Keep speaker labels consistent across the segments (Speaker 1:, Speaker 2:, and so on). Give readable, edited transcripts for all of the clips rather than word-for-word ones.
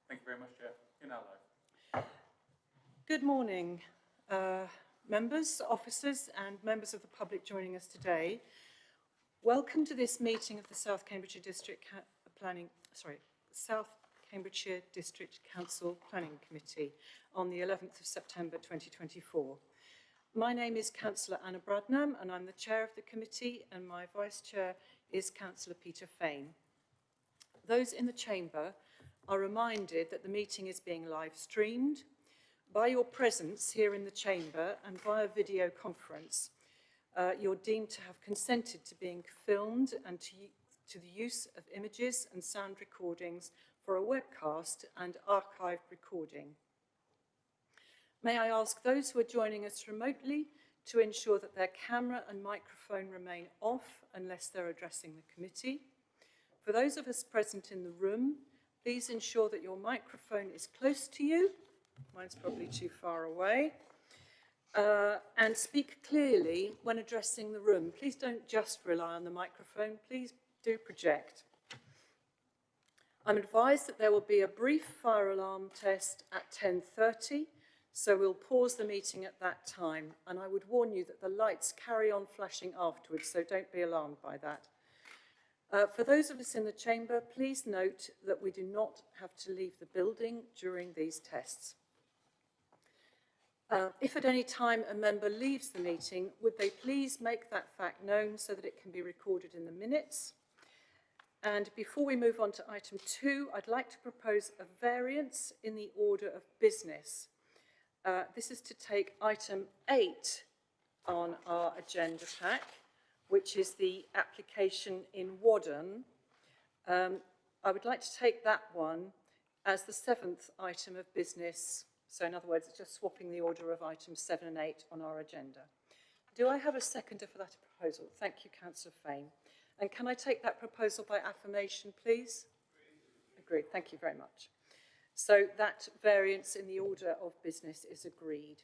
Speaker 1: Thank you very much, Chair. You're now live.
Speaker 2: Good morning, members, officers and members of the public joining us today. Welcome to this meeting of the South Cambridgeshire District Council Planning Committee on the 11th of September 2024. My name is Councillor Anna Bradnam and I'm the chair of the committee, and my vice chair is Councillor Peter Fain. Those in the chamber are reminded that the meeting is being live streamed. By your presence here in the chamber and via video conference, you're deemed to have consented to being filmed and to the use of images and sound recordings for a webcast and archived recording. May I ask those who are joining us remotely to ensure that their camera and microphone remain off unless they're addressing the committee. For those of us present in the room, please ensure that your microphone is close to you. Mine's probably too far away. And speak clearly when addressing the room. Please don't just rely on the microphone. Please do project. I'm advised that there will be a brief fire alarm test at 10:30, so we'll pause the meeting at that time. And I would warn you that the lights carry on flashing afterwards, so don't be alarmed by that. For those of us in the chamber, please note that we do not have to leave the building during these tests. If at any time a member leaves the meeting, would they please make that fact known so that it can be recorded in the minutes? And before we move on to item 2, I'd like to propose a variance in the order of business. This is to take item 8 on our agenda pack, which is the application in Wadden. I would like to take that one as the 7th item of business. So in other words, it's just swapping the order of items 7 and 8 on our agenda. Do I have a seconder for that proposal? Thank you, Councillor Fain. And can I take that proposal by affirmation, please? Agreed. Thank you very much. So that variance in the order of business is agreed.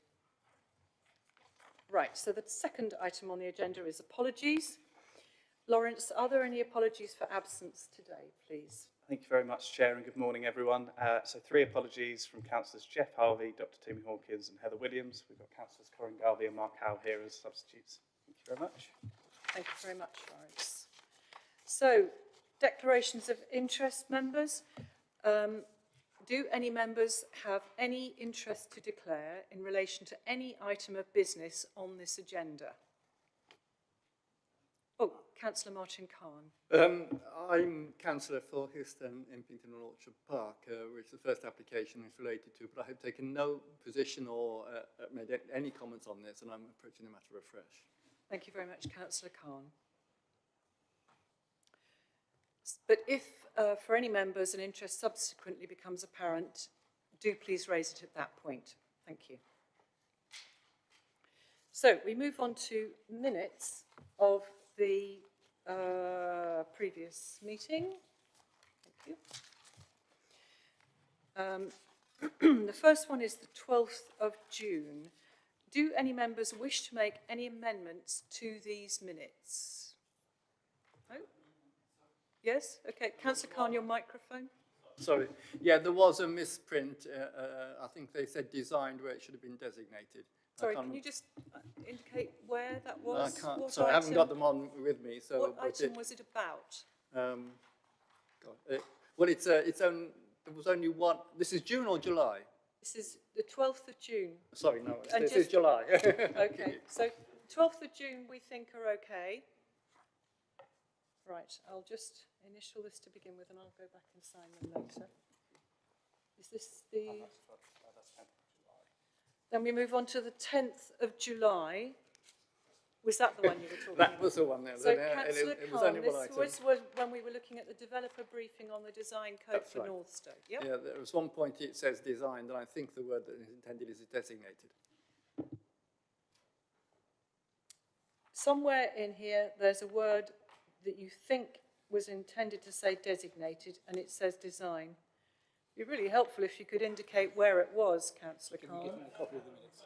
Speaker 2: Right, so the second item on the agenda is apologies. Lawrence, are there any apologies for absence today, please?
Speaker 1: Thank you very much, Chair, and good morning, everyone. So 3 apologies from Councillors Jeff Harvey, Dr. Timmy Hawkins and Heather Williams. We've got Councillors Corinne Garvey and Mark Howe here as substitutes. Thank you very much.
Speaker 2: Thank you very much, Lawrence. So, declarations of interest, members. Do any members have any interest to declare in relation to any item of business on this agenda? Oh, Councillor Martin Khan.
Speaker 3: I'm Councillor for Houston, Impington and Orchard Park, which the first application is related to, but I have taken no position or made any comments on this, and I'm approaching the matter afresh.
Speaker 2: Thank you very much, Councillor Khan. But if for any members an interest subsequently becomes apparent, do please raise it at that point. Thank you. So we move on to minutes of the previous meeting. Thank you. The first one is the 12th of June. Do any members wish to make any amendments to these minutes? No? Yes? Okay. Councillor Khan, your microphone.
Speaker 3: Sorry. Yeah, there was a misprint. I think they said designed where it should have been designated.
Speaker 2: Sorry, can you just indicate where that was?
Speaker 3: I can't. So I haven't got them on with me. So
Speaker 2: what item was it about?
Speaker 3: Well, there was only one. This is June or July?
Speaker 2: This is the 12th of June.
Speaker 3: Sorry, no, this is July.
Speaker 2: Okay, so 12th of June we think are okay. Right, I'll just initial this to begin with and I'll go back and sign them later. Is this the... Then we move on to the 10th of July. Was that the one you were talking about?
Speaker 3: That was the one there.
Speaker 2: So, Councillor Khan, this was when we were looking at the developer briefing on the design code for Northstowe. Yep.
Speaker 3: Yeah, there was one point it says designed, and I think the word that is intended is designated.
Speaker 2: Somewhere in here, there's a word that you think was intended to say designated, and it says design. It'd be really helpful if you could indicate where it was, Councillor Khan.
Speaker 1: Can you give me a copy of the minutes?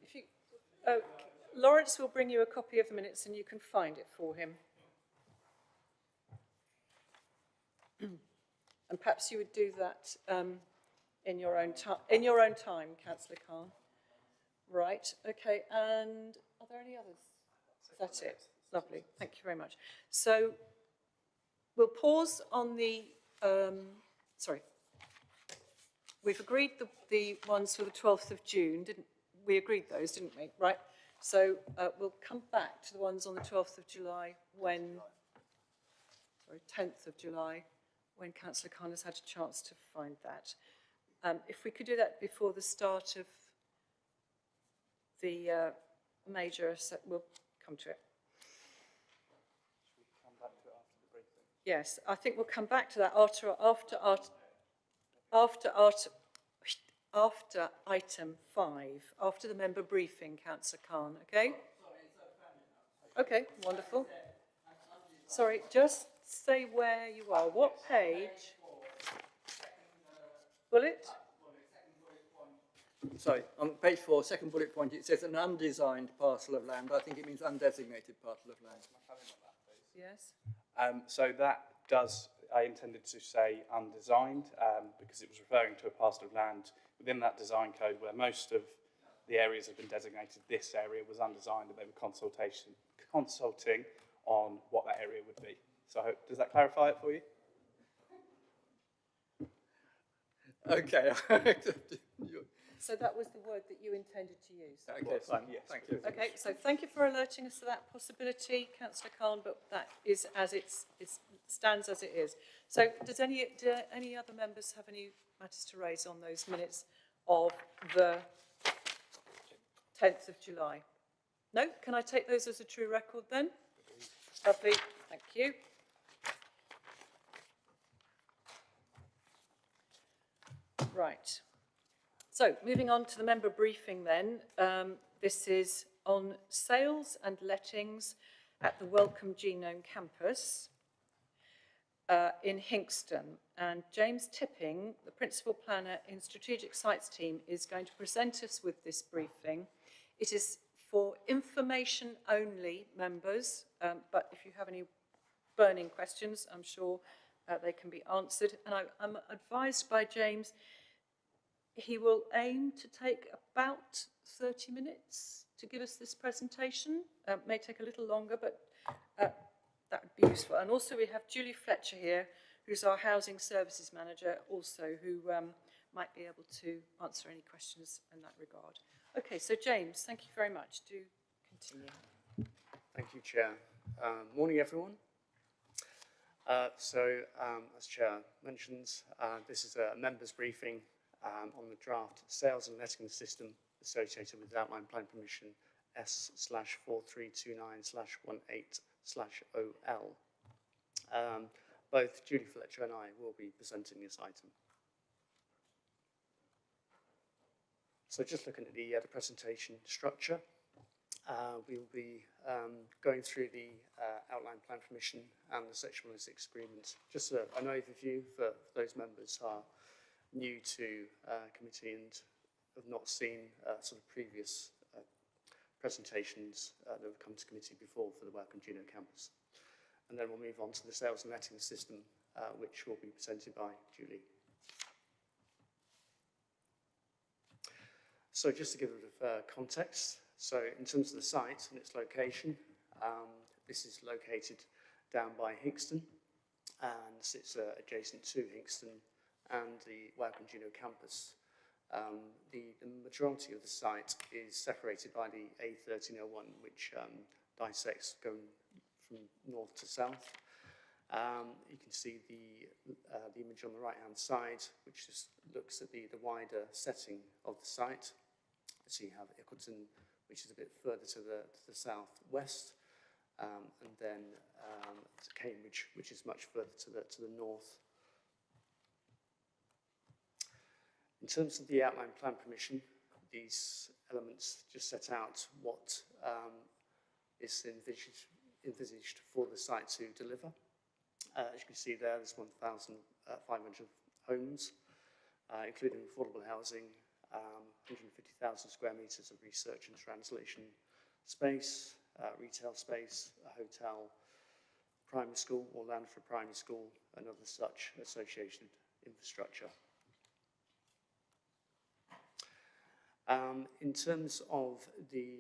Speaker 2: If you, Lawrence will bring you a copy of the minutes and you can find it for him. And perhaps you would do that in your own time, Councillor Khan. Right, okay, and are there any others? That's it. Lovely, thank you very much. So we'll pause on the, sorry. We've agreed the ones for the 12th of June, didn't we? Agreed those, didn't we? Right, so we'll come back to the ones on the 12th of July when, sorry, 10th of July, when Councillor Khan has had a chance to find that. If we could do that before the start of the major, we'll come to it.
Speaker 1: Should we come back to it after the briefing?
Speaker 2: Yes, I think we'll come back to that after item 5, after the member briefing, Councillor Khan, okay? Okay, wonderful. Sorry, just say where you are. What page? Bullet?
Speaker 3: Sorry, on page 4, second bullet point, it says an undesigned parcel of land. I think it means undesignated parcel of land.
Speaker 2: Yes.
Speaker 1: So that does, I intended to say undesigned, because it was referring to a parcel of land within that design code where most of the areas have been designated. This area was undesigned and they were consulting on what that area would be. So does that clarify it for you?
Speaker 3: Okay.
Speaker 2: So that was the word that you intended to use?
Speaker 3: Okay, fine.
Speaker 1: Yes.
Speaker 3: Thank you.
Speaker 2: Okay, so thank you for alerting us to that possibility, Councillor Khan, but that is as it stands as it is. So do any other members have any matters to raise on those minutes of the 10th of July? No? Can I take those as a true record then? Lovely, thank you. Right. So, moving on to the member briefing then, this is on sales and lettings at the Welcome Genome campus in Hinxton. And James Tipping, the principal planner in Strategic Sites team, is going to present us with this briefing. It is for information only, members, but if you have any burning questions, I'm sure they can be answered. And I'm advised by James he will aim to take about 30 minutes to give us this presentation. May take a little longer, but that would be useful. And also we have Julie Fletcher here, who's our Housing Services Manager, also, who might be able to answer any questions in that regard. Okay, so James, thank you very much. Do continue.
Speaker 4: Thank you, Chair. Morning, everyone. As Chair mentions, this is a members' briefing on the draft sales and letting system associated with outline plan permission S/4329/18/OL. Both Julie Fletcher and I will be presenting this item. So just looking at the presentation structure, we will be going through the outline plan permission and the Section 106 agreement. Just an overview for those members who are new to committee and have not seen sort of previous presentations that have come to committee before for the Welcome Genome campus. And then we'll move on to the sales and letting system, which will be presented by Julie. So just to give a bit of context, so in terms of the site and its location, this is located down by Hinxton and sits adjacent to Hinxton and the Welcome Genome campus. The majority of the site is separated by the A1301, which dissects going from north to south. You can see the image on the right-hand side, which just looks at the wider setting of the site. So you have Ickleton, which is a bit further to the southwest, and then Cambridge, which is much further to the north. In terms of the outline plan permission, these elements just set out what is envisaged for the site to deliver. As you can see there's 1,500 homes, including affordable housing, 150,000 square metres of research and translation space, retail space, a hotel, primary school or land for primary school, and other such associated infrastructure. In terms of the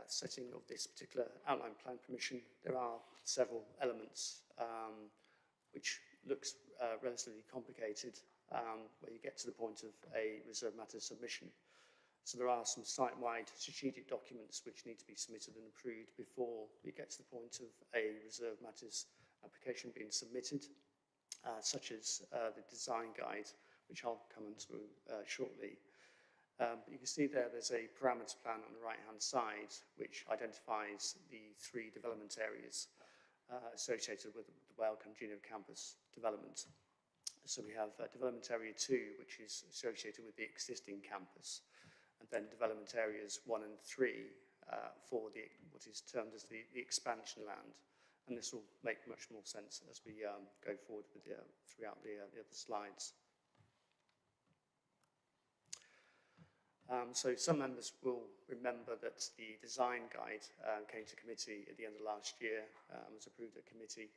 Speaker 4: setting of this particular outline plan permission, there are several elements which looks relatively complicated where you get to the point of a reserve matters submission. So there are some site-wide strategic documents which need to be submitted and approved before we get to the point of a reserve matters application being submitted, such as the design guide, which I'll come on to shortly. You can see there's a parameter plan on the right-hand side, which identifies the 3 development areas associated with the Welcome Junior Campus development. So we have development area 2, which is associated with the existing campus, and then development areas 1 and 3 for what is termed as the expansion land. And this will make much more sense as we go forward with throughout the other slides. So some members will remember that the design guide came to committee at the end of last year, was approved at committee.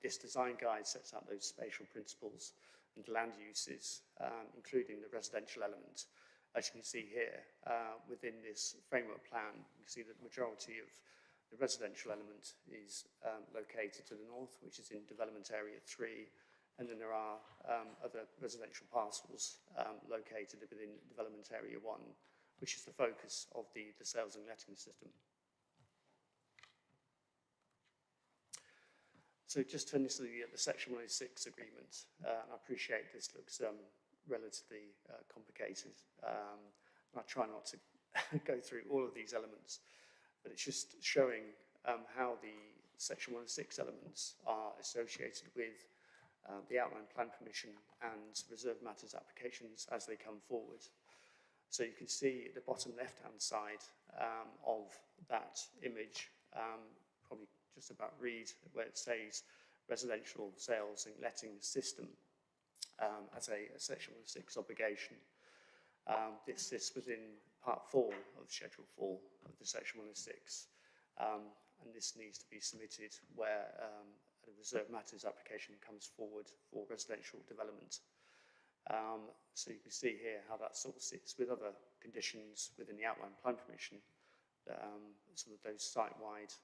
Speaker 4: This design guide sets out those spatial principles and land uses, including the residential element. As you can see here, within this framework plan, you can see that the majority of the residential element is located to the north, which is in development area 3, and then there are other residential parcels located within development area 1, which is the focus of the sales and letting system. So just turning to the Section 106 agreement, I appreciate this looks relatively complicated. I try not to go through all of these elements, but it's just showing how the Section 106 elements are associated with the outline plan permission and reserve matters applications as they come forward. So you can see at the bottom left-hand side of that image, probably just about read where it says residential sales and letting system as a Section 106 obligation. This sits within Part 4 of Schedule 4 of the Section 106, and this needs to be submitted where a reserve matters application comes forward for residential development. So you can see here how that sort of sits with other conditions within the outline plan permission, some of those site-wide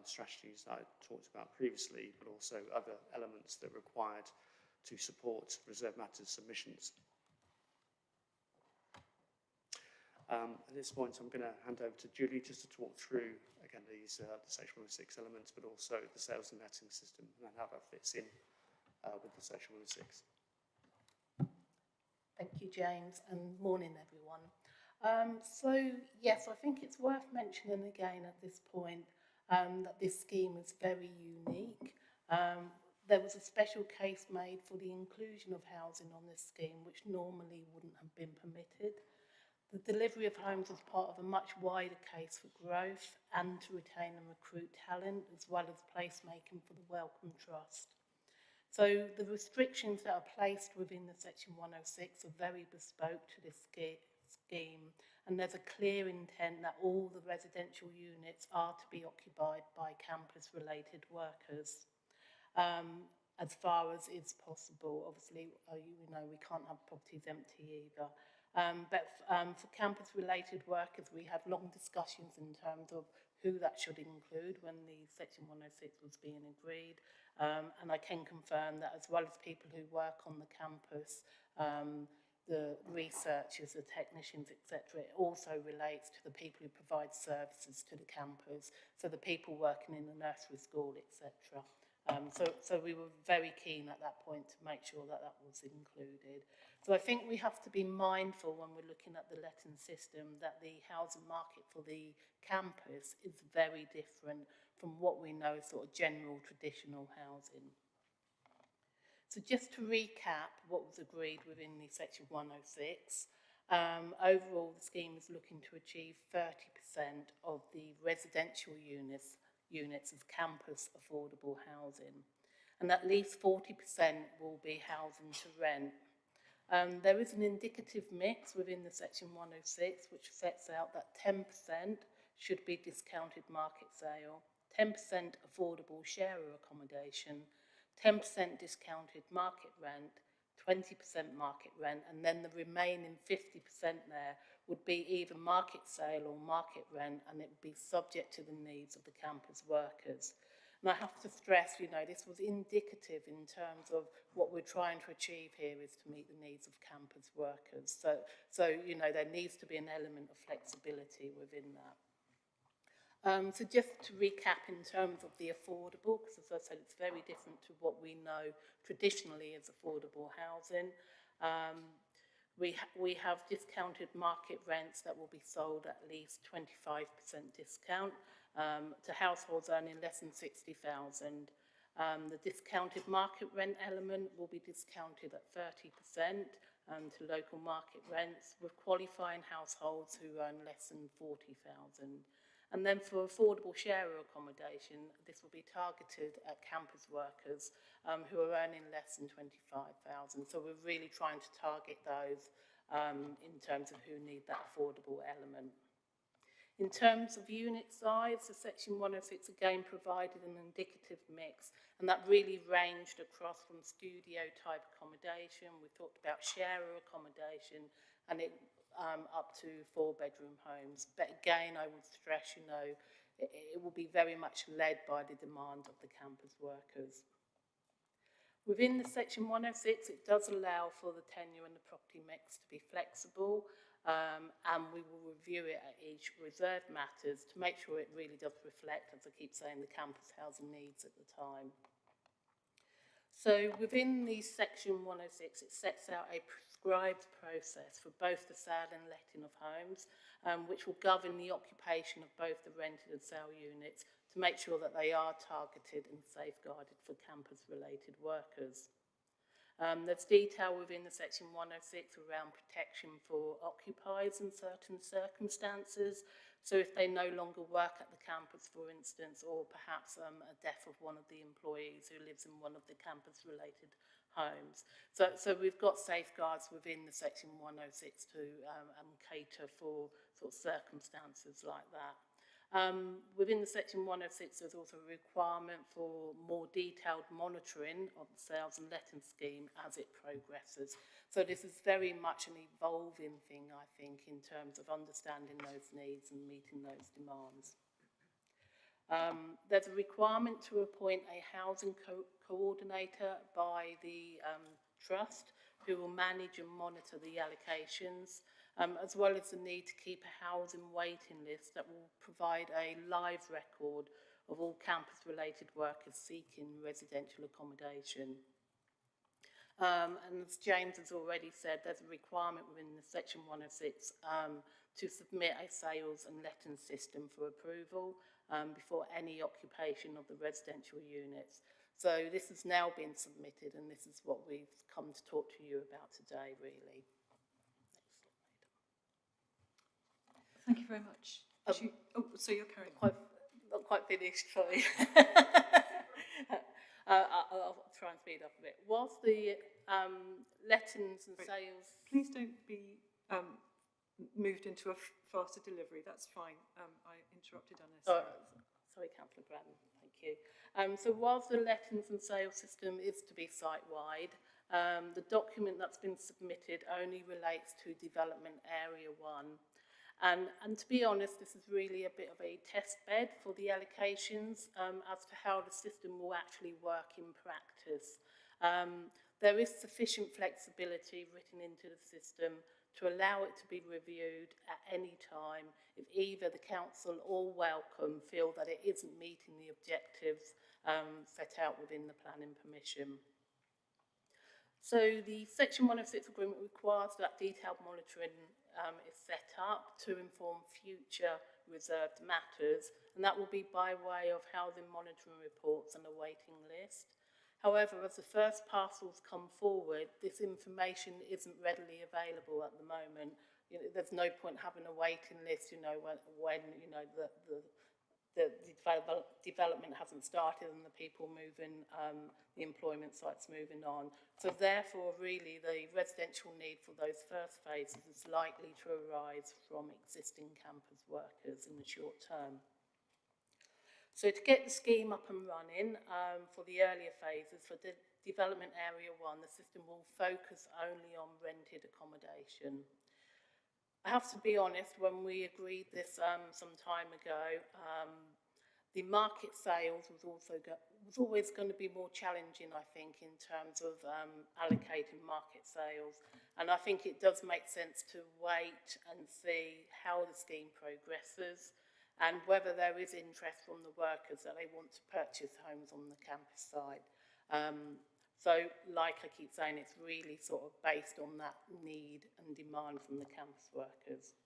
Speaker 4: strategies that I talked about previously, but also other elements that are required to support reserve matters submissions. At this point, I'm going to hand over to Julie just to talk through, again, these the Section 106 elements, but also the sales and letting system and how that fits in with the Section 106.
Speaker 5: Thank you, James, and morning, everyone. So, yes, I think it's worth mentioning again at this point that this scheme is very unique. There was a special case made for the inclusion of housing on this scheme, which normally wouldn't have been permitted. The delivery of homes was part of a much wider case for growth and to retain and recruit talent, as well as placemaking for the Wellcome Trust. So the restrictions that are placed within the Section 106 are very bespoke to this scheme, and there's a clear intent that all the residential units are to be occupied by campus-related workers. As far as is possible, obviously, you know, we can't have properties empty either. But for campus-related workers, we had long discussions in terms of who that should include when the Section 106 was being agreed. And I can confirm that as well as people who work on the campus, the researchers, the technicians, etc., it also relates to the people who provide services to the campus, so the people working in the nursery school, etc. So we were very keen at that point to make sure that that was included. So I think we have to be mindful when we're looking at the letting system that the housing market for the campus is very different from what we know as sort of general traditional housing. So just to recap what was agreed within the Section 106, overall the scheme is looking to achieve 30% of the residential units as campus affordable housing, and at least 40% will be housing to rent. There is an indicative mix within the Section 106 which sets out that 10% should be discounted market sale, 10% affordable sharer accommodation, 10% discounted market rent, 20% market rent, and then the remaining 50% there would be either market sale or market rent, and it would be subject to the needs of the campus workers. And I have to stress, you know, this was indicative in terms of what we're trying to achieve here is to meet the needs of campus workers. So you know, there needs to be an element of flexibility within that. So just to recap in terms of the affordable, because as I said, it's very different to what we know traditionally as affordable housing. We have discounted market rents that will be sold at least 25% discount to households earning less than 60,000. The discounted market rent element will be discounted at 30% to local market rents, with qualifying households who earn less than 40,000. And then for affordable sharer accommodation, this will be targeted at campus workers who are earning less than 25,000. So we're really trying to target those in terms of who need that affordable element. In terms of unit size, the Section 106 again provided an indicative mix, and that really ranged across from studio type accommodation, we talked about sharer accommodation, and it up to 4-bedroom homes. But again, I would stress, you know, it will be very much led by the demand of the campus workers. Within the Section 106, it does allow for the tenure and the property mix to be flexible, and we will review it at each reserve matters to make sure it really does reflect, as I keep saying, the campus housing needs at the time. So within the Section 106, it sets out a prescribed process for both the sale and letting of homes, which will govern the occupation of both the rented and sale units to make sure that they are targeted and safeguarded for campus-related workers. There's detail within the Section 106 around protection for occupiers in certain circumstances. So if they no longer work at the campus, for instance, or perhaps a death of one of the employees who lives in one of the campus-related homes. So we've got safeguards within the Section 106 to cater for sort of circumstances like that. Within the Section 106, there's also a requirement for more detailed monitoring of the sales and letting scheme as it progresses. So this is very much an evolving thing, I think, in terms of understanding those needs and meeting those demands. There's a requirement to appoint a housing coordinator by the trust who will manage and monitor the allocations, as well as the need to keep a housing waiting list that will provide a live record of all campus-related workers seeking residential accommodation. And as James has already said, there's a requirement within the Section 106 to submit a sales and letting system for approval before any occupation of the residential units. So this has now been submitted, and this is what we've come to talk to you about today, really.
Speaker 2: Thank you very much. So you're carrying
Speaker 5: on. Not quite finished, sorry. I'll try and speed up a bit. Whilst the lettings and sales...
Speaker 2: Please don't be moved into a faster delivery. That's fine. I interrupted unnecessarily.
Speaker 5: Sorry, Councillor Bratton. Thank you. So whilst the lettings and sales system is to be site-wide, the document that's been submitted only relates to Development Area 1. And to be honest, this is really a bit of a test bed for the allocations as to how the system will actually work in practice. There is sufficient flexibility written into the system to allow it to be reviewed at any time if either the council or Welcome feel that it isn't meeting the objectives set out within the planning permission. So the Section 106 agreement requires that detailed monitoring is set up to inform future reserved matters, and that will be by way of housing monitoring reports and a waiting list. However, as the first parcels come forward, this information isn't readily available at the moment. You know, there's no point having a waiting list, you know, when you know the development hasn't started and the people moving, the employment sites moving on. So therefore, really, the residential need for those first phases is likely to arise from existing campus workers in the short term. So to get the scheme up and running for the earlier phases, for the development area 1, the system will focus only on rented accommodation. I have to be honest, when we agreed this some time ago, the market sales was always going to be more challenging, I think, in terms of allocating market sales. And I think it does make sense to wait and see how the scheme progresses and whether there is interest from the workers that they want to purchase homes on the campus site. So, like I keep saying, it's really sort of based on that need and demand from the campus workers.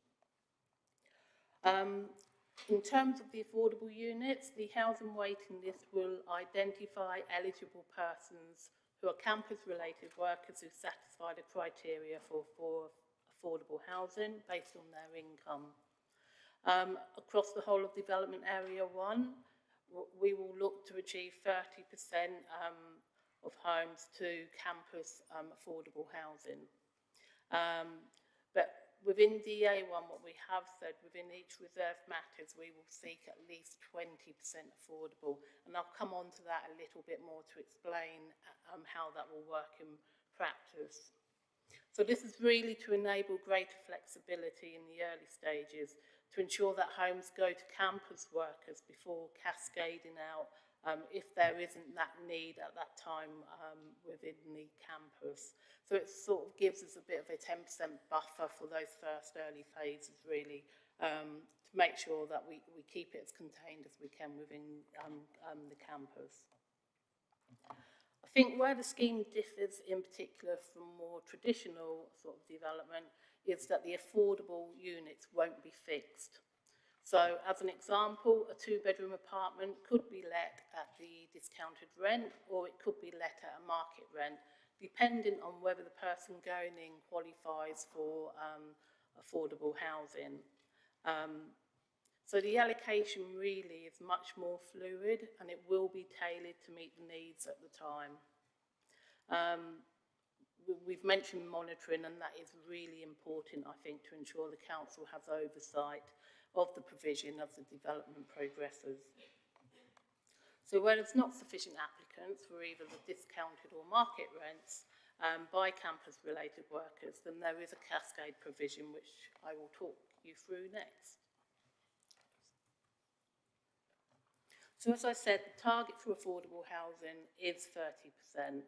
Speaker 5: In terms of the affordable units, the housing waiting list will identify eligible persons who are campus-related workers who satisfy the criteria for affordable housing based on their income. Across the whole of development area 1, we will look to achieve 30% of homes to campus affordable housing. But within DA1, what we have said, within each reserved matters, we will seek at least 20% affordable. And I'll come on to that a little bit more to explain how that will work in practice. So this is really to enable greater flexibility in the early stages, to ensure that homes go to campus workers before cascading out if there isn't that need at that time within the campus. So it sort of gives us a bit of a 10% buffer for those first early phases, really, to make sure that we keep it as contained as we can within the campus. I think where the scheme differs in particular from more traditional sort of development is that the affordable units won't be fixed. So as an example, a 2-bedroom apartment could be let at the discounted rent, or it could be let at a market rent, depending on whether the person going in qualifies for affordable housing. So the allocation really is much more fluid, and it will be tailored to meet the needs at the time. We've mentioned monitoring, and that is really important, I think, to ensure the council has oversight of the provision as the development progresses. So where there's not sufficient applicants for either the discounted or market rents by campus-related workers, then there is a cascade provision which I will talk you through next. So as I said, the target for affordable housing is 30%.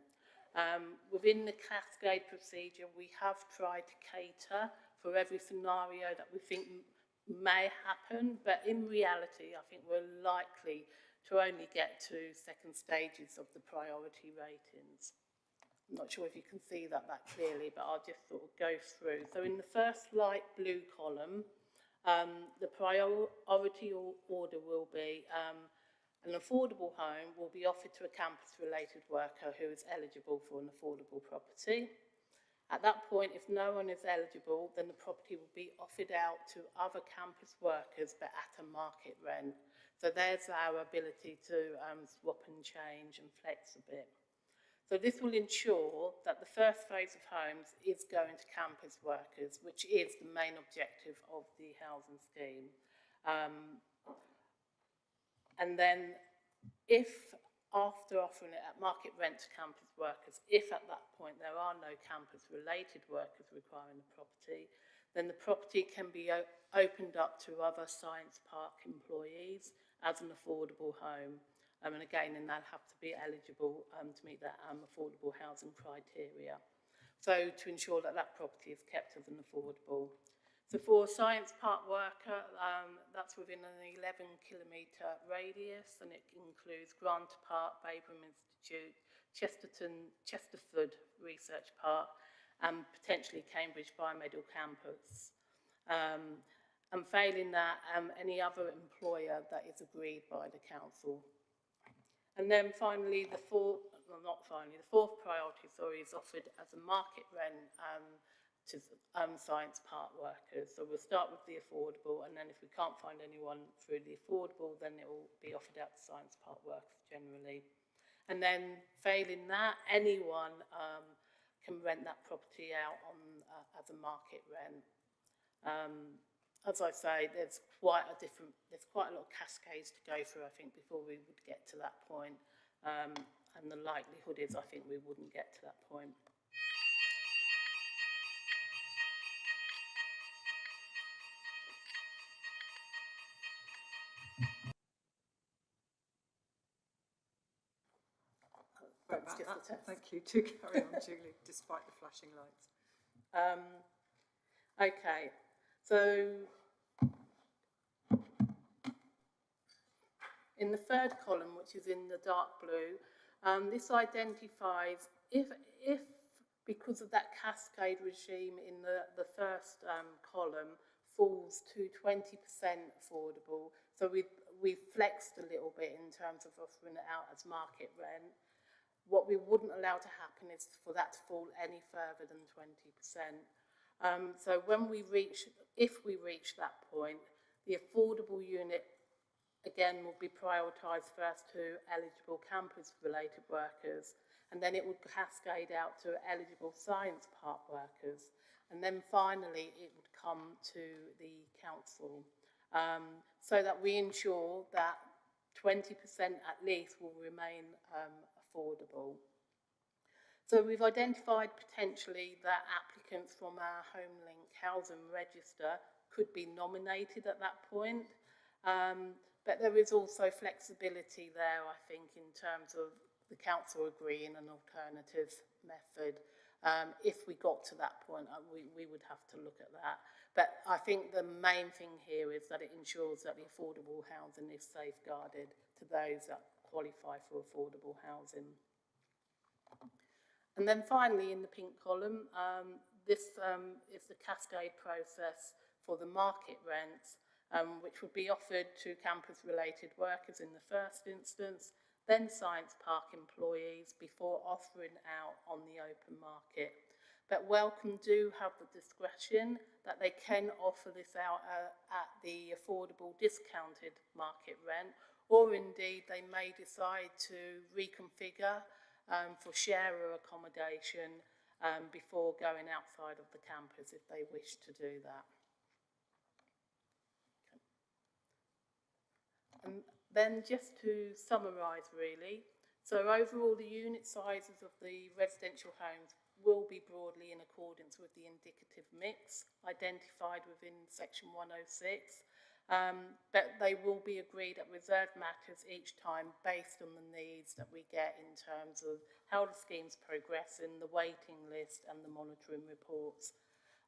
Speaker 5: Within the cascade procedure, we have tried to cater for every scenario that we think may happen, but in reality, I think we're likely to only get to second stages of the priority ratings. I'm not sure if you can see that clearly, but I'll just sort of go through. So in the first light blue column, the priority order will be an affordable home will be offered to a campus-related worker who is eligible for an affordable property. At that point, if no one is eligible, then the property will be offered out to other campus workers, but at a market rent. So there's our ability to swap and change and flex a bit. So this will ensure that the first phase of homes is going to campus workers, which is the main objective of the housing scheme. And then if after offering it at market rent to campus workers, if at that point there are no campus-related workers requiring the property, then the property can be opened up to other science park employees as an affordable home. And again, and they'll have to be eligible to meet that affordable housing criteria. So to ensure that that property is kept as an affordable. So for a science park worker, that's within an 11-kilometre radius, and it includes Grant Park, Babraham Institute, Chesterford Research Park, and potentially Cambridge Biomedical Campus. And failing that, any other employer that is agreed by the council. And then finally, the fourth priority, is offered as a market rent to science park workers. So we'll start with the affordable, and then if we can't find anyone through the affordable, then it will be offered out to science park workers generally. And then failing that, anyone can rent that property out on as a market rent. as I say, there's quite a lot of cascades to go through, I think, before we would get to that point. And the likelihood is, I think, we wouldn't get to that point.
Speaker 2: Sorry
Speaker 5: That's
Speaker 2: about
Speaker 5: just
Speaker 2: that.
Speaker 5: a test.
Speaker 2: Thank you. Do carry on, Julie, despite the flashing lights.
Speaker 5: Okay, so in the third column, which is in the dark blue, this identifies if because of that cascade regime in the first column falls to 20% affordable, so we've flexed a little bit in terms of offering it out as market rent. What we wouldn't allow to happen is for that to fall any further than 20%. So if we reach that point, the affordable unit again will be prioritised first to eligible campus-related workers, and then it would cascade out to eligible science park workers, and then finally it would come to the council, so that we ensure that 20% at least will remain affordable. So we've identified potentially that applicants from our HomeLink housing register could be nominated at that point. But there is also flexibility there, I think, in terms of the council agreeing an alternative method. If we got to that point, we would have to look at that. But I think the main thing here is that it ensures that the affordable housing is safeguarded to those that qualify for affordable housing. And then finally, in the pink column, this is the cascade process for the market rents, which would be offered to campus-related workers in the first instance, then science park employees before offering out on the open market. But Wellcome do have the discretion that they can offer this out at the affordable discounted market rent, or indeed they may decide to reconfigure for sharer accommodation before going outside of the campus if they wish to do that. And then just to summarise really, so overall the unit sizes of the residential homes will be broadly in accordance with the indicative mix identified within section 106, but they will be agreed at reserved matters each time based on the needs that we get in terms of how the scheme's progressing, the waiting list and the monitoring reports.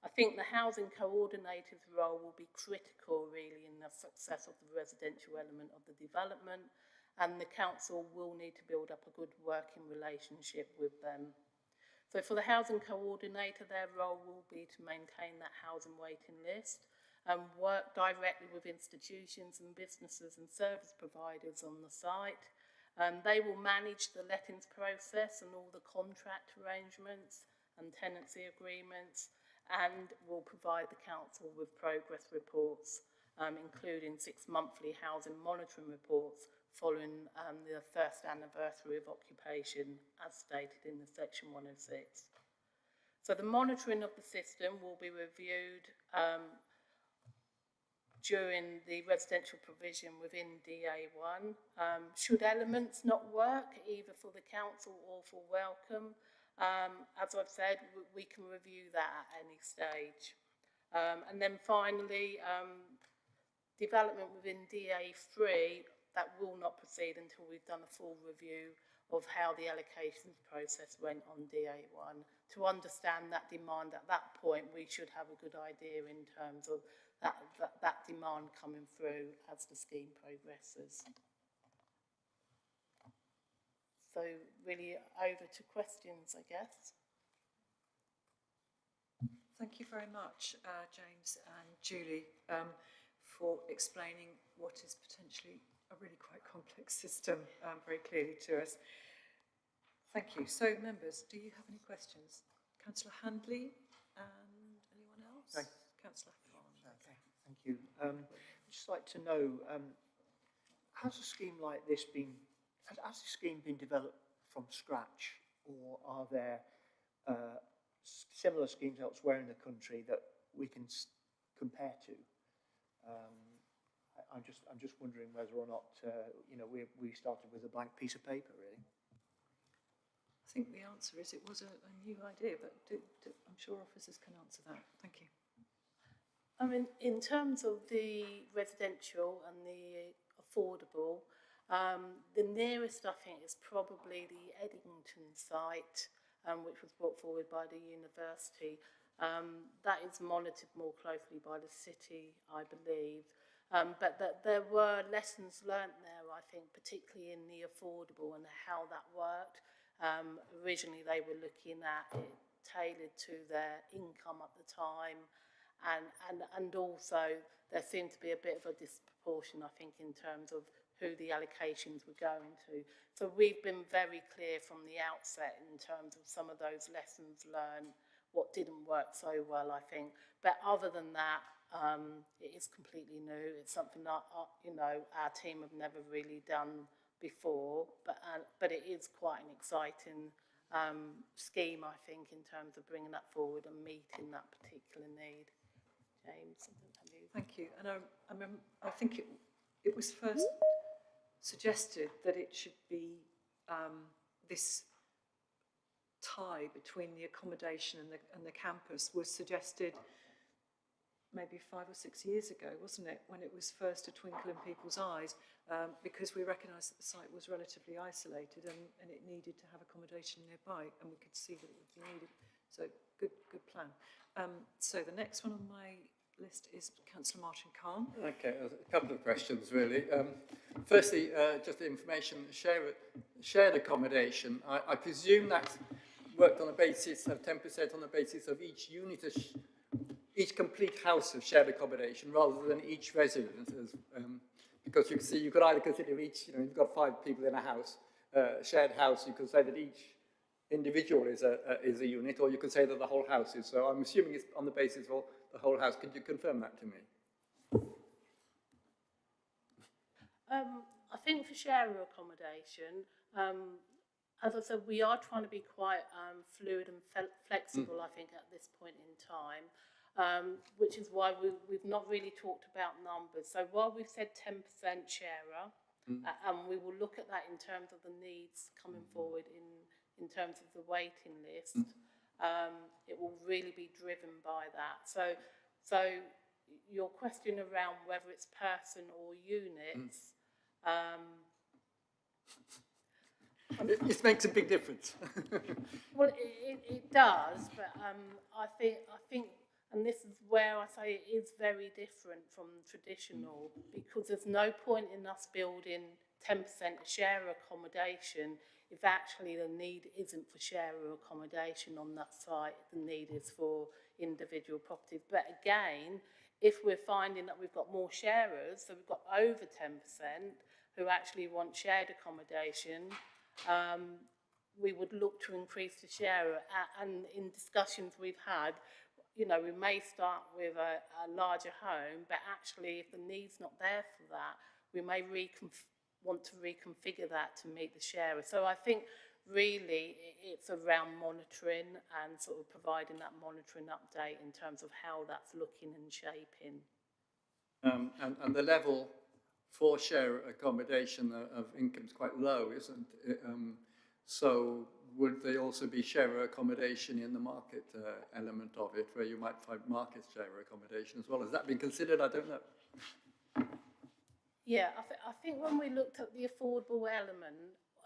Speaker 5: I think the housing coordinator's role will be critical really in the success of the residential element of the development, and the council will need to build up a good working relationship with them. So for the housing coordinator, their role will be to maintain that housing waiting list and work directly with institutions and businesses and service providers on the site. They will manage the lettings process and all the contract arrangements and tenancy agreements, and will provide the council with progress reports, including 6 monthly housing monitoring reports following the first anniversary of occupation, as stated in the section 106. So the monitoring of the system will be reviewed during the residential provision within DA1. Should elements not work, either for the council or for Wellcome, as I've said, we can review that at any stage. And then finally, development within DA3, that will not proceed until we've done a full review of how the allocations process went on DA1. To understand that demand at that point, we should have a good idea in terms of that demand coming through as the scheme progresses. So really over to questions, I guess.
Speaker 2: Thank you very much, James and Julie, for explaining what is potentially a really quite complex system very clearly to us. Thank you. So, members, do you have any questions? Councillor Handley and anyone else?
Speaker 6: Thank
Speaker 2: Councillor Hahn.
Speaker 6: Okay, thank you. I'd just like to know, has a scheme like this been, has the scheme been developed from scratch, or are there similar schemes elsewhere in the country that we can compare to? I'm just wondering whether or not, you know, we started with a blank piece of paper, really.
Speaker 2: I think the answer is it was a new idea, but I'm sure officers can answer that. Thank you.
Speaker 5: I mean, in terms of the residential and the affordable, the nearest I think is probably the Eddington site, which was brought forward by the university. That is monitored more closely by the city, I believe. But that there were lessons learnt there, I think, particularly in the affordable and how that worked. Originally, they were looking at it tailored to their income at the time. And also there seemed to be a bit of a disproportion, I think, in terms of who the allocations were going to. So we've been very clear from the outset in terms of some of those lessons learned, what didn't work so well, I think. But other than that, it is completely new. It's something that, you know, our team have never really done before, but it is quite an exciting scheme, I think, in terms of bringing that forward and meeting that particular need. James,
Speaker 2: thank you. And I think it was first suggested that it should be this tie between the accommodation and the campus was suggested maybe 5 or 6 years ago, wasn't it, when it was first a twinkle in people's eyes, because we recognised that the site was relatively isolated and it needed to have accommodation nearby, and we could see that it would be needed. So good plan. So the next one on my list is Councillor Martin Khan.
Speaker 3: Okay, a couple of questions really. Firstly, just the information, shared accommodation. I presume that's worked on a basis of 10% on the basis of each unit, each complete house of shared accommodation rather than each resident. Because you can see, you could either consider each, you know, you've got 5 people in a house, shared house, you could say that each individual is a unit, or you could say that the whole house is. So I'm assuming it's on the basis of the whole house. Could you confirm that to me?
Speaker 5: I think for sharer accommodation, as I said, we are trying to be quite fluid and flexible, I think, at this point in time, which is why we've not really talked about numbers. So while we've said 10% sharer, and we will look at that in terms of the needs coming forward in terms of the waiting list, it will really be driven by that. So your question around whether it's person or units,
Speaker 3: It makes a big difference.
Speaker 5: well, it does, but I think, and this is where I say it is very different from traditional, because there's no point in us building 10% share accommodation if actually the need isn't for sharer accommodation on that site. The need is for individual properties. But again, if we're finding that we've got more sharers, so we've got over 10% who actually want shared accommodation, we would look to increase the sharer. And in discussions we've had, you know, we may start with a larger home, but actually if the need's not there for that, we may want to reconfigure that to meet the sharer. So I think really it's around monitoring and sort of providing that monitoring update in terms of how that's looking and shaping.
Speaker 3: And the level for share accommodation of income is quite low, isn't it? So would they also be share accommodation in the market element of it, where you might find market share accommodation as well? Has that been considered? I don't know.
Speaker 5: Yeah, I think when we looked at the affordable element,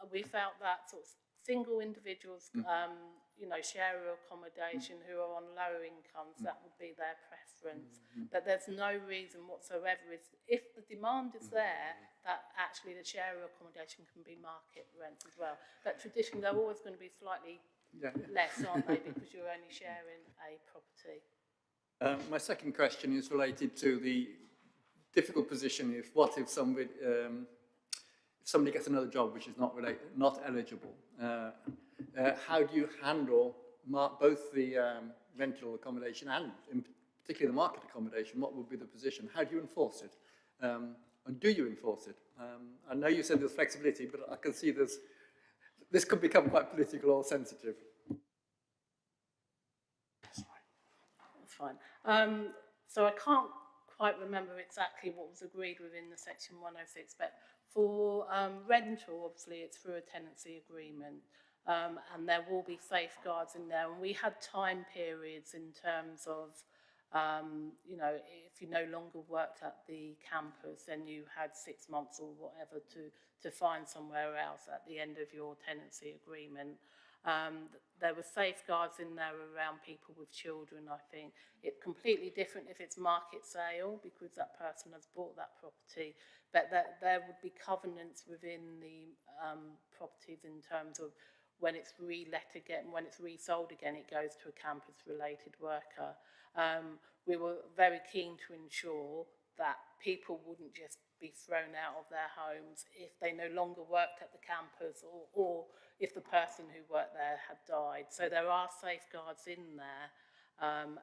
Speaker 5: we felt that sort of single individuals, you know, sharer accommodation who are on lower incomes, that would be their preference. But there's no reason whatsoever, if the demand is there, that actually the sharer accommodation can be market rent as well. But traditionally, they're always going to be slightly less, aren't they, because you're only sharing a property.
Speaker 3: My second question is related to the difficult position if somebody gets another job which is not eligible. How do you handle both the rental accommodation and in particularly the market accommodation? What would be the position? How do you enforce it? And do you enforce it? I know you said there's flexibility, but I can see this could become quite political or sensitive.
Speaker 5: That's fine. So I can't quite remember exactly what was agreed within the Section 106, but for rental, obviously, it's through a tenancy agreement. And there will be safeguards in there. And we had time periods in terms of, you know, if you no longer worked at the campus, then you had 6 months or whatever to find somewhere else at the end of your tenancy agreement. There were safeguards in there around people with children, I think. It's completely different if it's market sale, because that person has bought that property, but there would be covenants within the properties in terms of when it's re-let again, when it's resold again, it goes to a campus-related worker. We were very keen to ensure that people wouldn't just be thrown out of their homes if they no longer worked at the campus or if the person who worked there had died. So there are safeguards in there, and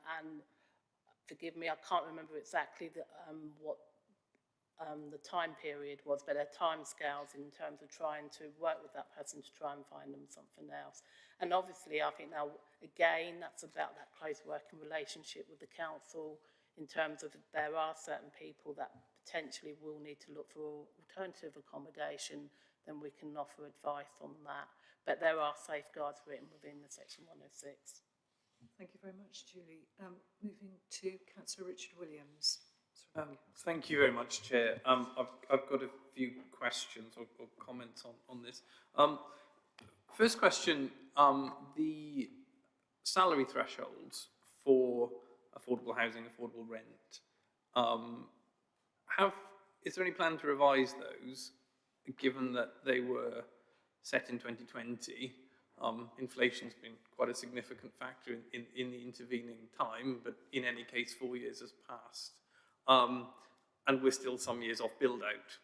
Speaker 5: forgive me, I can't remember exactly what the time period was, but there are time scales in terms of trying to work with that person to try and find them something else. And obviously, I think now, again, that's about that close working relationship with the council in terms of there are certain people that potentially will need to look for alternative accommodation, then we can offer advice on that. But there are safeguards written within the Section 106.
Speaker 2: Thank you very much, Julie. Moving to Councillor Richard Williams.
Speaker 7: Thank you very much, Chair. I've got a few questions or comments on this. First question, the salary thresholds for affordable housing, affordable rent, is there any plan to revise those, given that they were set in 2020? Inflation's been quite a significant factor in the intervening time, but in any case, 4 years has passed. And we're still some years off build out.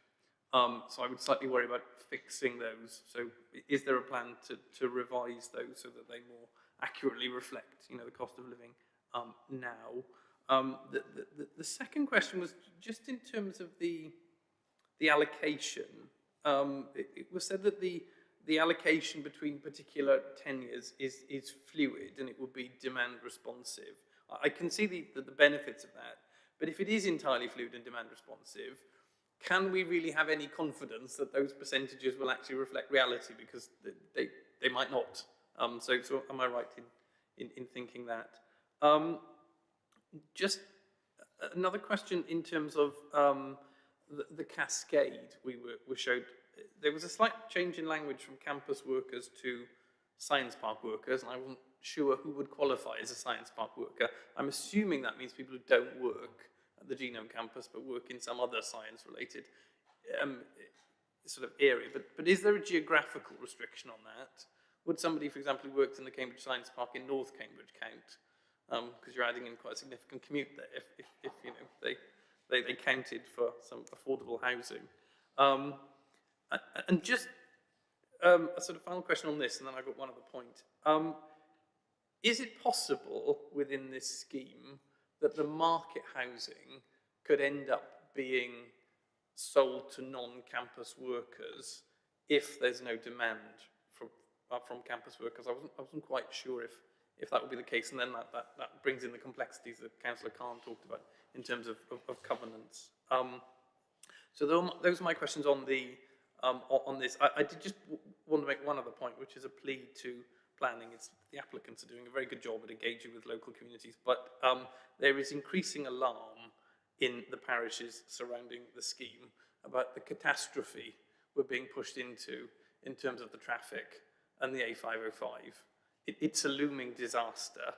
Speaker 7: So I would slightly worry about fixing those. So is there a plan to revise those so that they more accurately reflect, you know, the cost of living now? The second question was just in terms of the allocation. It was said that the allocation between particular tenures is fluid and it will be demand responsive. I can see the benefits of that. But if it is entirely fluid and demand responsive, can we really have any confidence that those percentages will actually reflect reality? Because they might not. So am I right in thinking that? Just another question in terms of the cascade we were showed. There was a slight change in language from campus workers to science park workers, and I wasn't sure who would qualify as a science park worker. I'm assuming that means people who don't work at the Genome campus but work in some other science-related sort of area. But is there a geographical restriction on that? Would somebody, for example, who works in the Cambridge Science Park in North Cambridge count? Because you're adding in quite a significant commute there if you know, they counted for some affordable housing. And just a sort of final question on this, and then I've got one other point. Is it possible within this scheme that the market housing could end up being sold to non-campus workers if there's no demand from campus workers? I wasn't quite sure if that would be the case, and then that brings in the complexities that Councillor Khan talked about in terms of covenants. So those are my questions on this. I did just want to make one other point, which is a plea to planning. It's the applicants are doing a very good job at engaging with local communities, but there is increasing alarm in the parishes surrounding the scheme about the catastrophe we're being pushed into in terms of the traffic and the A505. It's a looming disaster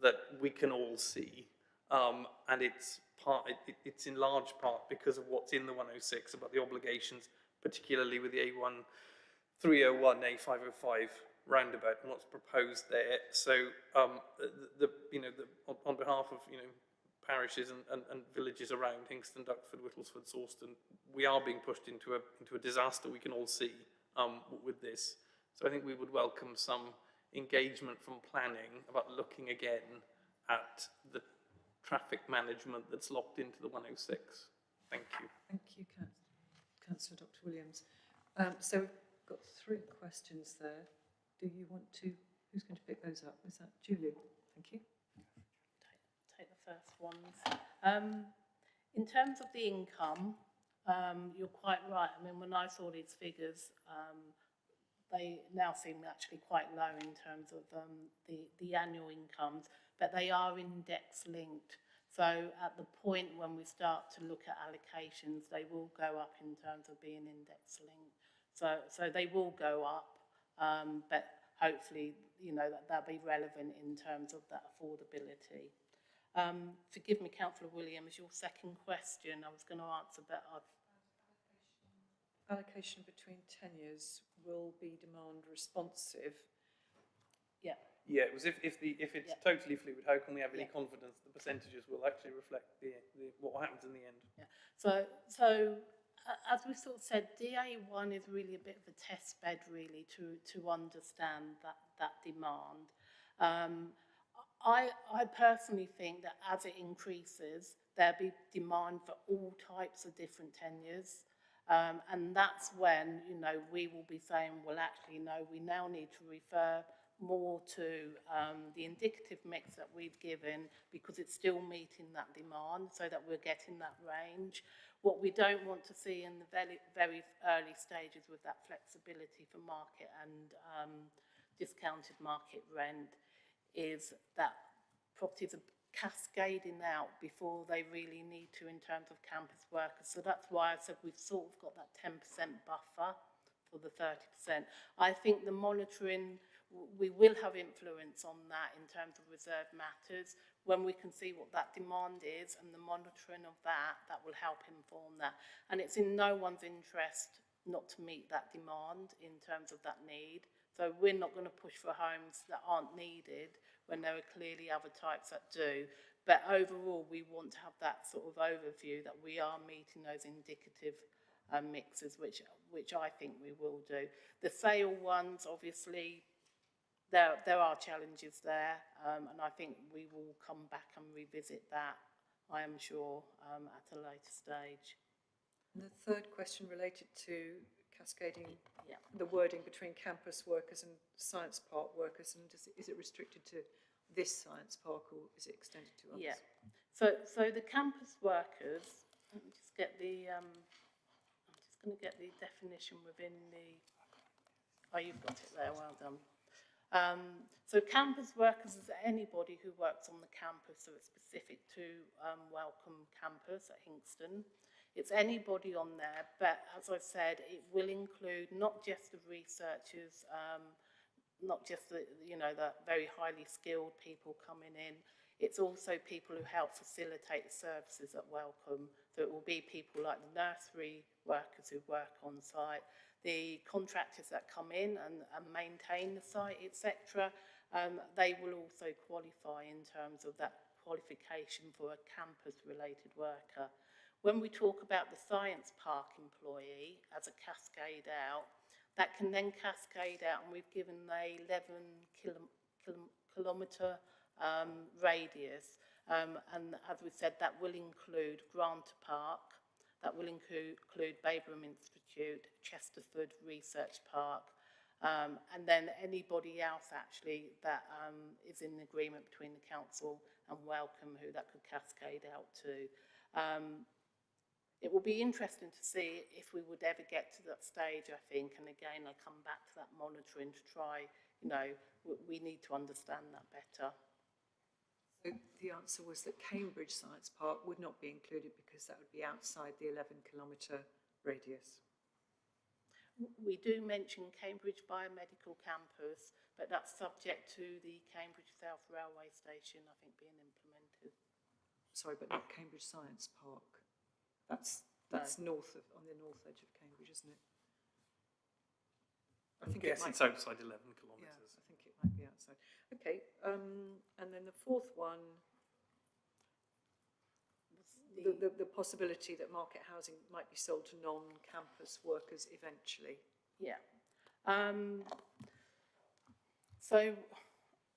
Speaker 7: that we can all see, and it's in large part because of what's in the 106 about the obligations, particularly with the A1301, A505 roundabout and what's proposed there. So on behalf of parishes and villages around Hingston, Duxford, Whittlesford, Sawston, we are being pushed into a disaster we can all see with this. So I think we would welcome some engagement from planning about looking again at the traffic management that's locked into the 106. Thank you.
Speaker 2: Thank you, Councillor Dr. Williams. So we've got 3 questions there. Do you want to, who's going to pick those up? Is that Julie? Thank you.
Speaker 5: Take the first ones. In terms of the income, you're quite right. I mean, when I saw these figures, they now seem actually quite low in terms of the annual incomes, but they are index linked. So at the point when we start to look at allocations, they will go up in terms of being index linked. So they will go up, but hopefully, you know, that'll be relevant in terms of that affordability. Forgive me, Councillor Williams, your second question I was going to answer, but I've...
Speaker 2: Allocation between tenures will be demand responsive.
Speaker 5: Yeah.
Speaker 7: Yeah, it was if it's
Speaker 5: Yeah.
Speaker 7: totally fluid, how can we have any
Speaker 5: Yeah.
Speaker 7: confidence that the percentages will actually reflect what happens in the end?
Speaker 5: Yeah. So as we sort of said, DA1 is really a bit of a test bed, really, to understand that demand. I personally think that as it increases, there'll be demand for all types of different tenures. And that's when, you know, we will be saying, well, actually, no, we now need to refer more to the indicative mix that we've given, because it's still meeting that demand, so that we're getting that range. What we don't want to see in the very, very early stages with that flexibility for market and discounted market rent is that properties are cascading out before they really need to in terms of campus workers. So that's why I said we've sort of got that 10% buffer for the 30%. I think the monitoring, we will have influence on that in terms of reserve matters. When we can see what that demand is and the monitoring of that, that will help inform that. And it's in no one's interest not to meet that demand in terms of that need. So we're not going to push for homes that aren't needed when there are clearly other types that do. But overall, we want to have that sort of overview that we are meeting those indicative mixes, which I think we will do. The sale ones, obviously, there are challenges there, and I think we will come back and revisit that, I am sure, at a later stage.
Speaker 2: And the third question related to cascading,
Speaker 5: Yeah.
Speaker 2: the wording between campus workers and science park workers, and is it restricted to this science park, or is it extended to others?
Speaker 5: Yeah. So the campus workers, let me just get the, I'm just going to get the definition within the, oh, you've got it there, well done. So campus workers is anybody who works on the campus, so it's specific to Welcome Campus at Hinxton. It's anybody on there, but as I said, it will include not just the researchers, not just the, you know, the very highly skilled people coming in. It's also people who help facilitate the services at Welcome. So it will be people like the nursery workers who work on site, the contractors that come in and maintain the site, etc. They will also qualify in terms of that qualification for a campus-related worker. When we talk about the science park employee as a cascade out, that can then cascade out, and we've given a 11-kilometre radius. And as we said, that will include Granta Park, that will include Babraham Institute, Chesterford Research Park, and then anybody else actually that is in agreement between the council and Welcome who that could cascade out to. It will be interesting to see if we would ever get to that stage, I think, and again, I come back to that monitoring to try, you know, we need to understand that better.
Speaker 2: So the answer was that Cambridge Science Park would not be included because that would be outside the 11-kilometre radius.
Speaker 5: We do mention Cambridge Biomedical Campus, but that's subject to the Cambridge South Railway Station, I think, being implemented.
Speaker 2: Sorry, but not Cambridge Science Park. That's north of, on the north edge of Cambridge, isn't it? I think
Speaker 7: yes, it's outside 11 kilometres.
Speaker 2: Yeah, I think it might be outside. Okay, and then the fourth one, the possibility that market housing might be sold to non-campus workers eventually.
Speaker 5: Yeah. So,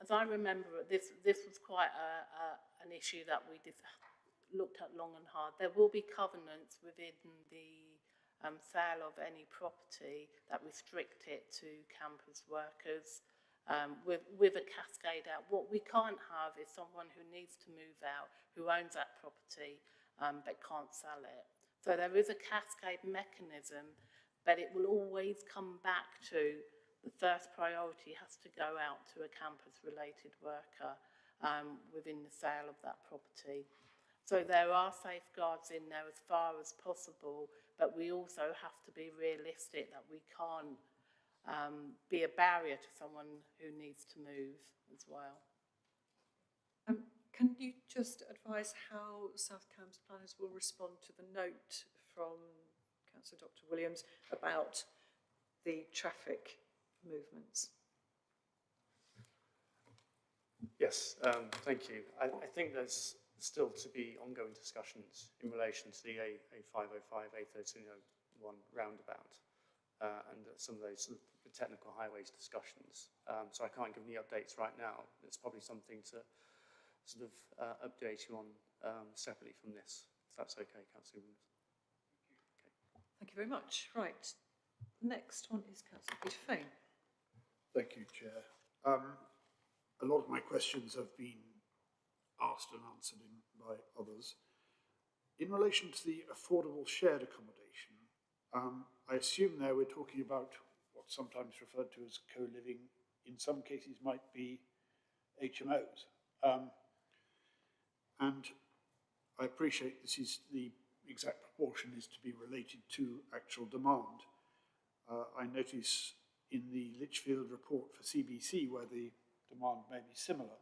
Speaker 5: as I remember, this was quite an issue that we looked at long and hard. There will be covenants within the sale of any property that restrict it to campus workers with a cascade out. What we can't have is someone who needs to move out, who owns that property, but can't sell it. So there is a cascade mechanism, but it will always come back to the first priority has to go out to a campus-related worker within the sale of that property. So there are safeguards in there as far as possible, but we also have to be realistic that we can't be a barrier to someone who needs to move as well.
Speaker 2: Can you just advise how South Cambs planners will respond to the note from Councillor Dr Williams about the traffic movements?
Speaker 4: Yes, thank you. I think there's still to be ongoing discussions in relation to the A505, A1301 roundabout and some of those sort of the technical highways discussions. So I can't give any updates right now. It's probably something to sort of update you on separately from this, if that's okay, Councillor Williams. Okay.
Speaker 2: Thank you very much. Right. Next one is Councillor Peter Fane.
Speaker 8: Thank you, Chair. A lot of my questions have been asked and answered by others. In relation to the affordable shared accommodation, I assume there we're talking about what's sometimes referred to as co-living, in some cases might be HMOs. And I appreciate this is the exact proportion is to be related to actual demand. I notice in the Lichfield report for CBC, where the demand may be similar,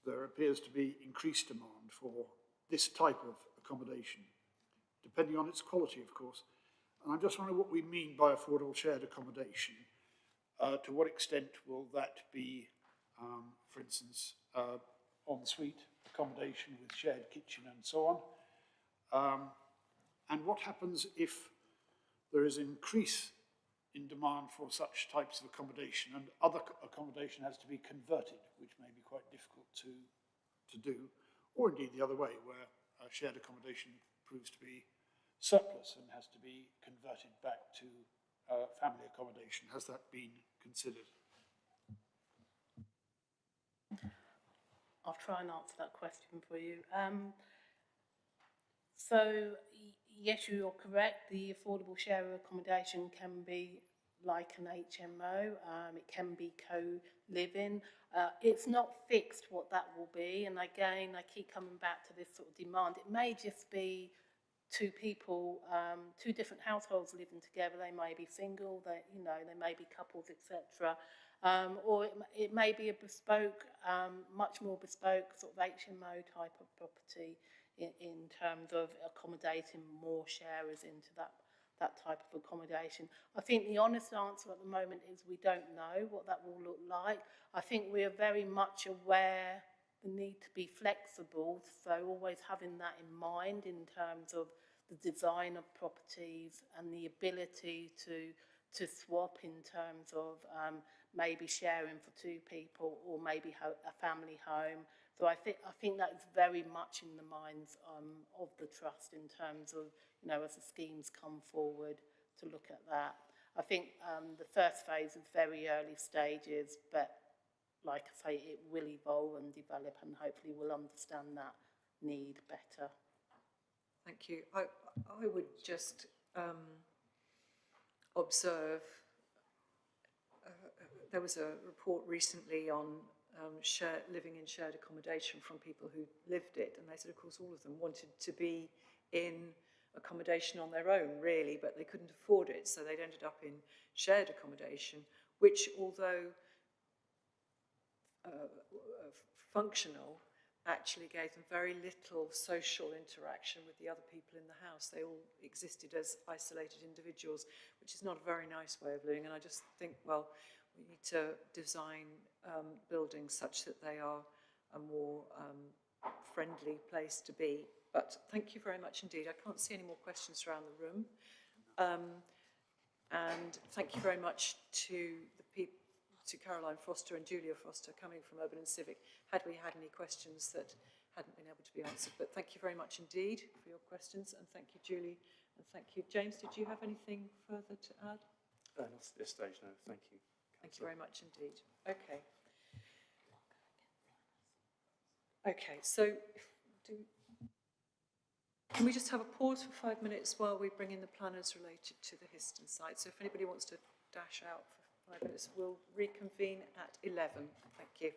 Speaker 8: there appears to be increased demand for this type of accommodation, depending on its quality, of course. And I'm just wondering what we mean by affordable shared accommodation. To what extent will that be, for instance, en-suite accommodation with shared kitchen and so on? And what happens if there is an increase in demand for such types of accommodation and other accommodation has to be converted, which may be quite difficult to do, or indeed the other way, where shared accommodation proves to be surplus and has to be converted back to family accommodation. Has that been considered?
Speaker 5: I'll try and answer that question for you. So, yes, you're correct. The affordable share accommodation can be like an HMO. It can be co-living. It's not fixed what that will be. And again, I keep coming back to this sort of demand. It may just be two people, two different households living together. They may be single, they may be couples, etc. Or it may be a bespoke, much more bespoke sort of HMO type of property in terms of accommodating more sharers into that type of accommodation. I think the honest answer at the moment is we don't know what that will look like. I think we are very much aware the need to be flexible, so always having that in mind in terms of the design of properties and the ability to swap in terms of maybe sharing for two people or maybe a family home. So I think that is very much in the minds of the Trust in terms of, as the schemes come forward to look at that. I think the first phase is very early stages, but like I say, it will evolve and develop and hopefully we'll understand that need better.
Speaker 2: Thank you. I would just observe, there was a report recently on living in shared accommodation from people who lived it, and they said, of course, all of them wanted to be in accommodation on their own, really, but they couldn't afford it, so they'd ended up in shared accommodation, which, although functional, actually gave them very little social interaction with the other people in the house. They all existed as isolated individuals, which is not a very nice way of living. And I just think, well, we need to design buildings such that they are a more friendly place to be. But thank you very much indeed. I can't see any more questions around the room. And thank you very much to the people, to Caroline Foster and Julia Foster coming from Urban and Civic, had we had any questions that hadn't been able to be answered. But thank you very much indeed for your questions, and thank you, Julie, and thank you. James, did you have anything further to add?
Speaker 4: Not at this stage, no. Thank you.
Speaker 2: Thank you very much indeed. Okay. Okay, so Can we just have a pause for 5 minutes while we bring in the planners related to the Histon site? So if anybody wants to dash out for 5 minutes, we'll reconvene at 11. Thank you.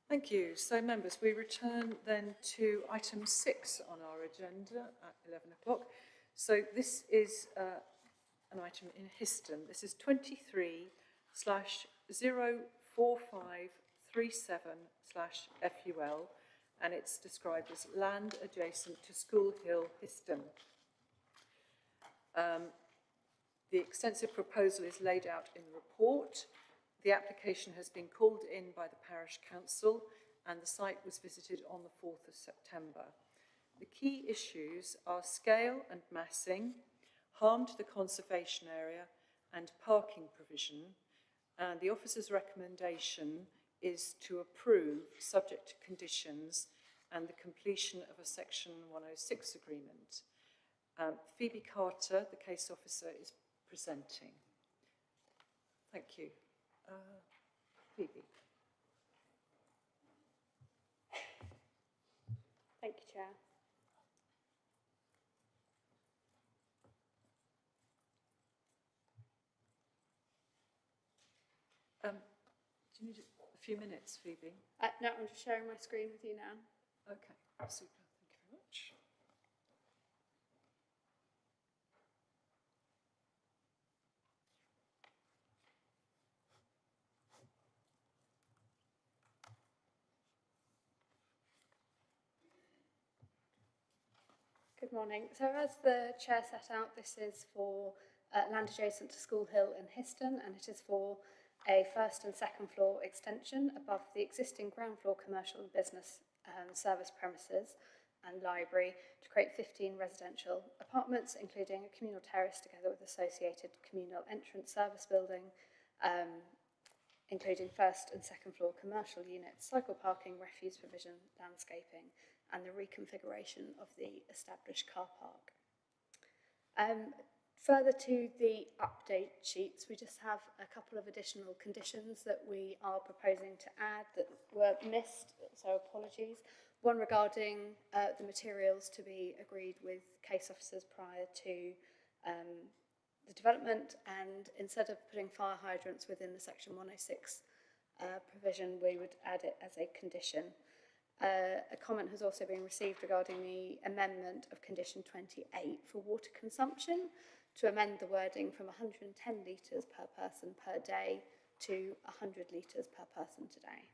Speaker 2: Thank you. So, members, we return then to item 6 on our agenda at 11 o'clock. So this is an item in Histon. This is 23/04537/FUL, and it's described as land adjacent to School Hill, Histon. The extensive proposal is laid out in the report. The application has been called in by the Parish Council and the site was visited on the 4th of September. The key issues are scale and massing, harm to the conservation area and parking provision, and the officer's recommendation is to approve subject to conditions and the completion of a Section 106 agreement. Phoebe Carter, the case officer, is presenting. Thank you. Phoebe.
Speaker 9: Thank you, Chair.
Speaker 2: Do you need a few minutes, Phoebe?
Speaker 9: No, I'm just sharing my screen with you now.
Speaker 2: Okay, super. Thank you very much.
Speaker 9: Good morning. So as the Chair set out, this is for land adjacent to School Hill in Histon, and it is for a first and second floor extension above the existing ground floor commercial and business service premises and library to create 15 residential apartments, including a communal terrace together with associated communal entrance service building, including first and second floor commercial units, cycle parking, refuse provision, landscaping, and the reconfiguration of the established car park. Further to the update sheets, we just have a couple of additional conditions that we are proposing to add that were missed, so apologies. One regarding the materials to be agreed with case officers prior to the development, and instead of putting fire hydrants within the Section 106 provision, we would add it as a condition. A comment has also been received regarding the amendment of condition 28 for water consumption to amend the wording from 110 litres per person per day to 100 litres per person today.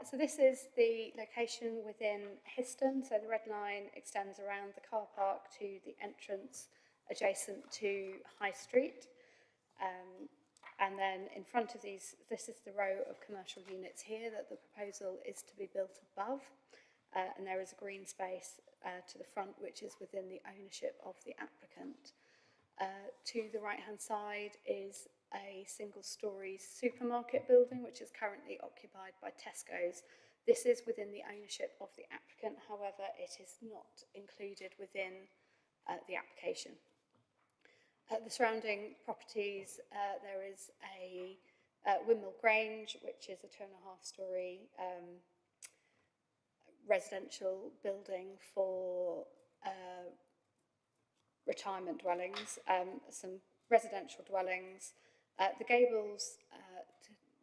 Speaker 9: So this is the location within Histon. So the red line extends around the car park to the entrance adjacent to High Street. And then in front of these, this is the row of commercial units here that the proposal is to be built above. And there is a green space to the front, which is within the ownership of the applicant. To the right-hand side is a single-storey supermarket building, which is currently occupied by Tesco's. This is within the ownership of the applicant, however, it is not included within the application. The surrounding properties, there is a Windmill Grange, which is a 2.5-storey residential building for retirement dwellings, some residential dwellings. The Gables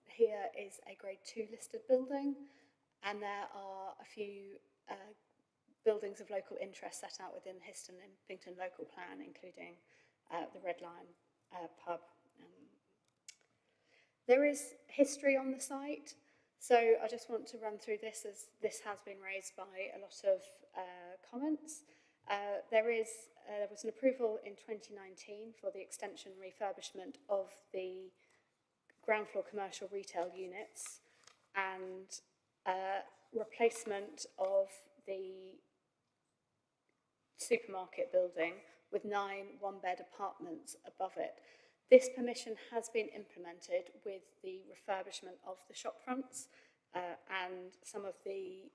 Speaker 9: here is a Grade 2 listed building, and there are a few buildings of local interest set out within the Histon and Impington local plan, including the Red Lion pub. There is history on the site, so I just want to run through this as this has been raised by a lot of comments. There was an approval in 2019 for the extension and refurbishment of the ground floor commercial retail units and replacement of the supermarket building with 9 one-bed apartments above it. This permission has been implemented with the refurbishment of the shop fronts and some of the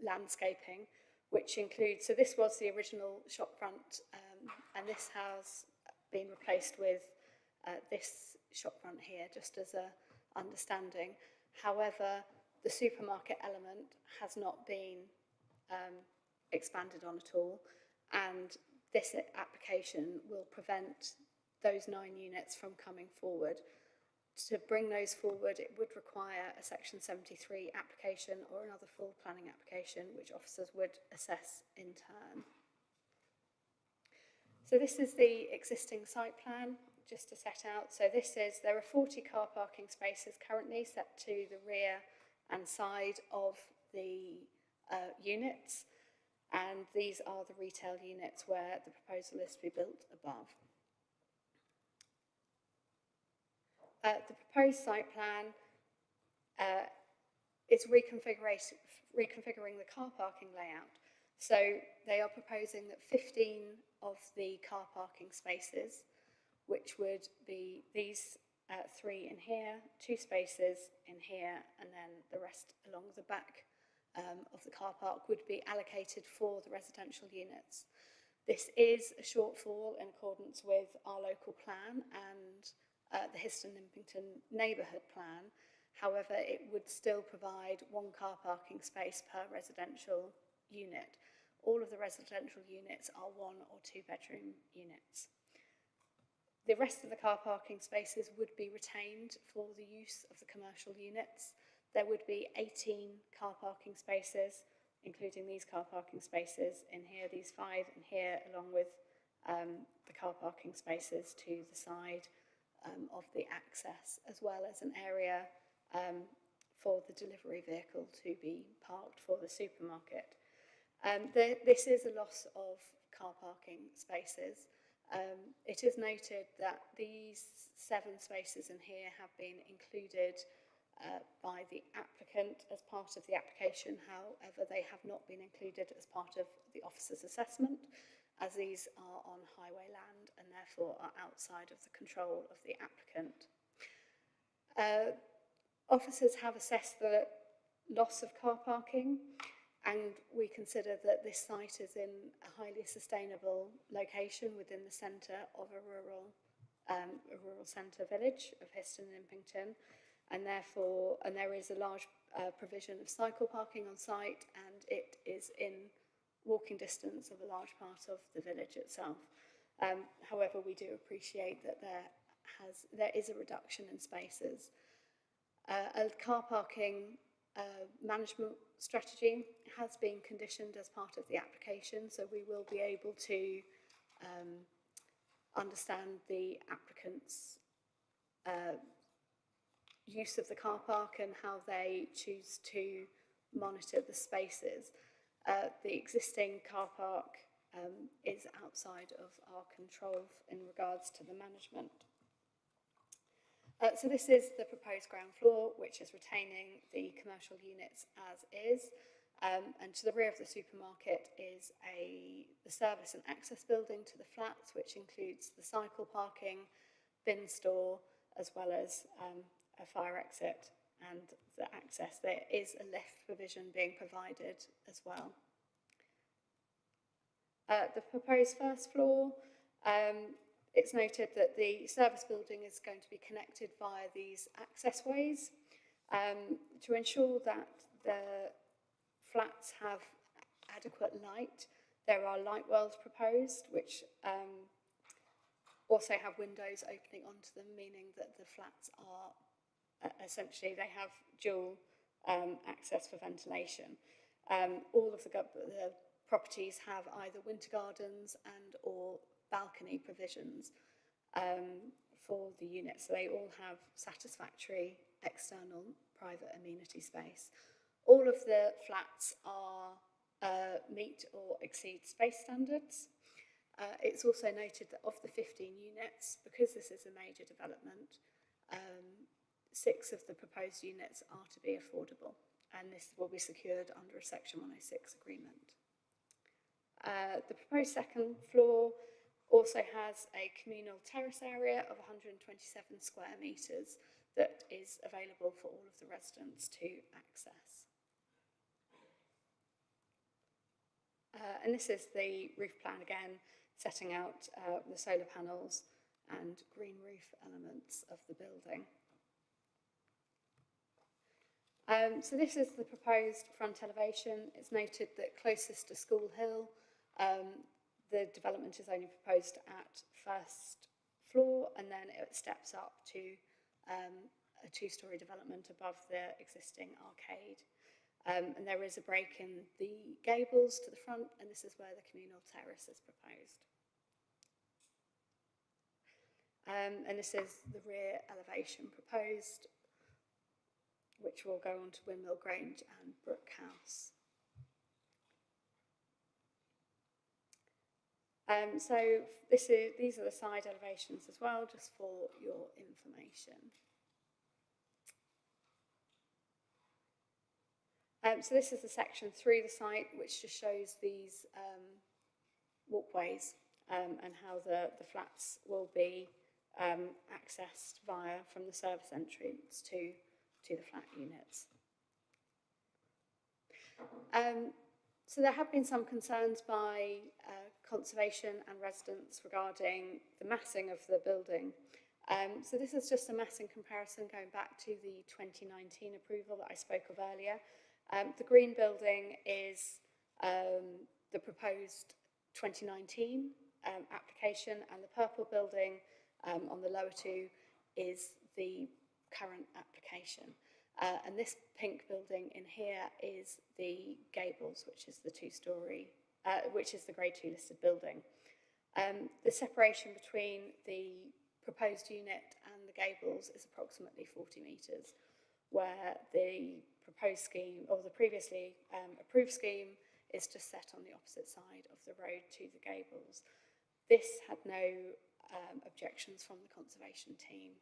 Speaker 9: landscaping, which includes, so this was the original shop front and this has been replaced with this shop front here, just as a understanding. However, the supermarket element has not been expanded on at all, and this application will prevent those 9 units from coming forward. to bring those forward, it would require a Section 73 application or another full planning application, which officers would assess in turn. So this is the existing site plan, just to set out. So there are 40 car parking spaces currently set to the rear and side of the units, and these are the retail units where the proposal is to be built above. The proposed site plan is reconfiguring the car parking layout. So they are proposing that 15 of the car parking spaces, which would be these 3 in here, 2 spaces in here, and then the rest along the back of the car park, would be allocated for the residential units. This is a shortfall in accordance with our local plan and the Histon-Impington neighbourhood plan. However, it would still provide 1 car parking space per residential unit. All of the residential units are 1 or 2 bedroom units. The rest of the car parking spaces would be retained for the use of the commercial units. There would be 18 car parking spaces, including these car parking spaces in here, these 5 in here, along with the car parking spaces to the side of the access, as well as an area for the delivery vehicle to be parked for the supermarket. This is a loss of car parking spaces. It is noted that these 7 spaces in here have been included by the applicant as part of the application. However, they have not been included as part of the officer's assessment, as these are on highway land and therefore are outside of the control of the applicant. Officers have assessed the loss of car parking, and we consider that this site is in a highly sustainable location within the centre of a rural centre village of Histon and Impington, and therefore, there is a large provision of cycle parking on site, and it is in walking distance of a large part of the village itself. However, we do appreciate that there is a reduction in spaces. A car parking management strategy has been conditioned as part of the application, so we will be able to understand the applicant's use of the car park and how they choose to monitor the spaces. The existing car park is outside of our control in regards to the management. So this is the proposed ground floor, which is retaining the commercial units as is. And to the rear of the supermarket is the service and access building to the flats, which includes the cycle parking, bin store, as well as a fire exit and the access. There is a lift provision being provided as well. The proposed first floor, it's noted that the service building is going to be connected via these accessways to ensure that the flats have adequate light. There are light wells proposed, which also have windows opening onto them, meaning that the flats are essentially, they have dual access for ventilation. All of the properties have either winter gardens and or balcony provisions for the units. So they all have satisfactory external private amenity space. All of the flats are meet or exceed space standards. It's also noted that of the 15 units, because this is a major development, 6 of the proposed units are to be affordable, and this will be secured under a Section 106 agreement. The proposed second floor also has a communal terrace area of 127 square metres that is available for all of the residents to access. And this is the roof plan again, setting out the solar panels and green roof elements of the building. So this is the proposed front elevation. It's noted that closest to School Hill, the development is only proposed at first floor, and then it steps up to a two-storey development above the existing arcade. And there is a break in the gables to the front, and this is where the communal terrace is proposed. And this is the rear elevation proposed, which will go on to Windmill Grange and Brook House. So these are the side elevations as well, just for your information. So this is the section through the site, which just shows these walkways and how the flats will be accessed from the service entrance to the flat units. So there have been some concerns by conservation and residents regarding the massing of the building. So this is just a massing comparison going back to the 2019 approval that I spoke of earlier. The green building is the proposed 2019 application, and the purple building on the lower two is the current application. And this pink building in here is the Gables, which is the two-storey, which is the Grade 2 listed building. The separation between the proposed unit and the Gables is approximately 40 metres, where the proposed scheme, or the previously approved scheme, is just set on the opposite side of the road to the Gables. This had no objections from the conservation team.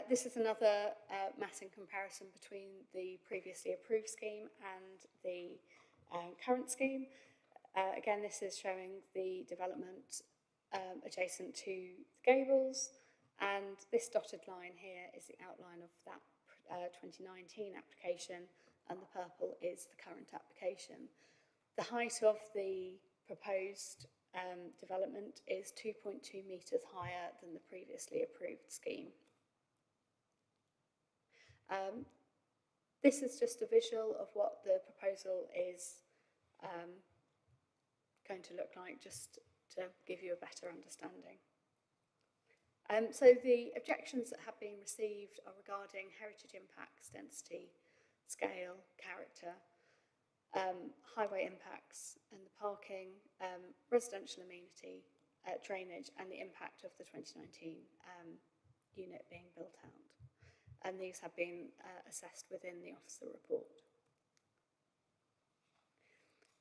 Speaker 9: This is another massing comparison between the previously approved scheme and the current scheme. Again, this is showing the development adjacent to the Gables, and this dotted line here is the outline of that 2019 application, and the purple is the current application. The height of the proposed development is 2.2 metres higher than the previously approved scheme. This is just a visual of what the proposal is going to look like, just to give you a better understanding. So the objections that have been received are regarding heritage impacts, density, scale, character, highway impacts and the parking, residential amenity, drainage, and the impact of the 2019 unit being built out. And these have been assessed within the officer report.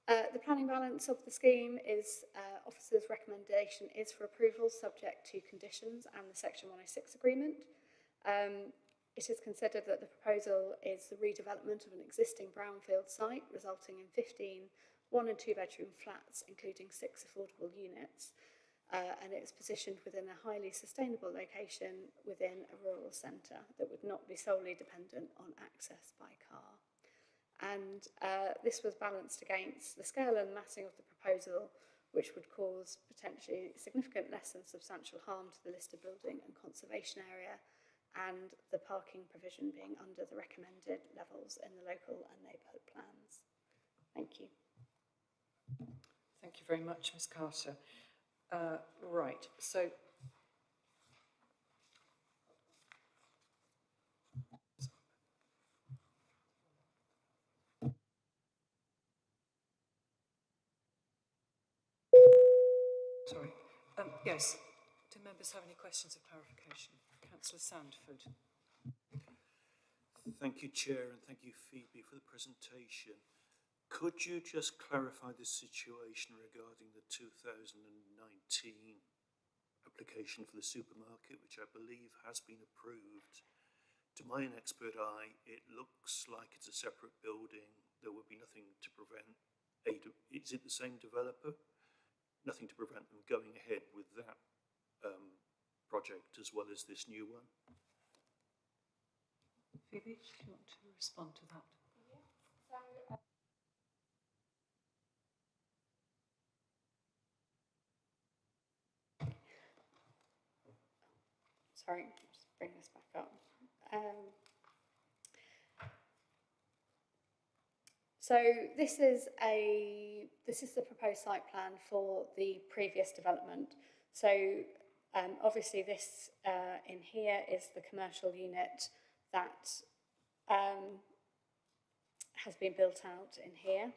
Speaker 9: The planning balance of the scheme is, officer's recommendation is for approval subject to conditions and the Section 106 agreement. It is considered that the proposal is the redevelopment of an existing brownfield site, resulting in 15 1- and 2-bedroom flats, including 6 affordable units. And it's positioned within a highly sustainable location within a rural centre that would not be solely dependent on access by car. And this was balanced against the scale and massing of the proposal, which would cause potentially significant less than substantial harm to the listed building and conservation area, and the parking provision being under the recommended levels in the local and neighbourhood plans. Thank you.
Speaker 2: Thank you very much, Ms. Carter. Right, so sorry. Yes, do members have any questions of clarification? Councillor Sandford.
Speaker 10: Thank you, Chair, and thank you, Phoebe, for the presentation. Could you just clarify the situation regarding the 2019 application for the supermarket, which I believe has been approved? To my inexpert eye, it looks like it's a separate building. There would be nothing to prevent, is it the same developer? Nothing to prevent them going ahead with that project as well as this new one.
Speaker 2: Phoebe, do you want to respond to that?
Speaker 9: Sorry, just bring this back up. So this is the proposed site plan for the previous development. So Obviously, this in here is the commercial unit that has been built out in here.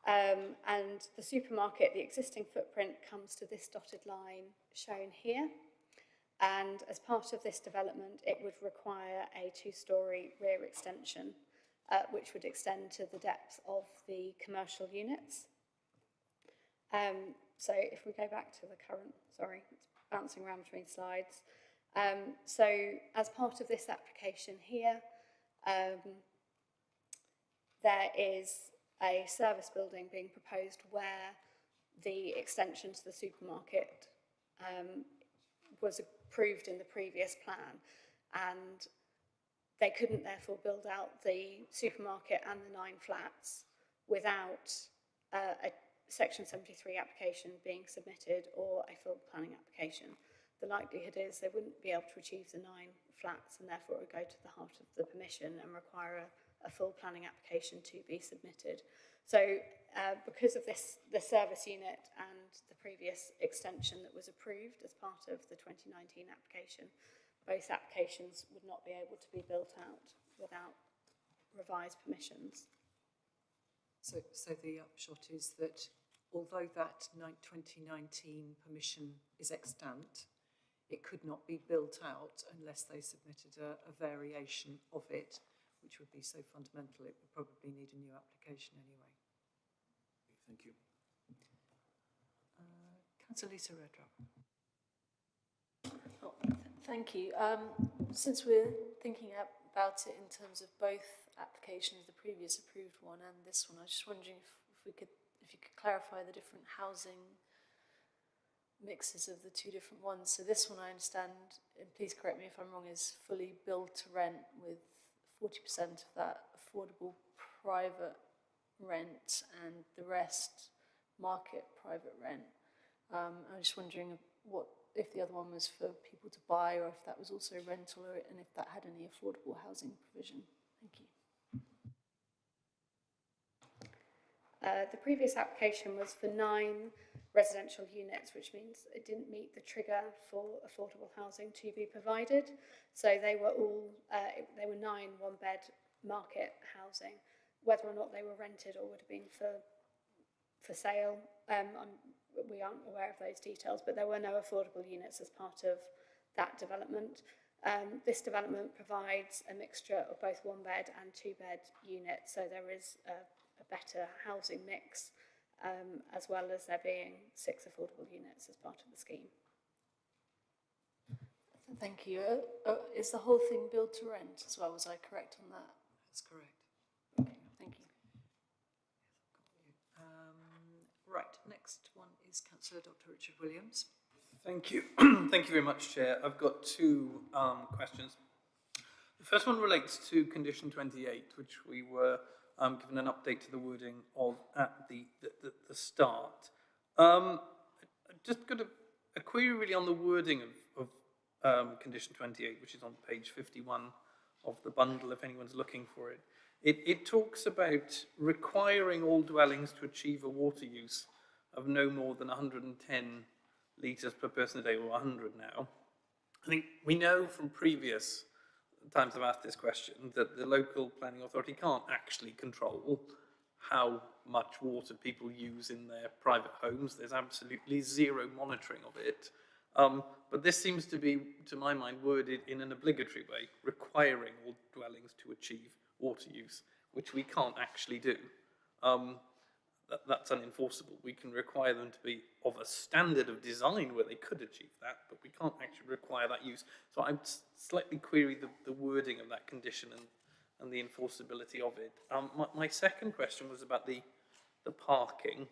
Speaker 9: And the supermarket, the existing footprint comes to this dotted line shown here. And as part of this development, it would require a 2-storey rear extension, which would extend to the depth of the commercial units. So if we go back to the current, sorry, it's bouncing around between slides. So as part of this application here, there is a service building being proposed where the extension to the supermarket was approved in the previous plan, and they couldn't therefore build out the supermarket and the 9 flats without a Section 73 application being submitted or a full planning application. The likelihood is they wouldn't be able to achieve the 9 flats, and therefore it would go to the heart of the permission and require a full planning application to be submitted. So because of this, the service unit and the previous extension that was approved as part of the 2019 application, both applications would not be able to be built out without revised permissions.
Speaker 2: So the upshot is that although that 2019 permission is extant, it could not be built out unless they submitted a variation of it, which would be so fundamental it would probably need a new application anyway.
Speaker 10: Thank you.
Speaker 2: Councillor Lisa Redrup.
Speaker 11: Oh, thank you. Since we're thinking about it in terms of both applications, the previous approved one and this one, I was just wondering if you could clarify the different housing mixes of the 2 different ones. So this one, I understand, and please correct me if I'm wrong, is fully build to rent with 40% of that affordable private rent and the rest market private rent. I'm just wondering what if the other one was for people to buy, or if that was also rental, and if that had any affordable housing provision. Thank you.
Speaker 9: The previous application was for 9 residential units, which means it didn't meet the trigger for affordable housing to be provided. So they were all, they were 9 one-bed market housing. Whether or not they were rented or would have been for sale, we aren't aware of those details, but there were no affordable units as part of that development. This development provides a mixture of both 1-bed and 2-bed units, so there is a better housing mix, as well as there being 6 affordable units as part of the scheme.
Speaker 11: Thank you. Is the whole thing built to rent as well? Was I correct on that?
Speaker 2: That's correct.
Speaker 11: Okay, thank you.
Speaker 2: Right, next one is Councillor Dr. Richard Williams.
Speaker 7: Thank you. Thank you very much, Chair. I've got 2 questions. The first one relates to condition 28, which we were given an update to the wording of at the start. I just got a query really on the wording of condition 28, which is on page 51 of the bundle, if anyone's looking for it. It talks about requiring all dwellings to achieve a water use of no more than 110 litres per person a day, or 100 now. I think we know from previous times I've asked this question that the local planning authority can't actually control how much water people use in their private homes. There's absolutely zero monitoring of it. But this seems to be, to my mind, worded in an obligatory way, requiring all dwellings to achieve water use, which we can't actually do. That's unenforceable. We can require them to be of a standard of design where they could achieve that, but we can't actually require that use. So I'm slightly query the wording of that condition and the enforceability of it. My second question was about the parking.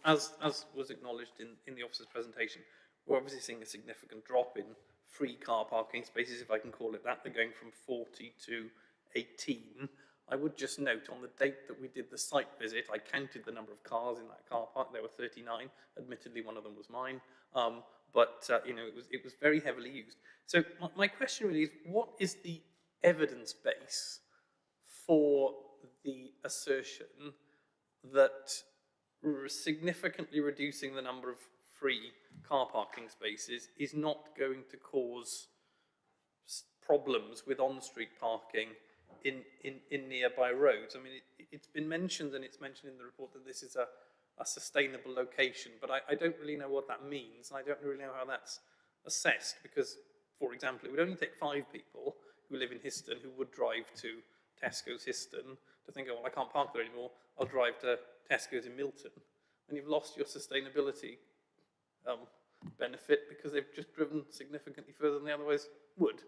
Speaker 7: As was acknowledged in the officer's presentation, we're obviously seeing a significant drop in free car parking spaces, if I can call it that. They're going from 40 to 18. I would just note on the date that we did the site visit, I counted the number of cars in that car park. There were 39. Admittedly, one of them was mine. But you know, it was very heavily used. So my question really is, what is the evidence base for the assertion that significantly reducing the number of free car parking spaces is not going to cause problems with on-street parking in nearby roads. I mean, it's been mentioned, and it's mentioned in the report, that this is a sustainable location, but I don't really know what that means, and I don't really know how that's assessed, because, for example, it would only take 5 people who live in Histon who would drive to Tesco's Histon to think, oh, well, I can't park there anymore, I'll drive to Tesco's in Milton. And you've lost your sustainability benefit because they've just driven significantly further than they otherwise would.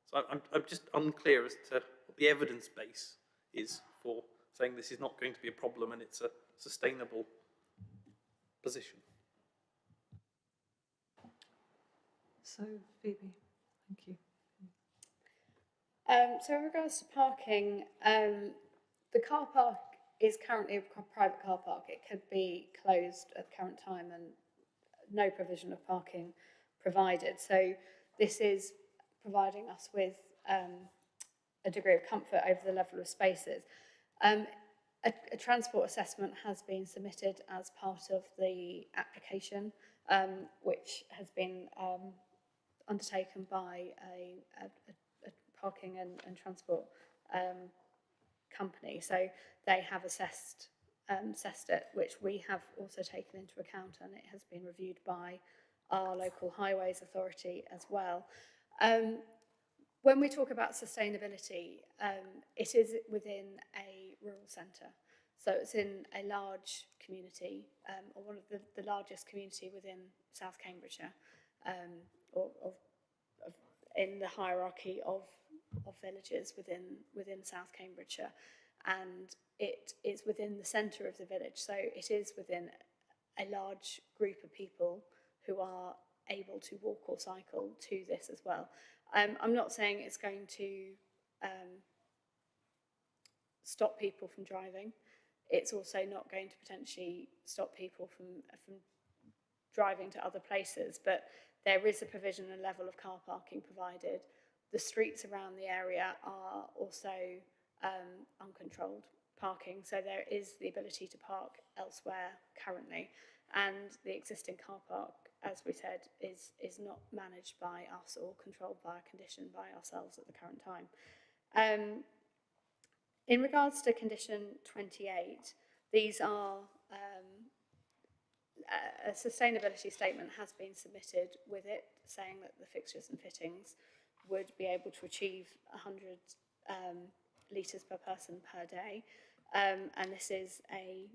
Speaker 7: So I'm just unclear as to what the evidence base is for saying this is not going to be a problem and it's a sustainable position.
Speaker 2: So, Phoebe, thank you.
Speaker 9: So in regards to parking, the car park is currently a private car park. It could be closed at the current time and no provision of parking provided. So this is providing us with a degree of comfort over the level of spaces. A transport assessment has been submitted as part of the application, which has been undertaken by a parking and transport company. So they have assessed it, which we have also taken into account, and it has been reviewed by our local highways authority as well. When we talk about sustainability, it is within a rural centre. So it's in a large community, or one of the largest community within South Cambridgeshire, or in the hierarchy of villages within South Cambridgeshire. And it is within the centre of the village. So it is within a large group of people who are able to walk or cycle to this as well. I'm not saying it's going to stop people from driving. It's also not going to potentially stop people from driving to other places, but there is a provision and level of car parking provided. The streets around the area are also uncontrolled parking, so there is the ability to park elsewhere currently, and the existing car park, as we said, is not managed by us or controlled by a condition by ourselves at the current time. In regards to condition 28, these are a sustainability statement has been submitted with it, saying that the fixtures and fittings would be able to achieve 100 litres per person per day, and this is a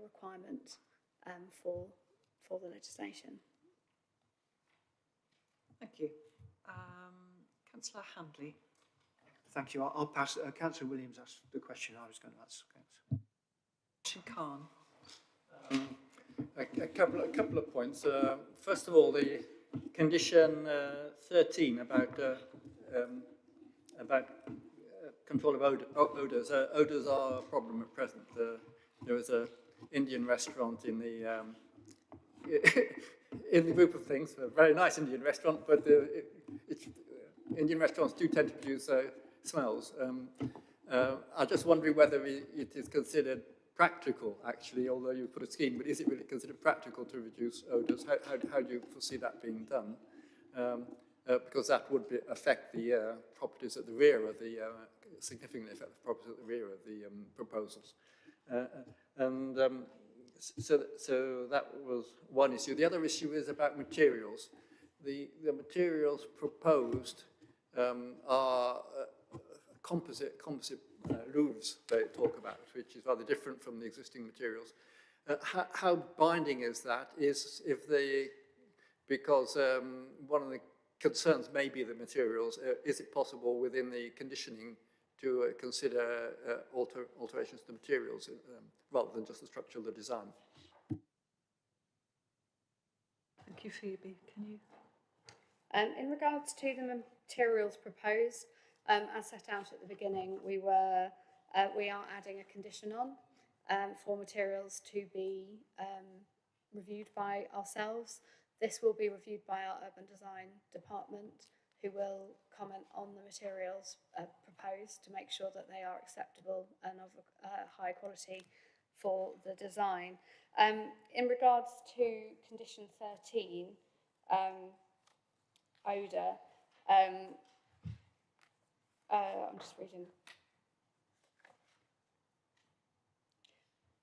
Speaker 9: requirement for the legislation.
Speaker 2: Thank you. Councillor Handley.
Speaker 6: Thank you. I'll pass. Councillor Williams asked the question I was going to ask.
Speaker 2: Khan.
Speaker 3: A couple of points. First of all, the condition 13 about control of odours. Odours are a problem at present. There was an Indian restaurant in the in the group of things, a very nice Indian restaurant, but Indian restaurants do tend to produce smells. I'm just wondering whether it is considered practical, actually, although you put a scheme, but is it really considered practical to reduce odours? How do you foresee that being done? Because that would affect the properties at the rear of the, significantly affect the properties at the rear of the proposals. So that was one issue. The other issue is about materials. The materials proposed are composite roofs they talk about, which is rather different from the existing materials. How binding is that? Because one of the concerns may be the materials. Is it possible within the conditioning to consider alterations to the materials rather than just the structure of the design?
Speaker 2: Thank you, Phoebe. Can you?
Speaker 9: In regards to the materials proposed, as set out at the beginning, we are adding a condition on for materials to be reviewed by ourselves. This will be reviewed by our urban design department, who will comment on the materials proposed to make sure that they are acceptable and of high quality for the design. In regards to condition 13, odour, I'm just reading.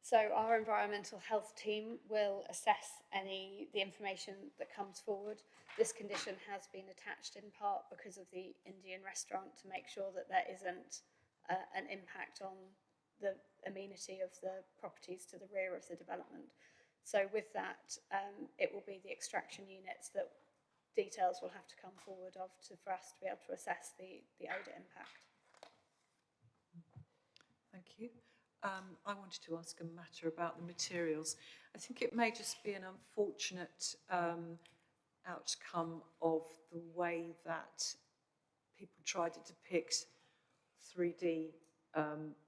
Speaker 9: So our environmental health team will assess the information that comes forward. This condition has been attached in part because of the Indian restaurant to make sure that there isn't an impact on the amenity of the properties to the rear of the development. So with that, it will be the extraction units that details will have to come forward for us to be able to assess the odour impact.
Speaker 2: Thank you. I wanted to ask a matter about the materials. I think it may just be an unfortunate outcome of the way that people tried to depict 3D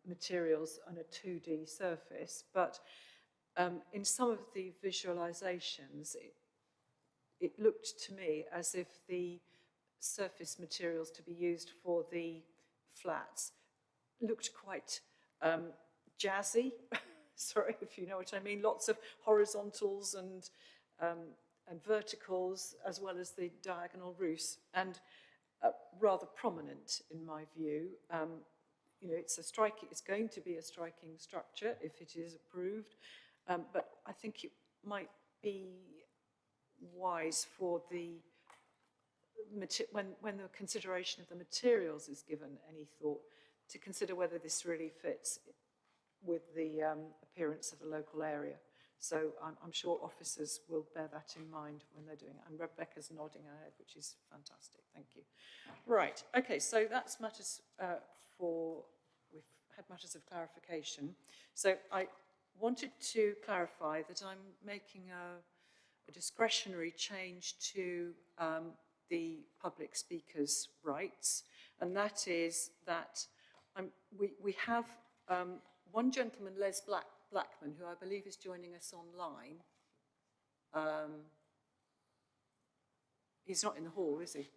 Speaker 2: materials on a 2D surface, but in some of the visualizations, it looked to me as if the surface materials to be used for the flats looked quite jazzy, sorry if you know what I mean, lots of horizontals and verticals, as well as the diagonal roofs, and rather prominent in my view. You know, it's going to be a striking structure if it is approved, but I think it might be wise for when the consideration of the materials is given any thought, to consider whether this really fits with the appearance of the local area. So I'm sure officers will bear that in mind when they're doing it. And Rebecca's nodding her head, which is fantastic. Thank you. Right. Okay. So that's matters we've had matters of clarification. So I wanted to clarify that I'm making a discretionary change to the public speaker's rights, and that is that we have one gentleman, Les Blackman, who I believe is joining us online. He's not in the hall, is he?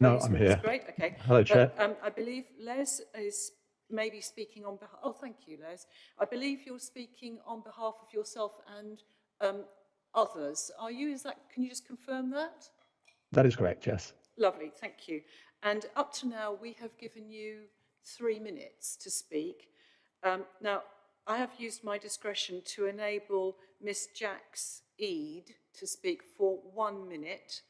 Speaker 12: No, I'm here.
Speaker 2: That's great, okay.
Speaker 12: Hello, Chair.
Speaker 2: I believe Les is maybe speaking on behalf, oh, thank you, Les. I believe you're speaking on behalf of yourself and others. Are you, can you just confirm that?
Speaker 12: That is correct, yes.
Speaker 2: Lovely, thank you. And up to now, we have given you 3 minutes to speak. Now, I have used my discretion to enable Miss Jax Eade to speak for 1 minute,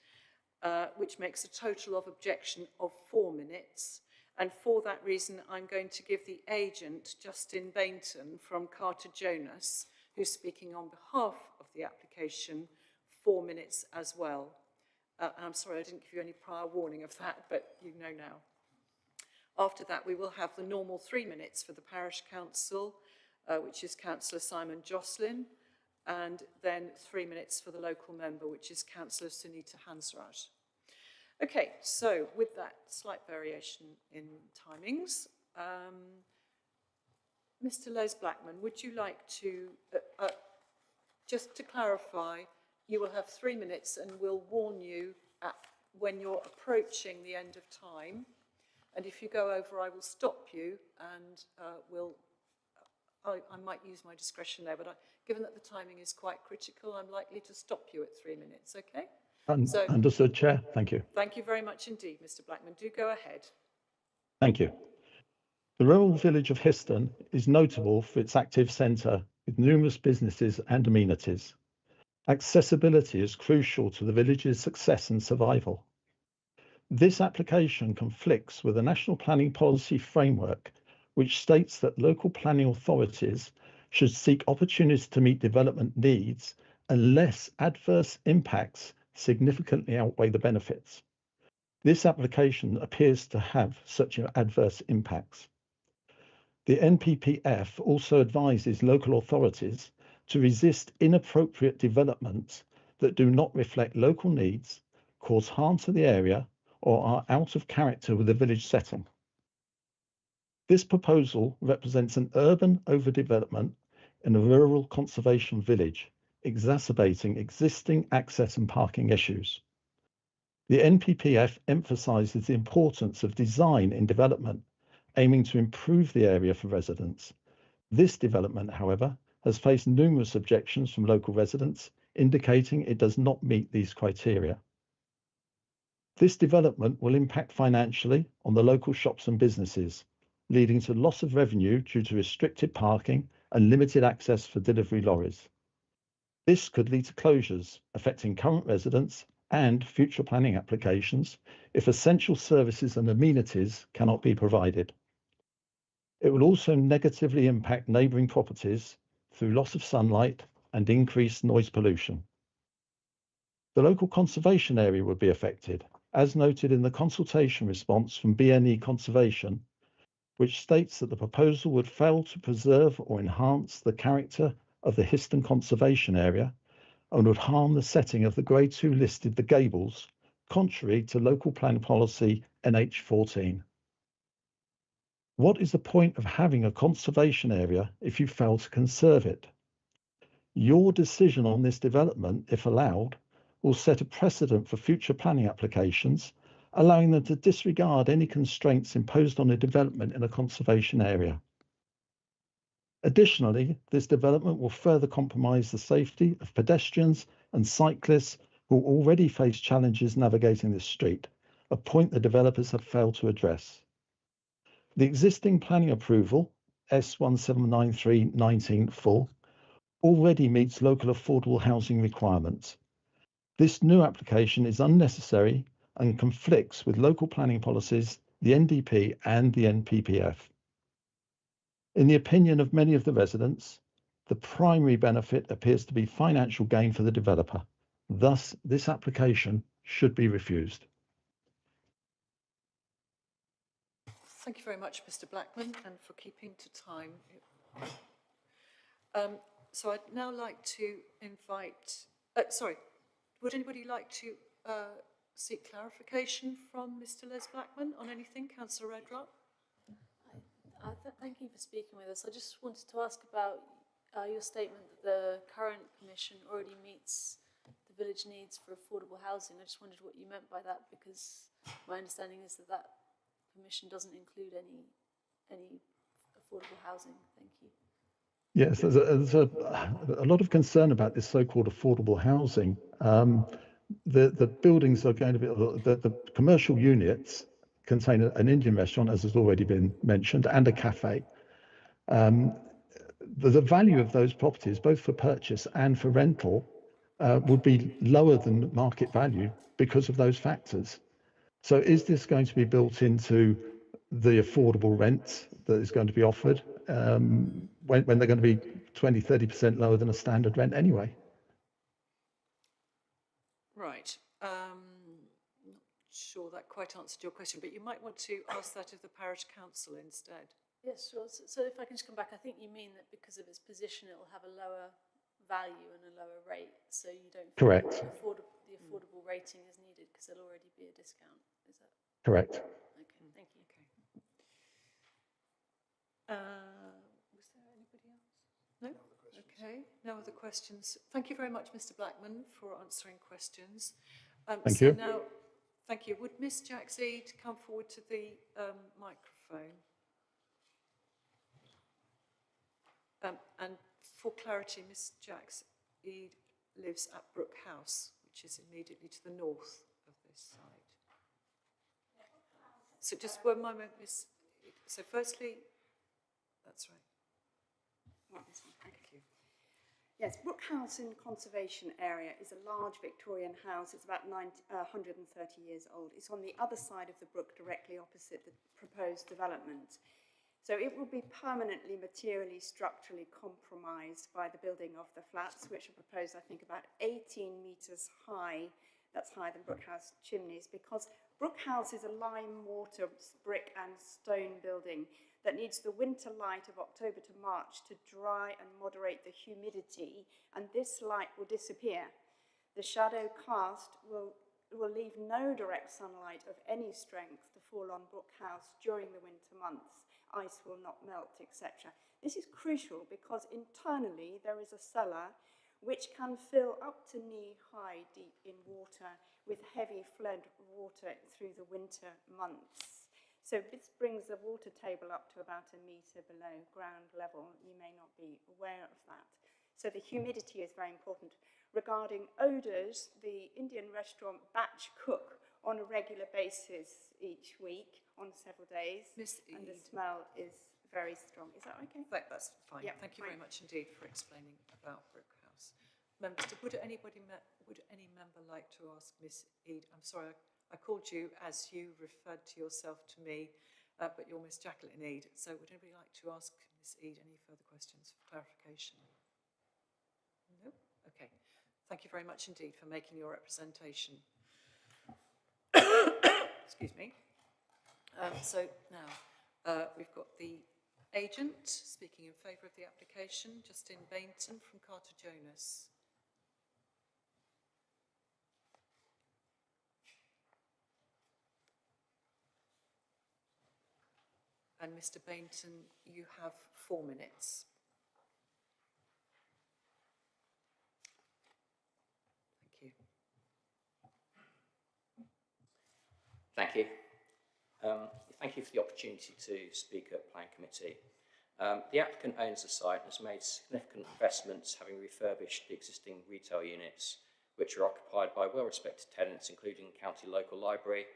Speaker 2: which makes a total of objection of 4 minutes. And for that reason, I'm going to give the agent, Justin Bainton from Carter Jonas, who's speaking on behalf of the application, 4 minutes as well. And I'm sorry I didn't give you any prior warning of that, but you know now. After that, we will have the normal 3 minutes for the parish council, which is Councillor Simon Jocelyn, and then 3 minutes for the local member, which is Councillor Sunita Hansraj. Okay, so with that slight variation in timings, Mr. Les Blackman, would you like to, just to clarify, you will have 3 minutes and we'll warn you when you're approaching the end of time. And if you go over, I will stop you and I might use my discretion there, but given that the timing is quite critical, I'm likely to stop you at 3 minutes, okay?
Speaker 12: Understood, Chair. Thank you.
Speaker 2: Thank you very much indeed, Mr. Blackman. Do go ahead.
Speaker 12: Thank you. The rural village of Histon is notable for its active centre with numerous businesses and amenities. Accessibility is crucial to the village's success and survival. This application conflicts with the National Planning Policy Framework, which states that local planning authorities should seek opportunities to meet development needs unless adverse impacts significantly outweigh the benefits. This application appears to have such adverse impacts. The NPPF also advises local authorities to resist inappropriate developments that do not reflect local needs, cause harm to the area, or are out of character with the village setting. This proposal represents an urban overdevelopment in a rural conservation village, exacerbating existing access and parking issues. The NPPF emphasises the importance of design in development, aiming to improve the area for residents. This development, however, has faced numerous objections from local residents, indicating it does not meet these criteria. This development will impact financially on the local shops and businesses, leading to loss of revenue due to restricted parking and limited access for delivery lorries. This could lead to closures, affecting current residents and future planning applications if essential services and amenities cannot be provided. It will also negatively impact neighbouring properties through loss of sunlight and increased noise pollution. The local conservation area would be affected, as noted in the consultation response from BNE Conservation, which states that the proposal would fail to preserve or enhance the character of the Histon Conservation Area and would harm the setting of the Grade 2 listed The Gables, contrary to local plan policy NH14. What is the point of having a conservation area if you fail to conserve it? Your decision on this development, if allowed, will set a precedent for future planning applications, allowing them to disregard any constraints imposed on a development in a conservation area. Additionally, this development will further compromise the safety of pedestrians and cyclists who already face challenges navigating this street, a point the developers have failed to address. The existing planning approval, S1793-19 full, already meets local affordable housing requirements. This new application is unnecessary and conflicts with local planning policies, the NDP and the NPPF. In the opinion of many of the residents, the primary benefit appears to be financial gain for the developer. Thus, this application should be refused.
Speaker 2: Thank you very much, Mr. Blackman, and for keeping to time. So I'd now like to invite, would anybody like to seek clarification from Mr. Les Blackman on anything? Councillor Redrup?
Speaker 11: Thank you for speaking with us. I just wanted to ask about your statement that the current permission already meets the village needs for affordable housing. I just wondered what you meant by that, because my understanding is that that permission doesn't include any affordable housing. Thank you.
Speaker 12: Yes, there's a lot of concern about this so-called affordable housing. The buildings are going to be, the commercial units contain an Indian restaurant, as has already been mentioned, and a cafe. The value of those properties, both for purchase and for rental, would be lower than market value because of those factors. So is this going to be built into the affordable rent that is going to be offered when they're going to be 20, 30% lower than a standard rent anyway?
Speaker 2: Right. Not sure that quite answered your question, but you might want to ask that of the parish council instead.
Speaker 11: Yes, sure. So if I can just come back, I think you mean that because of its position, it will have a lower value and a lower rate, so you don't feel
Speaker 12: Correct.
Speaker 11: the affordable rating is needed because there'll already be a discount. Is that
Speaker 12: correct?
Speaker 11: Okay, thank you.
Speaker 2: Okay. Was there anybody else? No? Okay, no other questions. Thank you very much, Mr. Blackman, for answering questions.
Speaker 12: Thank you.
Speaker 2: Now, thank you. Would Miss Jackseed come forward to the microphone? And for clarity, Miss Jackseed lives at Brook House, which is immediately to the north of this site. So just one moment, Miss. So firstly, that's right.
Speaker 13: Thank you. Yes, Brook House in Conservation Area is a large Victorian house. It's about 130 years old. It's on the other side of the brook, directly opposite the proposed development. So it will be permanently, materially, structurally compromised by the building of the flats, which are proposed, I think, about 18 metres high. That's higher than Brook House chimneys, because Brook House is a lime, mortar, brick and stone building that needs the winter light of October to March to dry and moderate the humidity, and this light will disappear. The shadow cast will leave no direct sunlight of any strength to fall on Brook House during the winter months. Ice will not melt, etc. This is crucial because internally there is a cellar which can fill up to knee-high deep in water with heavy flood water through the winter months. So this brings the water table up to about a metre below ground level. You may not be aware of that. So the humidity is very important. Regarding odours, the Indian restaurant batch cook on a regular basis each week on several days. And the smell is very strong. Is that okay?
Speaker 2: That's fine.
Speaker 13: Yeah,
Speaker 2: Thank you very
Speaker 13: fine.
Speaker 2: much indeed for explaining about Brookhouse. Members, would any member like to ask Miss Eade? I'm sorry, I called you as you referred to yourself to me, but you're Miss Jacqueline Eade. So would anybody like to ask Miss Eade any further questions for clarification? No? Okay. Thank you very much indeed for making your representation. Excuse me. So now we've got the agent speaking in favour of the application, Justin Bainton from Carter Jonas. And Mr. Bainton, you have 4 minutes. Thank you.
Speaker 14: Thank you. Thank you for the opportunity to speak at Planning Committee. The applicant owns the site and has made significant investments, having refurbished the existing retail units, which are occupied by well-respected tenants, including County Local Library.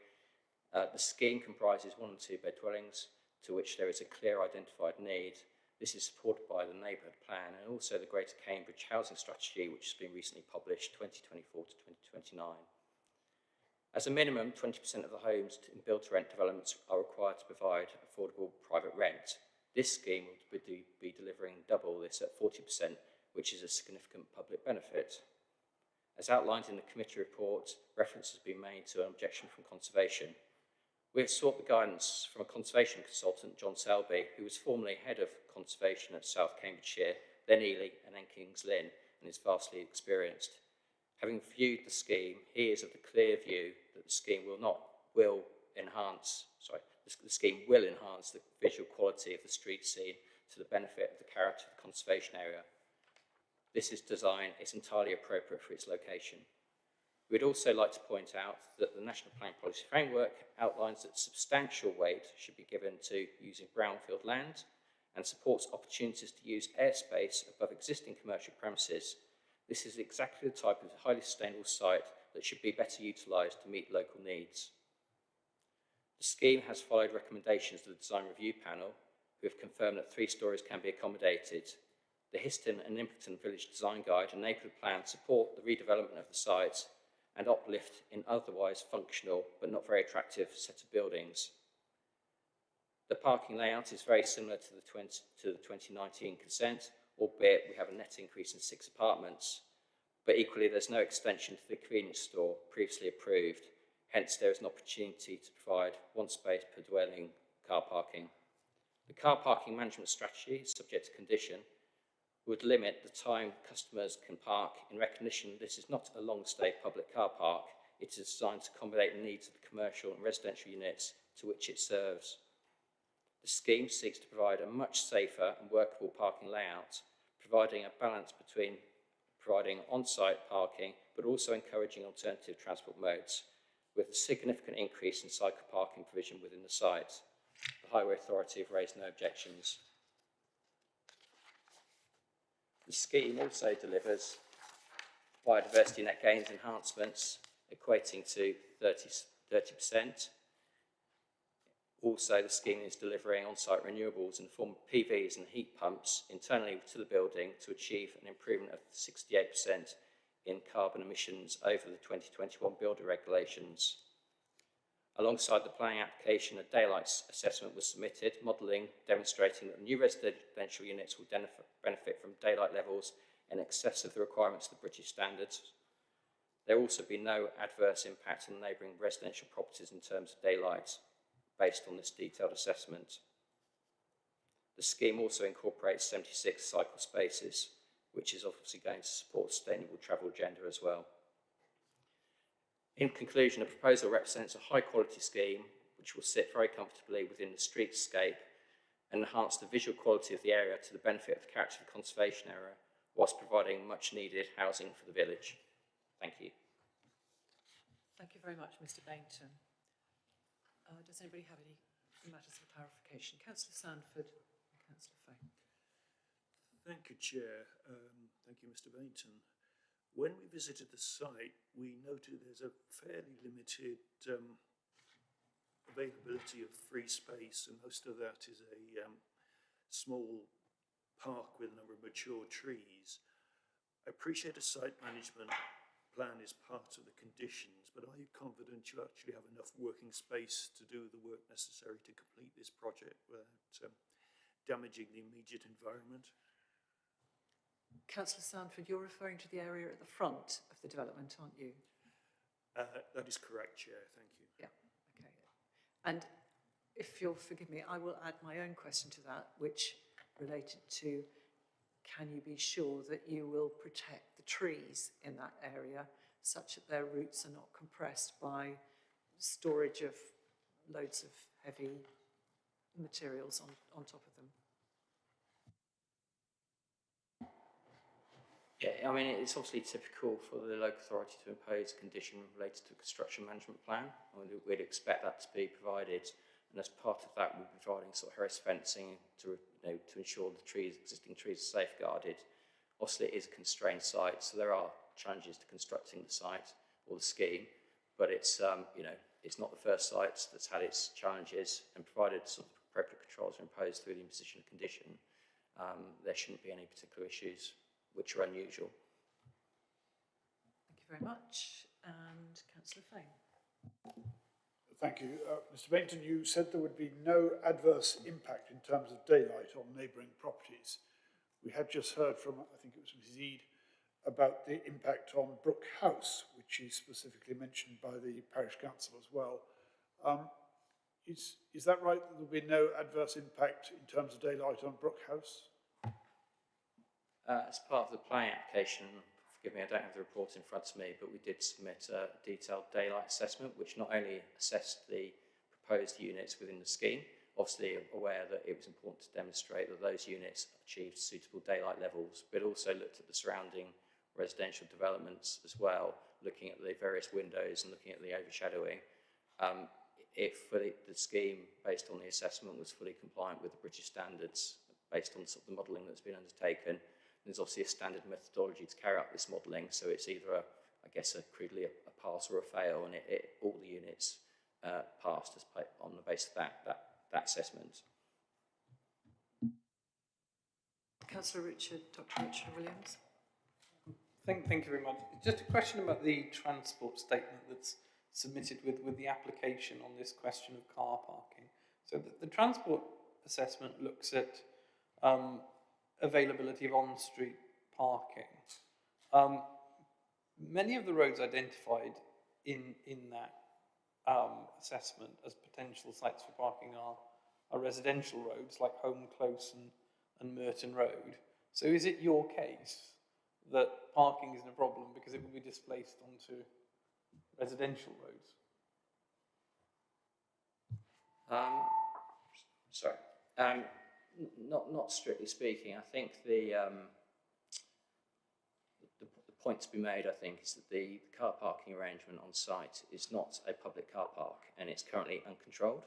Speaker 14: The scheme comprises 1 and 2 bed dwellings, to which there is a clear identified need. This is supported by the neighbourhood plan and also the Greater Cambridge Housing Strategy, which has been recently published, 2024 to 2029. As a minimum, 20% of the homes in build-to-rent developments are required to provide affordable private rent. This scheme will be delivering double this at 40%, which is a significant public benefit. As outlined in the committee report, reference has been made to an objection from conservation. We have sought the guidance from a conservation consultant, John Selby, who was formerly head of conservation at South Cambridgeshire, then Ely and then King's Lynn, and is vastly experienced. Having viewed the scheme, he is of the clear view that the scheme will enhance the visual quality of the street scene to the benefit of the character of the conservation area. This design is entirely appropriate for its location. We'd also like to point out that the National Planning Policy Framework outlines that substantial weight should be given to using brownfield land and supports opportunities to use airspace above existing commercial premises. This is exactly the type of highly sustainable site that should be better utilised to meet local needs. The scheme has followed recommendations of the Design Review Panel, who have confirmed that 3 storeys can be accommodated. The Histon and Impleton Village Design Guide and neighbourhood plan support the redevelopment of the site and uplift in otherwise functional but not very attractive set of buildings. The parking layout is very similar to the 2019 consent, albeit we have a net increase in 6 apartments, but equally there's no extension to the convenience store previously approved, hence there is an opportunity to provide 1 space per dwelling car parking. The car parking management strategy, subject to condition, would limit the time customers can park in recognition this is not a long stay public car park. It is designed to accommodate the needs of the commercial and residential units to which it serves. The scheme seeks to provide a much safer and workable parking layout, providing a balance between providing on-site parking but also encouraging alternative transport modes, with a significant increase in cycle parking provision within the site. The Highway Authority have raised no objections. The scheme also delivers biodiversity net gains enhancements equating to 30%. Also, the scheme is delivering on-site renewables in the form of PVs and heat pumps internally to the building to achieve an improvement of 68% in carbon emissions over the 2021 builder regulations. Alongside the planning application, a daylight assessment was submitted, modelling, demonstrating that the new residential units will benefit from daylight levels in excess of the requirements of the British standards. There will also be no adverse impact on neighbouring residential properties in terms of daylight, based on this detailed assessment. The scheme also incorporates 76 cycle spaces, which is obviously going to support sustainable travel agenda as well. In conclusion, the proposal represents a high-quality scheme which will sit very comfortably within the streetscape and enhance the visual quality of the area to the benefit of the character of the conservation area, whilst providing much-needed housing for the village. Thank you.
Speaker 2: Thank you very much, Mr. Bainton. Does anybody have any matters of clarification. Councillor Sandford and Councillor Fay.
Speaker 10: Thank you, Chair. Thank you, Mr. Bainton. When we visited the site, we noted there's a fairly limited availability of free space, and most of that is a small park with a number of mature trees. I appreciate a site management plan is part of the conditions, but are you confident you actually have enough working space to do the work necessary to complete this project without damaging the immediate environment?
Speaker 2: Councillor Sandford, you're referring to the area at the front of the development, aren't you?
Speaker 10: That is correct, Chair. Thank you.
Speaker 2: Yeah, okay. And if you'll forgive me, I will add my own question to that, which related to, can you be sure that you will protect the trees in that area such that their roots are not compressed by storage of loads of heavy materials on top of them?
Speaker 14: Yeah, I mean, it's obviously typical for the local authority to impose a condition related to a construction management plan. I mean, we'd expect that to be provided, and as part of that, we'll be providing sort of terrace fencing to ensure the existing trees are safeguarded. Obviously, it is a constrained site, so there are challenges to constructing the site or the scheme, but it's it's not the first site that's had its challenges, and provided sort of appropriate controls are imposed through the imposition of condition, there shouldn't be any particular issues which are unusual.
Speaker 2: Thank you very much. And Councillor Fay.
Speaker 8: Thank you. Mr. Bainton, you said there would be no adverse impact in terms of daylight on neighbouring properties. We had just heard from, I think it was Mrs. Eade, about the impact on Brook House, which is specifically mentioned by the Parish Council as well. Is that right, that there will be no adverse impact in terms of daylight on Brook House?
Speaker 14: As part of the planning application, forgive me, I don't have the report in front of me, but we did submit a detailed daylight assessment, which not only assessed the proposed units within the scheme, obviously aware that it was important to demonstrate that those units achieved suitable daylight levels, but also looked at the surrounding residential developments as well, looking at the various windows and looking at the overshadowing. The scheme, based on the assessment, was fully compliant with the British standards, based on sort of the modelling that's been undertaken. There's obviously a standard methodology to carry out this modelling, so it's either, crudely a pass or a fail, and all the units passed on the basis of that assessment.
Speaker 2: Councillor Richard, Dr. Richard Williams.
Speaker 7: Thank you very much. Just a question about the transport statement that's submitted with the application on this question of car parking. So the transport assessment looks at availability of on-street parking. Many of the roads identified in that assessment as potential sites for parking are residential roads like Home Close and Merton Road. So is it your case that parking isn't a problem because it will be displaced onto residential roads?
Speaker 14: Not strictly speaking. I think the point to be made, I think, is that the car parking arrangement on site is not a public car park, and it's currently uncontrolled.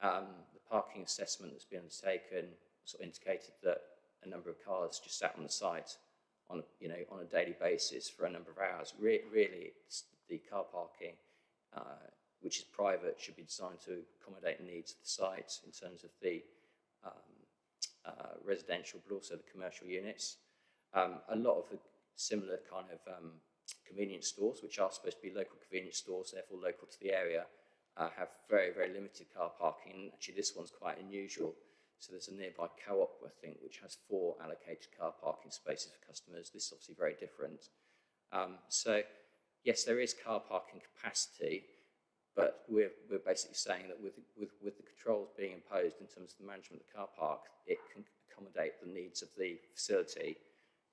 Speaker 14: The parking assessment that's been undertaken sort of indicated that a number of cars just sat on the site on a daily basis for a number of hours. Really, it's the car parking, which is private, should be designed to accommodate the needs of the site in terms of the residential, but also the commercial units. A lot of the similar kind of convenience stores, which are supposed to be local convenience stores, therefore local to the area, have very, very limited car parking. Actually, this one's quite unusual. So there's a nearby co-op, I think, which has 4 allocated car parking spaces for customers. This is obviously very different. So, yes, there is car parking capacity, but we're basically saying that with the controls being imposed in terms of the management of the car park, it can accommodate the needs of the facility.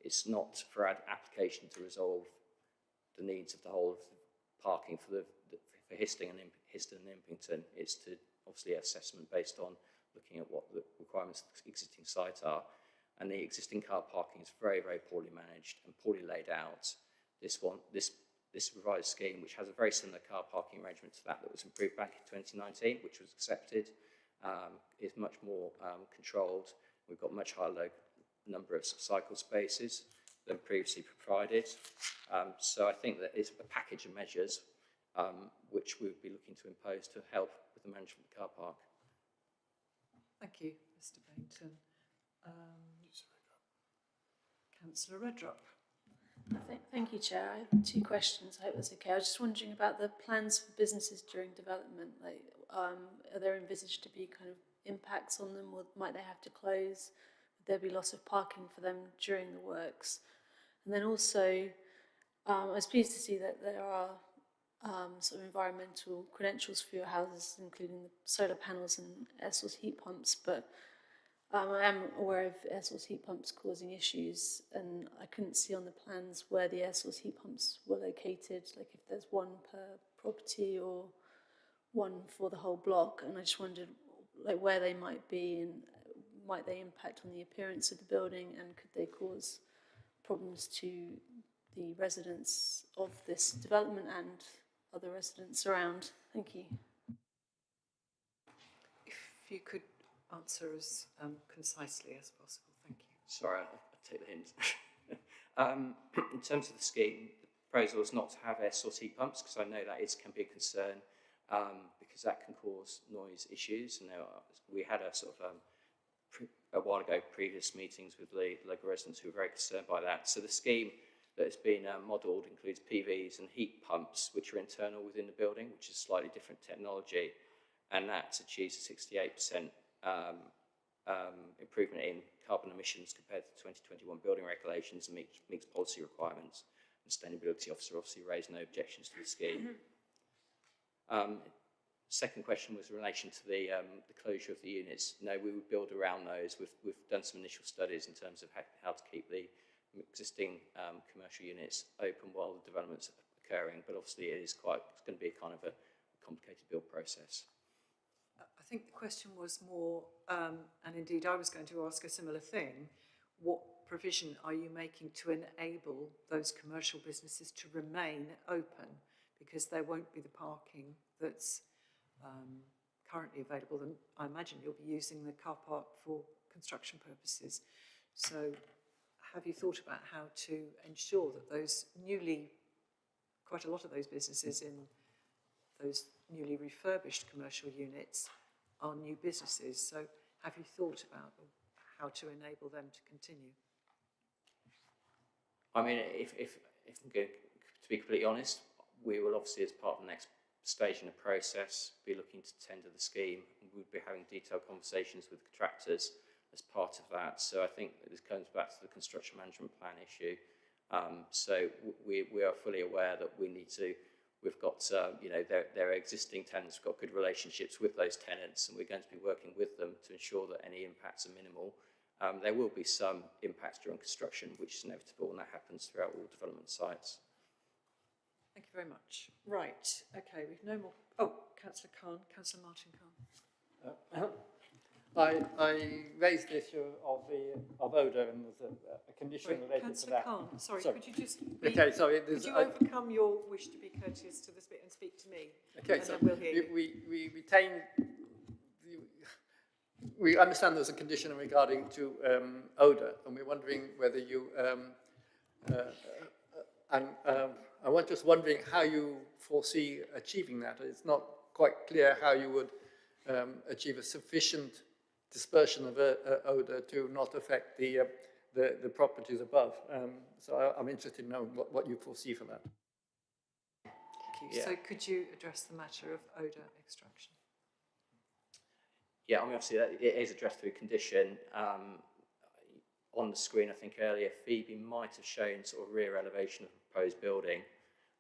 Speaker 14: It's not for application to resolve the needs of the whole of the parking for Histon and Impington. It's to obviously assessment based on looking at what the requirements of the existing site are. And the existing car parking is very, very poorly managed and poorly laid out. This revised scheme, which has a very similar car parking arrangement to that was improved back in 2019, which was accepted, is much more controlled. We've got much higher number of cycle spaces than previously provided. So I think that it's a package of measures which we would be looking to impose to help with the management of the car park.
Speaker 2: Thank you, Mr. Bainton. Councillor Redrup.
Speaker 11: Thank you, Chair. I have two questions. I hope that's okay. I was just wondering about the plans for businesses during development. Like, are there envisaged to be kind of impacts on them, or might they have to close? Would there be loss of parking for them during the works? And then also, I was pleased to see that there are sort of environmental credentials for your houses, including the solar panels and air source heat pumps, but I am aware of air source heat pumps causing issues, and I couldn't see on the plans where the air source heat pumps were located, like if there's one per property or one for the whole block, and I just wondered like where they might be, and might they impact on the appearance of the building, and could they cause problems to the residents of this development and other residents around? Thank you.
Speaker 2: If you could answer as concisely as possible, thank you.
Speaker 14: Sorry, I'll take the hint. In terms of the scheme, the proposal is not to have air source heat pumps, because I know that can be a concern, because that can cause noise issues. And we had a sort of a while ago previous meetings with the local residents who were very concerned by that. So the scheme that has been modelled includes PVs and heat pumps, which are internal within the building, which is slightly different technology, and that achieves a 68% improvement in carbon emissions compared to 2021 building regulations, and meets policy requirements. The Sustainability Officer obviously raised no objections to the scheme. Second question was in relation to the closure of the units. No, we would build around those. We've done some initial studies in terms of how to keep the existing commercial units open while the development's occurring, but obviously it's going to be kind of a complicated build process.
Speaker 2: I think the question was more, and indeed I was going to ask a similar thing, what provision are you making to enable those commercial businesses to remain open, because there won't be the parking that's currently available, and I imagine you'll be using the car park for construction purposes. So have you thought about how to ensure that quite a lot of those businesses in those newly refurbished commercial units are new businesses? So have you thought about how to enable them to continue?
Speaker 14: I mean, if I'm going to be completely honest, we will obviously, as part of the next stage in the process, be looking to tender the scheme. We'll be having detailed conversations with contractors as part of that. So I think this comes back to the construction management plan issue. So we are fully aware that we've got, their existing tenants, we've got good relationships with those tenants, and we're going to be working with them to ensure that any impacts are minimal. There will be some impacts during construction, which is inevitable, and that happens throughout all development sites.
Speaker 2: Thank you very much. Right, okay, we've no more. Oh, Councillor Khan, Councillor Martin Khan.
Speaker 3: I raised the issue of odour, and there's a condition related
Speaker 2: Councillor
Speaker 3: to that.
Speaker 2: Khan, sorry, could you just could you overcome your wish to be courteous to this bit and speak to me?
Speaker 3: Okay,
Speaker 2: and
Speaker 3: so
Speaker 2: then we'll hear you.
Speaker 3: we retain. We understand there's a condition regarding to odour, and we're wondering whether you I was just wondering how you foresee achieving that. It's not quite clear how you would achieve a sufficient dispersion of odour to not affect the properties above. So I'm interested in knowing what you foresee for that.
Speaker 2: Thank you.
Speaker 14: Yeah.
Speaker 2: So could you address the matter of odour extraction?
Speaker 14: Yeah, I mean, obviously it is addressed through condition. On the screen, I think earlier, Phoebe might have shown sort of rear elevation of the proposed building,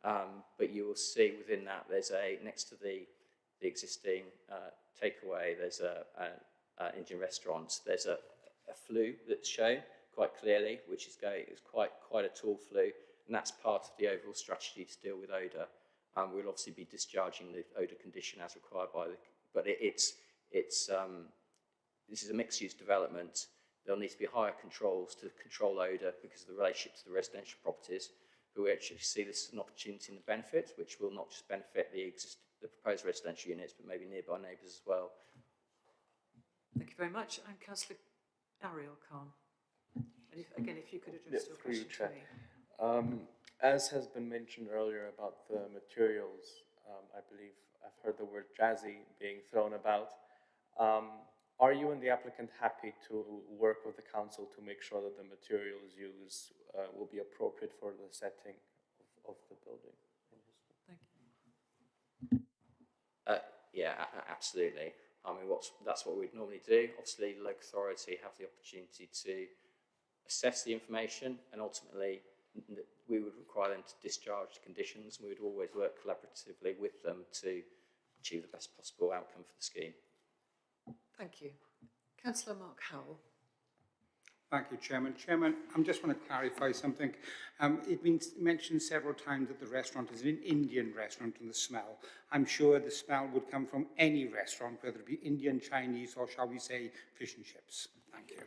Speaker 14: but you will see within that there's next to the existing takeaway, there's an Indian restaurant. There's a flue that's shown quite clearly, which is quite a tall flue, and that's part of the overall strategy to deal with odour. We'll obviously be discharging the odour condition as required by but this is a mixed-use development. There'll need to be higher controls to control odour because of the relationship to the residential properties, but we actually see this as an opportunity and a benefit, which will not just benefit the proposed residential units, but maybe nearby neighbours as well.
Speaker 2: Thank you very much. And Councillor Ariel Khan. And if you could address your
Speaker 15: through you,
Speaker 2: question to
Speaker 15: Chair.
Speaker 2: me.
Speaker 15: As has been mentioned earlier about the materials, I believe I've heard the word jazzy being thrown about. Are you and the applicant happy to work with the council to make sure that the materials used will be appropriate for the setting of the building?
Speaker 2: Thank you.
Speaker 14: Yeah, absolutely. I mean, that's what we'd normally do. Obviously, the local authority have the opportunity to assess the information, and ultimately we would require them to discharge the conditions. We would always work collaboratively with them to achieve the best possible outcome for the scheme.
Speaker 2: Thank you. Councillor Mark Howell.
Speaker 16: Thank you, Chairman. Chairman, I just want to clarify something. It's been mentioned several times that the restaurant is an Indian restaurant and the smell. I'm sure the smell would come from any restaurant, whether it be Indian, Chinese, or shall we say fish and chips. Thank you.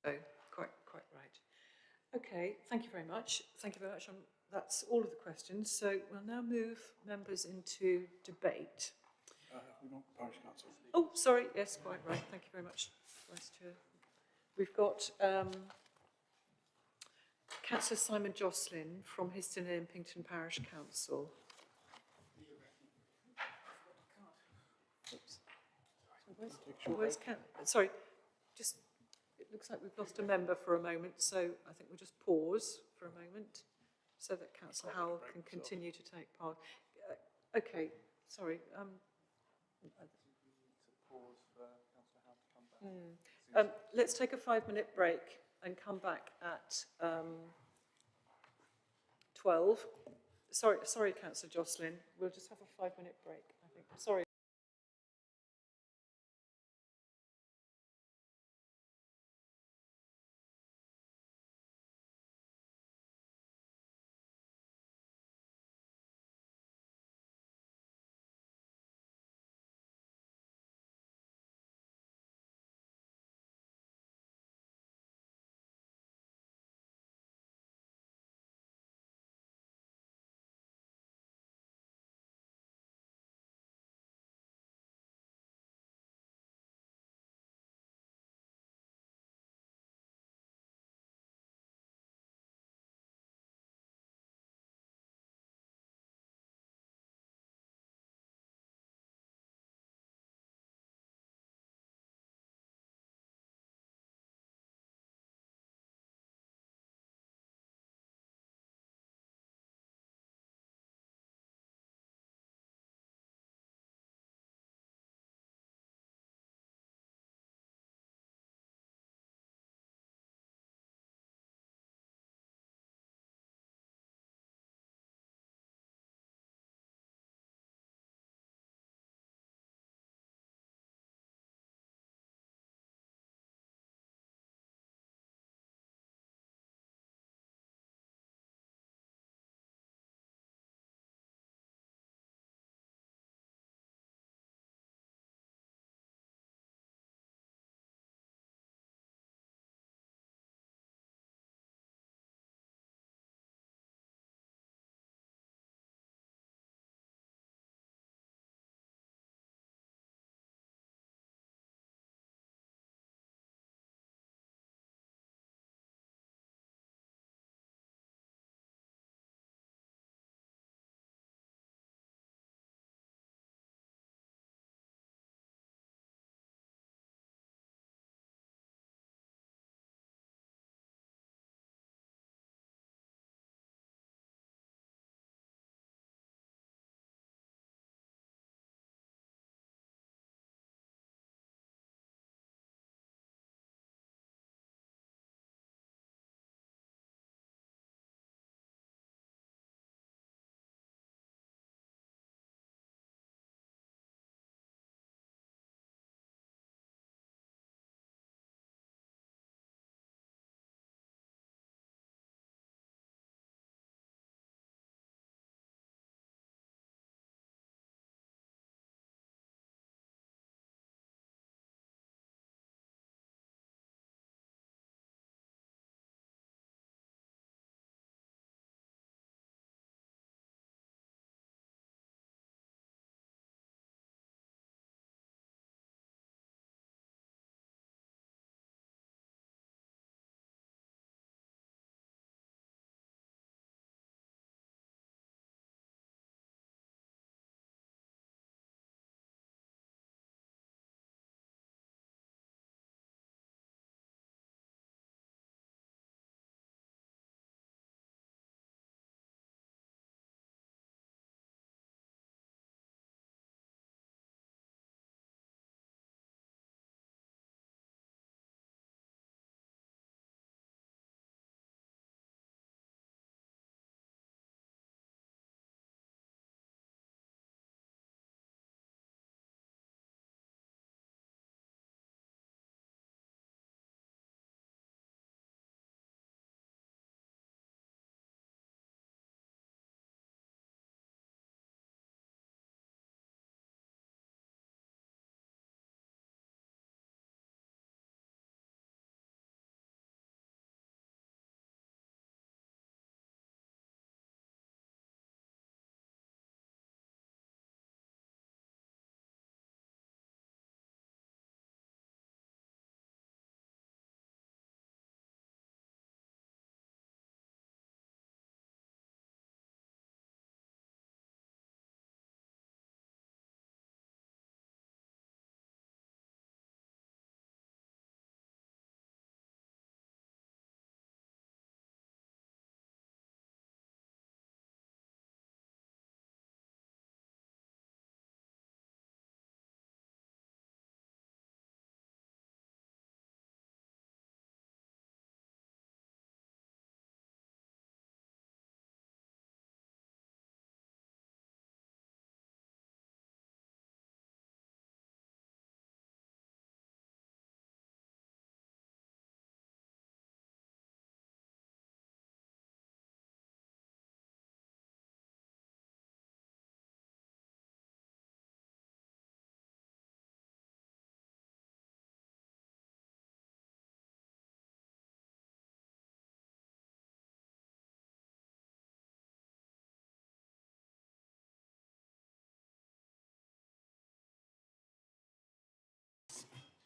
Speaker 2: Oh, quite right. Okay, thank you very much. Thank you very much. That's all of the questions. So we'll now move members into debate.
Speaker 8: We want Parish Council.
Speaker 2: Oh, sorry. Yes, quite right. Thank you very much, Vice Chair. We've got Councillor Simon Jocelyn from Histon and Impington Parish Council. Oops. Sorry, just it looks like we've lost a member for a moment, so I think we'll just pause for a moment so that Councillor Howell can continue to take part. Okay, sorry. Let's take a 5-minute break and come back at 12. Sorry, Councillor Jocelyn. We'll just have a 5-minute break, I think. Sorry.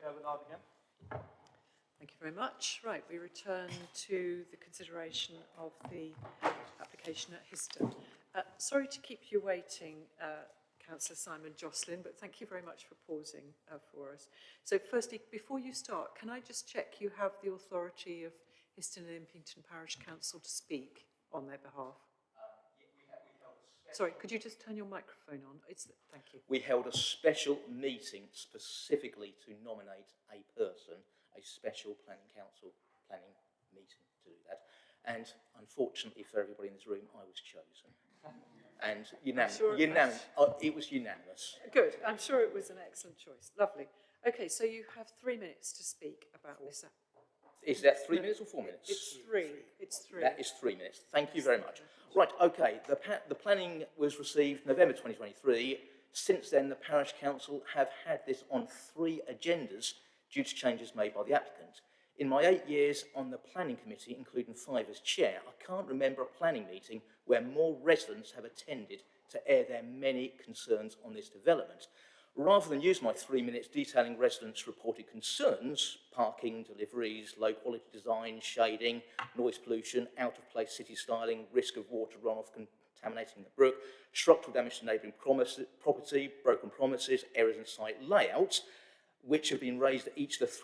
Speaker 6: Chair Willard again.
Speaker 2: Thank you very much. Right, we return to the consideration of the application at Histon. Sorry to keep you waiting, Councillor Simon Jocelyn, but thank you very much for pausing for us. So firstly, before you start, can I just check you have the authority of Histon and Impington Parish Council to speak on their behalf? Sorry, could you just turn your microphone on? Thank you.
Speaker 17: We held a special meeting specifically to nominate a person, a special planning council planning meeting to do that. And unfortunately for everybody in this room, I was chosen. And it was unanimous.
Speaker 2: Good. I'm sure it was an excellent choice. Lovely. Okay, so you have 3 minutes to speak about this.
Speaker 17: Is that 3 minutes or 4 minutes?
Speaker 2: It's three. It's three.
Speaker 17: That is 3 minutes. Thank you very much. Right, okay. The planning was received November 2023. Since then, the Parish Council have had this on 3 agendas due to changes made by the applicant. In my 8 years on the planning committee, including 5 as chair, I can't remember a planning meeting where more residents have attended to air their many concerns on this development. Rather than use my 3 minutes detailing residents' reported concerns, parking, deliveries, low quality design, shading, noise pollution, out of place city styling, risk of water runoff contaminating the brook, structural damage to neighbouring property, broken promises, errors in site layouts, which have been raised at each of the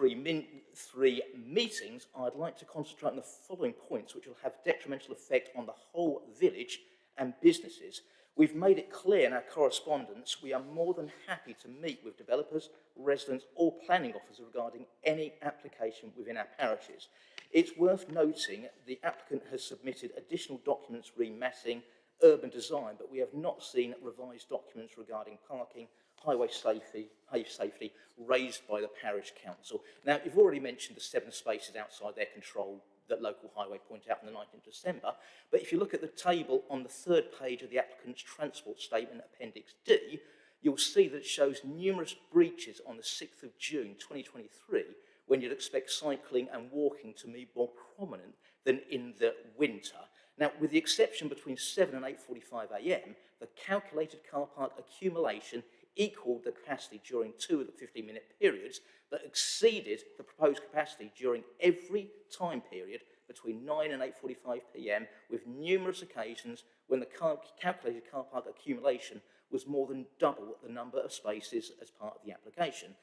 Speaker 17: three meetings, I'd like to concentrate on the following points which will have a detrimental effect on the whole village and businesses. We've made it clear in our correspondence we are more than happy to meet with developers, residents or planning officers regarding any application within our parishes. It's worth noting the applicant has submitted additional documents remassing urban design, but we have not seen revised documents regarding parking, highway safety raised by the Parish Council. Now, you've already mentioned the 7 spaces outside their control that local highway point out on the 19th of December, but if you look at the table on the 3rd page of the applicant's transport statement, Appendix D, you'll see that it shows numerous breaches on the 6th of June 2023, when you'd expect cycling and walking to be more prominent than in the winter. Now, with the exception between 7 and 8:45 a.m, the calculated car park accumulation equalled the capacity during 2 of the 15-minute periods, but exceeded the proposed capacity during every time period between 9 and 8:45 p.m, with numerous occasions when the calculated car park accumulation was more than double the number of spaces as part of the application.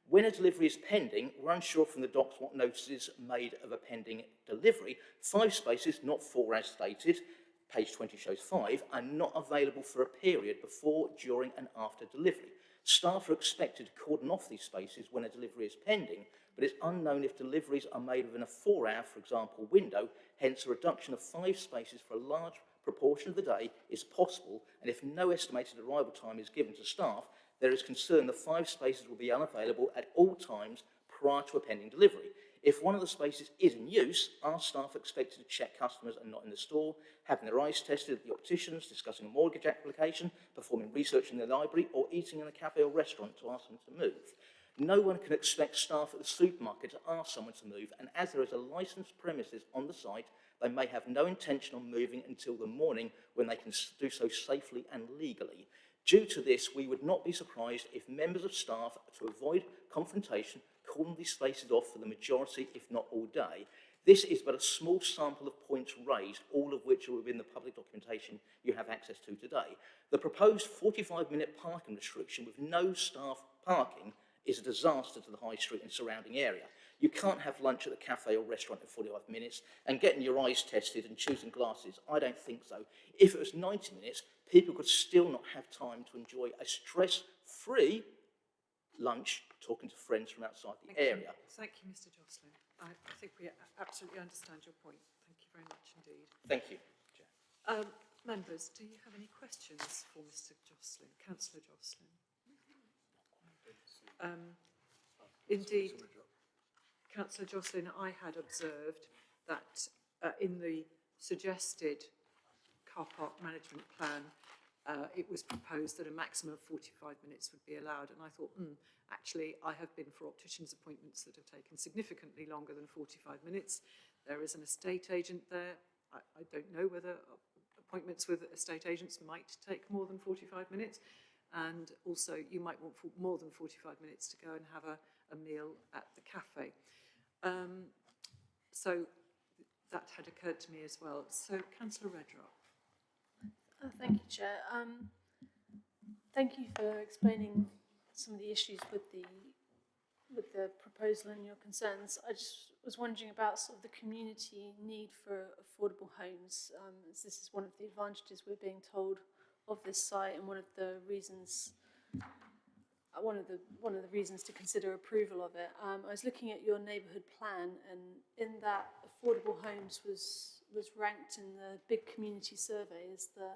Speaker 17: When a delivery is pending, we're unsure from the docs what notices made of a pending delivery. 5 spaces, not 4 as stated, page 20 shows 5, are not available for a period before, during and after delivery. Staff are expected to cordon off these spaces when a delivery is pending, but it's unknown if deliveries are made within a 4-hour, for example, window. Hence, a reduction of 5 spaces for a large proportion of the day is possible, and if no estimated arrival time is given to staff, there is concern the 5 spaces will be unavailable at all times prior to a pending delivery. If one of the spaces is in use, are staff expected to check customers are not in the store, having their eyes tested at the opticians, discussing a mortgage application, performing research in the library, or eating in a cafe or restaurant to ask them to move? No one can expect staff at the supermarket to ask someone to move, and as there is a licensed premises on the site, they may have no intention of moving until the morning when they can do so safely and legally. Due to this, we would not be surprised if members of staff, to avoid confrontation, cordon these spaces off for the majority, if not all day. This is but a small sample of points raised, all of which are within the public documentation you have access to today. The proposed 45-minute parking restriction with no staff parking is a disaster to the high street and surrounding area. You can't have lunch at the cafe or restaurant in 45 minutes and getting your eyes tested and choosing glasses. I don't think so. If it was 90 minutes, people could still not have time to enjoy a stress-free lunch talking to friends from outside the area.
Speaker 2: Thank you, Mr. Jocelyn. I think we absolutely understand your point. Thank you very much indeed.
Speaker 17: Thank you, Chair.
Speaker 2: Members, do you have any questions for Mr. Jocelyn, Councillor Jocelyn? Indeed, Councillor Jocelyn, I had observed that in the suggested car park management plan, it was proposed that a maximum of 45 minutes would be allowed, and I thought, actually, I have been for opticians appointments that have taken significantly longer than 45 minutes. There is an estate agent there. I don't know whether appointments with estate agents might take more than 45 minutes. and also you might want more than 45 minutes to go and have a meal at the cafe. So that had occurred to me as well. So, Councillor Redrock.
Speaker 11: Thank you, Chair. Thank you for explaining some of the issues with the proposal and your concerns. I just was wondering about sort of the community need for affordable homes, as this is one of the advantages we're being told of this site, and one of the reasons to consider approval of it. I was looking at your neighbourhood plan, and in that, affordable homes was ranked in the big community survey as the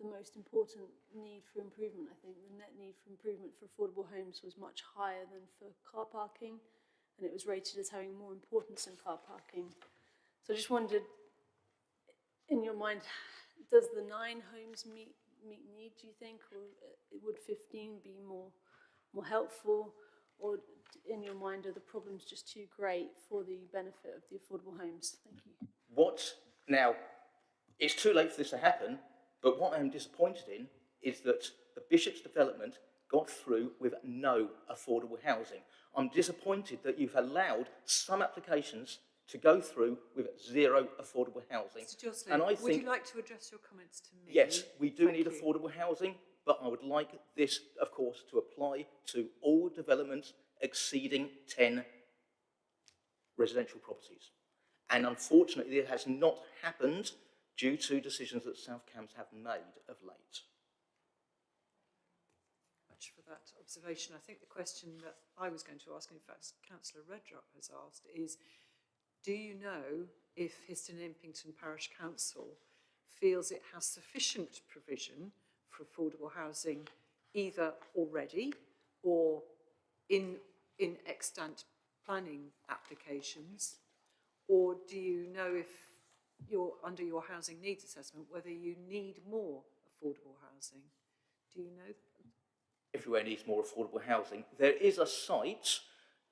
Speaker 11: most important need for improvement. I think the net need for improvement for affordable homes was much higher than for car parking, and it was rated as having more importance than car parking. So I just wondered, in your mind, does the 9 homes meet need, do you think, or would 15 be more helpful, or in your mind are the problems just too great for the benefit of the affordable homes? Thank you.
Speaker 17: Now, it's too late for this to happen, but what I'm disappointed in is that the Bishop's development got through with no affordable housing. I'm disappointed that you've allowed some applications to go through with 0 affordable housing.
Speaker 2: Mr. Jocelyn, would you like to address your comments to me?
Speaker 17: Yes, we do need affordable housing, but I would like this, of course, to apply to all developments exceeding 10 residential properties. And unfortunately, it has not happened due to decisions that South Cambs have made of late.
Speaker 2: Much for that observation. I think the question that I was going to ask, in fact, Councillor Redrock has asked, is do you know if Histon Impington Parish Council feels it has sufficient provision for affordable housing either already or in extant planning applications, or do you know if you're under your housing needs assessment whether you need more affordable housing? Do you know?
Speaker 17: Everywhere needs more affordable housing. There is a site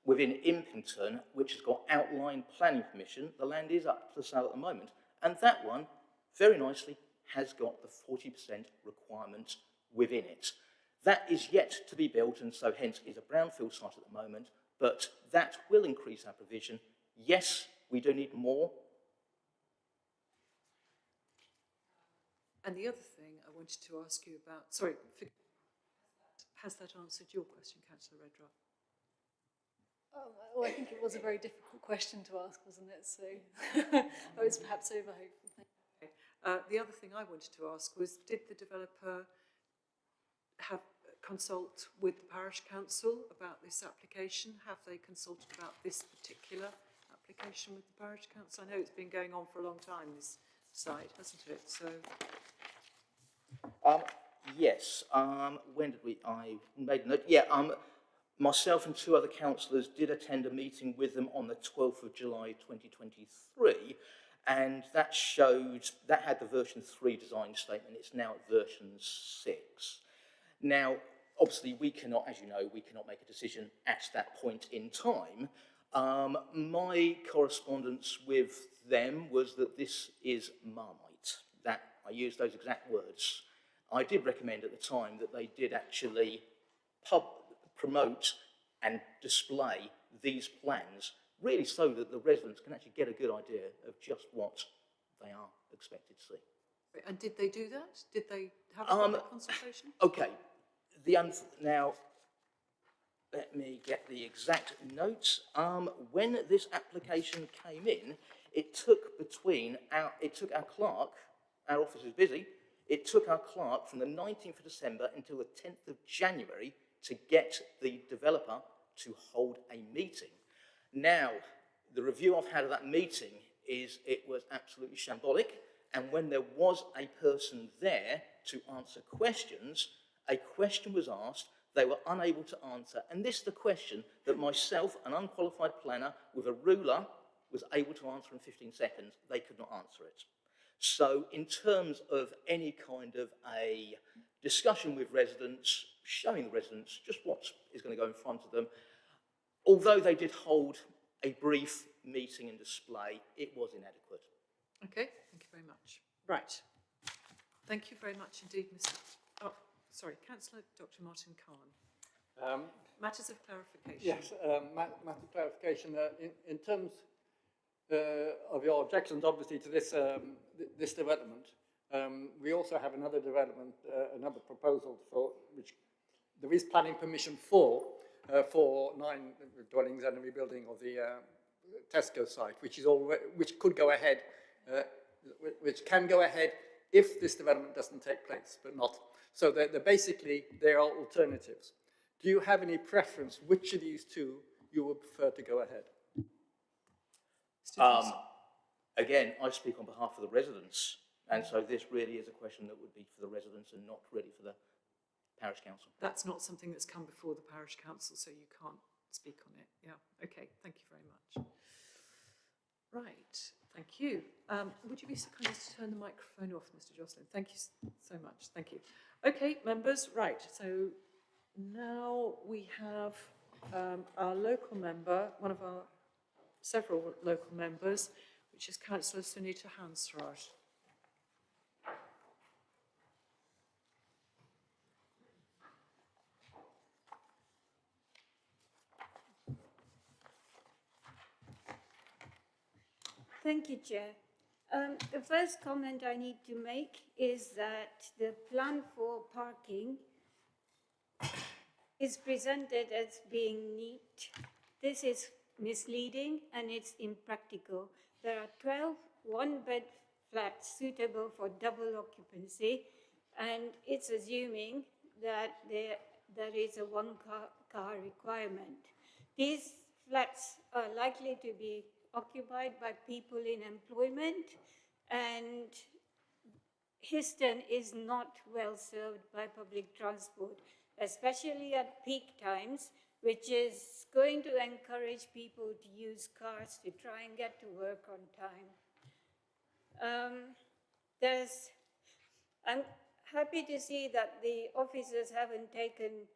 Speaker 17: within Impington which has got outline planning permission. The land is up for sale at the moment, and that one, very nicely, has got the 40% requirement within it. That is yet to be built, and so hence is a brownfield site at the moment, but that will increase our provision. Yes, we do need more.
Speaker 2: And the other thing I wanted to ask you about, sorry, has that answered your question, Councillor Redrock?
Speaker 11: Well, I think it was a very difficult question to ask, wasn't it? So I was perhaps over-hopeful.
Speaker 2: The other thing I wanted to ask was, did the developer consult with the parish council about this application? Have they consulted about this particular application with the parish council? I know it's been going on for a long time, this site, hasn't it? So.
Speaker 17: Yes. When did I made a note? Yeah. Myself and 2 other councillors did attend a meeting with them on the 12th of July 2023, and that had the version 3 design statement. It's now at version 6. Now, obviously, we cannot, as you know, we cannot make a decision at that point in time. My correspondence with them was that this is Marmite. That I used those exact words. I did recommend at the time that they did actually promote and display these plans, really so that the residents can actually get a good idea of just what they are expected to see.
Speaker 2: And did they do that? Did they have a public consultation?
Speaker 17: Okay. Now, let me get the exact notes. When this application came in, it took our clerk, our office is busy, it took our clerk from the 19th of December until the 10th of January to get the developer to hold a meeting. Now, the review I've had of that meeting is it was absolutely shambolic, and when there was a person there to answer questions, a question was asked, they were unable to answer, and this is the question that myself, an unqualified planner with a ruler, was able to answer in 15 seconds. They could not answer it. So in terms of any kind of a discussion with residents, showing the residents just what is going to go in front of them, although they did hold a brief meeting and display, it was inadequate.
Speaker 2: Okay, thank you very much. Right. Thank you very much indeed, Mr. Oh, sorry, Councillor Dr. Martin Khan. Matters of clarification.
Speaker 3: Yes, matter of clarification. In terms of your objections, obviously, to this, this development, we also have another development, another proposal for which there is planning permission for 9 dwellings and a rebuilding of the Tesco site, which is already, which could go ahead, which can go ahead if this development doesn't take place, but not. So they're basically, there are alternatives. Do you have any preference which of these two you would prefer to go ahead?
Speaker 17: Again, I speak on behalf of the residents, and so this really is a question that would be for the residents and not really for the parish council.
Speaker 2: That's not something that's come before the parish council, so you can't speak on it. Yeah, okay, thank you very much. Right, thank you. Would you be so kind as to turn the microphone off, Mr. Jocelyn? Thank you so much, thank you. Okay, members, right, so now we have our local member, one of our several local members, which is Councillor Sunita Hansraj.
Speaker 18: Thank you, Chair. The first comment I need to make is that the plan for parking is presented as being neat. This is misleading and it's impractical. There are 12 one-bed flats suitable for double occupancy, and it's assuming that there is a one-car requirement. These flats are likely to be occupied by people in employment, and Histon is not well served by public transport, especially at peak times, which is going to encourage people to use cars to try and get to work on time. I'm happy to see that the officers haven't taken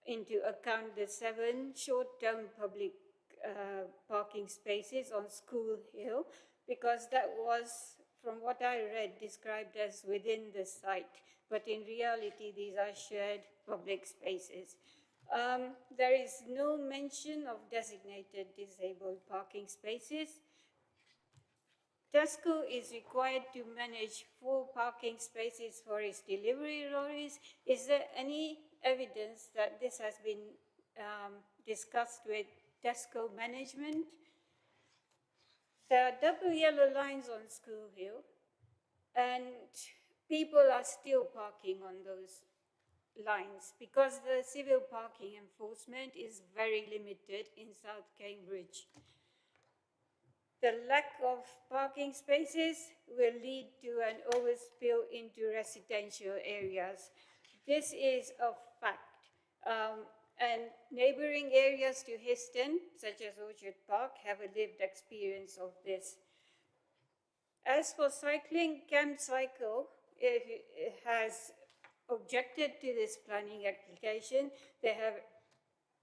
Speaker 18: into account the 7 short-term public parking spaces on School Hill, because that was, from what I read, described as within the site, but in reality these are shared public spaces. There is no mention of designated disabled parking spaces. Tesco is required to manage 4 parking spaces for its delivery lorries. Is there any evidence that this has been discussed with Tesco management? There are double yellow lines on School Hill, and people are still parking on those lines because the civil parking enforcement is very limited in South Cambridge. The lack of parking spaces will lead to an overspill into residential areas. This is a fact. And neighbouring areas to Histon, such as Orchard Park, have a lived experience of this. As for cycling, Camp Cycle has objected to this planning application. They have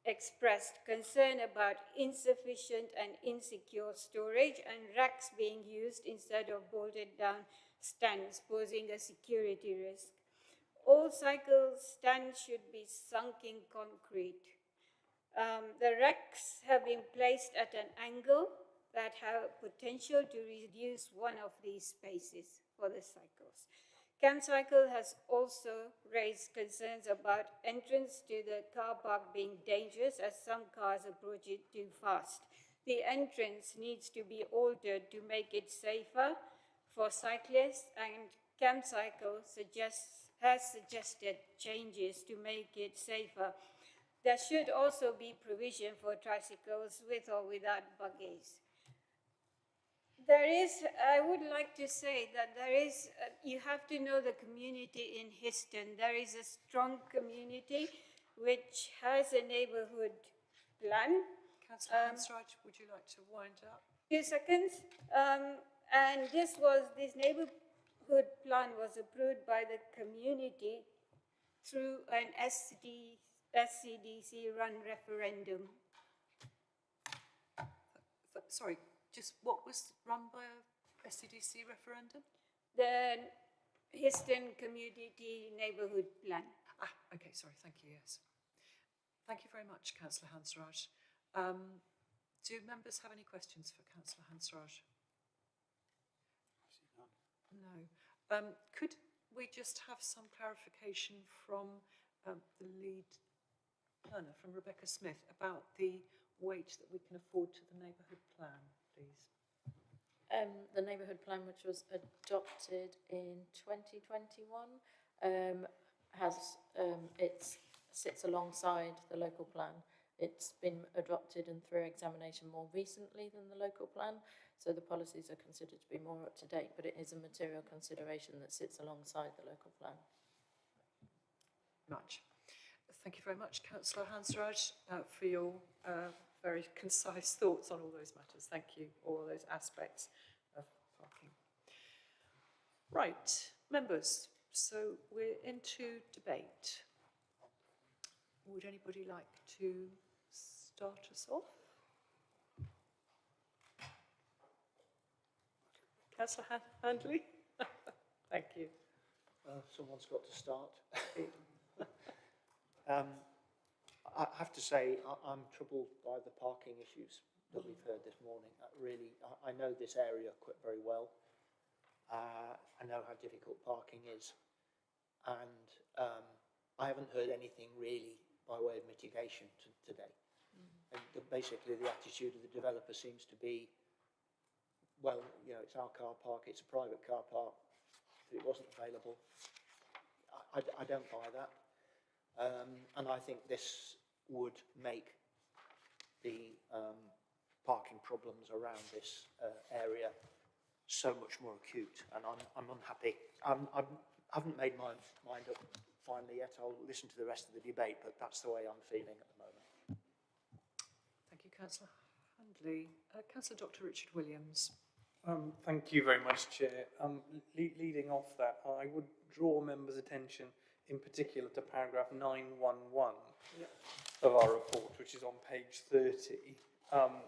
Speaker 18: expressed concern about insufficient and insecure storage and racks being used instead of bolted down stands, posing a security risk. All cycle stands should be sunk in concrete. The racks have been placed at an angle that have potential to reduce one of these spaces for the cycles. Camp Cycle has also raised concerns about entrance to the car park being dangerous as some cars approach it too fast. The entrance needs to be altered to make it safer for cyclists, and Camp Cycle has suggested changes to make it safer. There should also be provision for tricycles with or without buggies. I would like to say that you have to know the community in Histon. There is a strong community which has a neighbourhood plan.
Speaker 2: Councillor Hansraj, would you like to wind up?
Speaker 18: 2 seconds. And this neighbourhood plan was approved by the community through an SCDC-run referendum.
Speaker 2: Sorry, just what was run by a SCDC referendum?
Speaker 18: The Histon Community Neighbourhood Plan.
Speaker 2: Okay, sorry, thank you, yes. Thank you very much, Councillor Hansraj. Do members have any questions for Councillor Hansraj? No. Could we just have some clarification from the lead planner, from Rebecca Smith, about the weight that we can afford to the neighbourhood plan, please?
Speaker 11: The neighbourhood plan, which was adopted in 2021, it sits alongside the local plan. It's been adopted and through examination more recently than the local plan, so the policies are considered to be more up to date, but it is a material consideration that sits alongside the local plan.
Speaker 2: Thank you very much, Councillor Hansraj, for your very concise thoughts on all those matters. Thank you, all those aspects of parking. Right, members, so we're into debate. Would anybody like to start us off? Councillor Handley? Thank you.
Speaker 6: Someone's got to start. I have to say, I'm troubled by the parking issues that we've heard this morning. I know this area quite very well. I know how difficult parking is. And I haven't heard anything really by way of mitigation today. And basically the attitude of the developer seems to be, well, you know, it's our car park, it's a private car park. If it wasn't available, I don't buy that. And I think this would make the parking problems around this area so much more acute, and I'm unhappy. I haven't made my mind up finally yet. I'll listen to the rest of the debate, but that's the way I'm feeling at the moment.
Speaker 2: Thank you, Councillor Handley. Councillor Dr. Richard Williams.
Speaker 7: Thank you very much, Chair. Leading off that, I would draw members' attention in particular to paragraph 911 of our report, which is on page 30,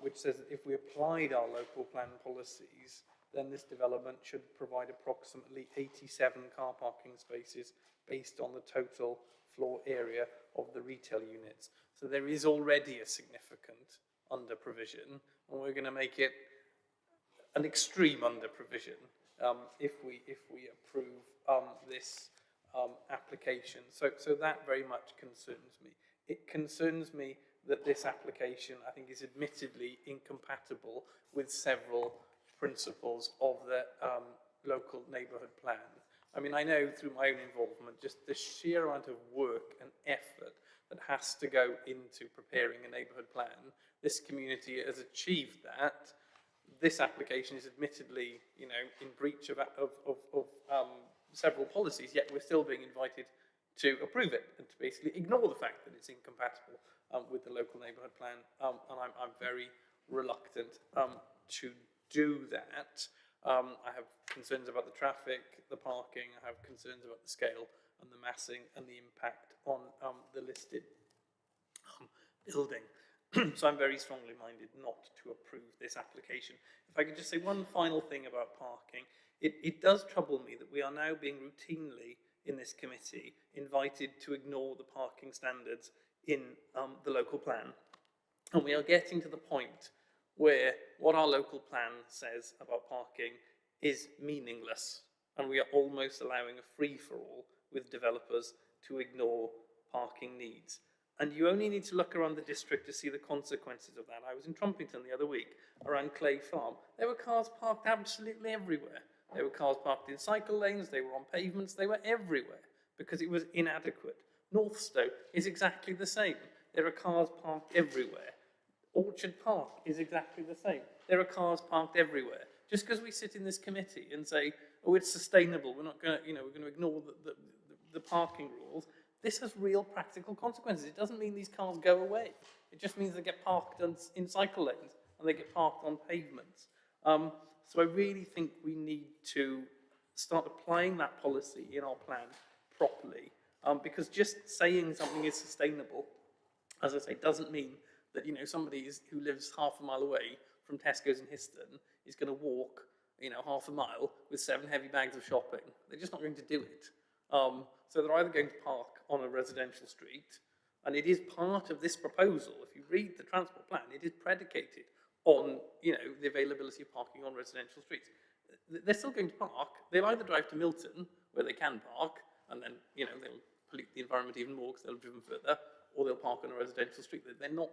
Speaker 7: which says that if we applied our local plan policies, then this development should provide approximately 87 car parking spaces based on the total floor area of the retail units. So there is already a significant under provision, and we're going to make it an extreme under provision if we approve this application. So that very much concerns me. It concerns me that this application, I think, is admittedly incompatible with several principles of the local neighbourhood plan. I mean, I know through my own involvement, just the sheer amount of work and effort that has to go into preparing a neighbourhood plan. This community has achieved that. This application is admittedly, you know, in breach of several policies, yet we're still being invited to approve it and to basically ignore the fact that it's incompatible with the local neighbourhood plan. And I'm very reluctant to do that. I have concerns about the traffic, the parking, I have concerns about the scale and the massing and the impact on the listed building. So I'm very strongly minded not to approve this application. If I could just say one final thing about parking, it does trouble me that we are now being routinely in this committee invited to ignore the parking standards in the local plan. And we are getting to the point where what our local plan says about parking is meaningless, and we are almost allowing a free-for-all with developers to ignore parking needs. And you only need to look around the district to see the consequences of that. I was in Trumpington the other week, around Clay Farm. There were cars parked absolutely everywhere. There were cars parked in cycle lanes, they were on pavements, they were everywhere, because it was inadequate. Northstowe is exactly the same. There are cars parked everywhere. Orchard Park is exactly the same. There are cars parked everywhere. Just because we sit in this committee and say, oh, it's sustainable, we're not going to, we're going to ignore the parking rules, this has real practical consequences. It doesn't mean these cars go away. It just means they get parked in cycle lanes and they get parked on pavements. So I really think we need to start applying that policy in our plan properly, because just saying something is sustainable, as I say, doesn't mean that somebody who lives half a mile away from Tesco's in Histon is going to walk half a mile with 7 heavy bags of shopping. They're just not going to do it. So they're either going to park on a residential street, and it is part of this proposal. If you read the transport plan, it is predicated on, you know, the availability of parking on residential streets. They're still going to park. They'll either drive to Milton, where they can park, and then, you know, they'll pollute the environment even more because they'll have driven further, or they'll park on a residential street. They're not,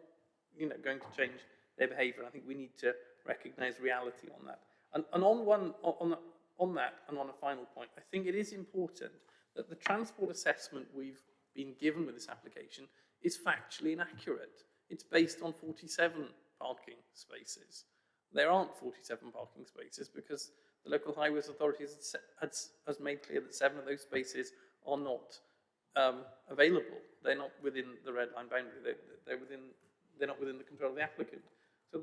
Speaker 7: you know, going to change their behaviour. I think we need to recognise reality on that. And on that, and on a final point, I think it is important that the transport assessment we've been given with this application is factually inaccurate. It's based on 47 parking spaces. There aren't 47 parking spaces because the local highways authority has made clear that 7 of those spaces are not available. They're not within the red line boundary. They're not within the control of the applicant. So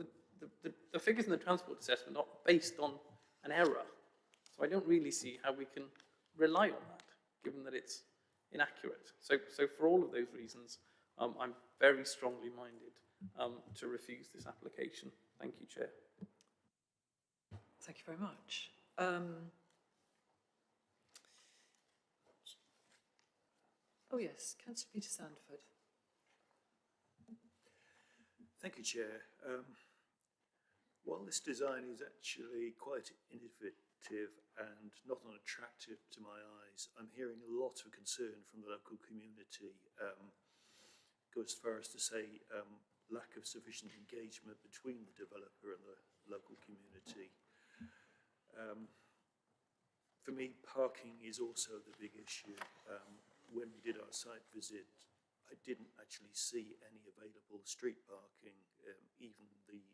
Speaker 7: the figures in the transport assessment are based on an error. So I don't really see how we can rely on that, given that it's inaccurate. So for all of those reasons, I'm very strongly minded to refuse this application. Thank you, Chair.
Speaker 19: Thank you very much. Oh yes, Councillor Peter Sandford.
Speaker 10: Thank you, Chair. While this design is actually quite innovative and not unattractive to my eyes, I'm hearing a lot of concern from the local community. Go as far as to say lack of sufficient engagement between the developer and the local community. For me, parking is also the big issue. When we did our site visit, I didn't actually see any available street parking. Even the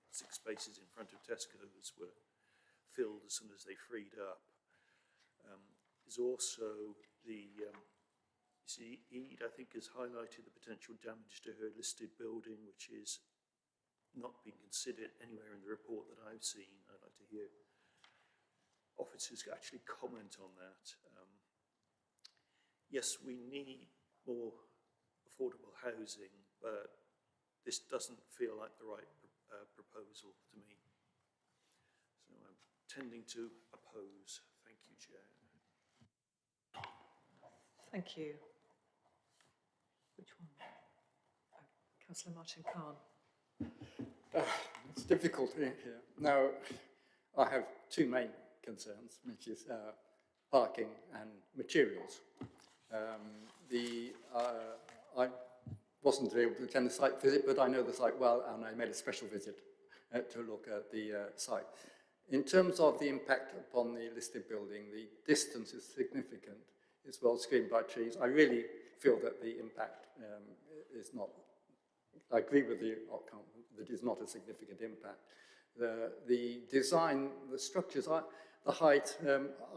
Speaker 10: 6 spaces in front of Tesco's were filled as soon as they freed up. There's also the, Ede, I think, has highlighted the potential damage to her listed building, which is not being considered anywhere in the report that I've seen. I'd like to hear officers actually comment on that. Yes, we need more affordable housing, but this doesn't feel like the right proposal to me. So I'm tending to oppose. Thank you, Chair.
Speaker 19: Thank you. Which one? Oh, Councillor Martin Khan.
Speaker 3: It's difficult here. Now, I have 2 main concerns, which is parking and materials. I wasn't able to attend the site visit, but I know the site well, and I made a special visit to look at the site. In terms of the impact upon the listed building, the distance is significant. It's well screened by trees. I really feel that the impact is not, I agree with the outcome, that is not a significant impact. The design, the structures, the height,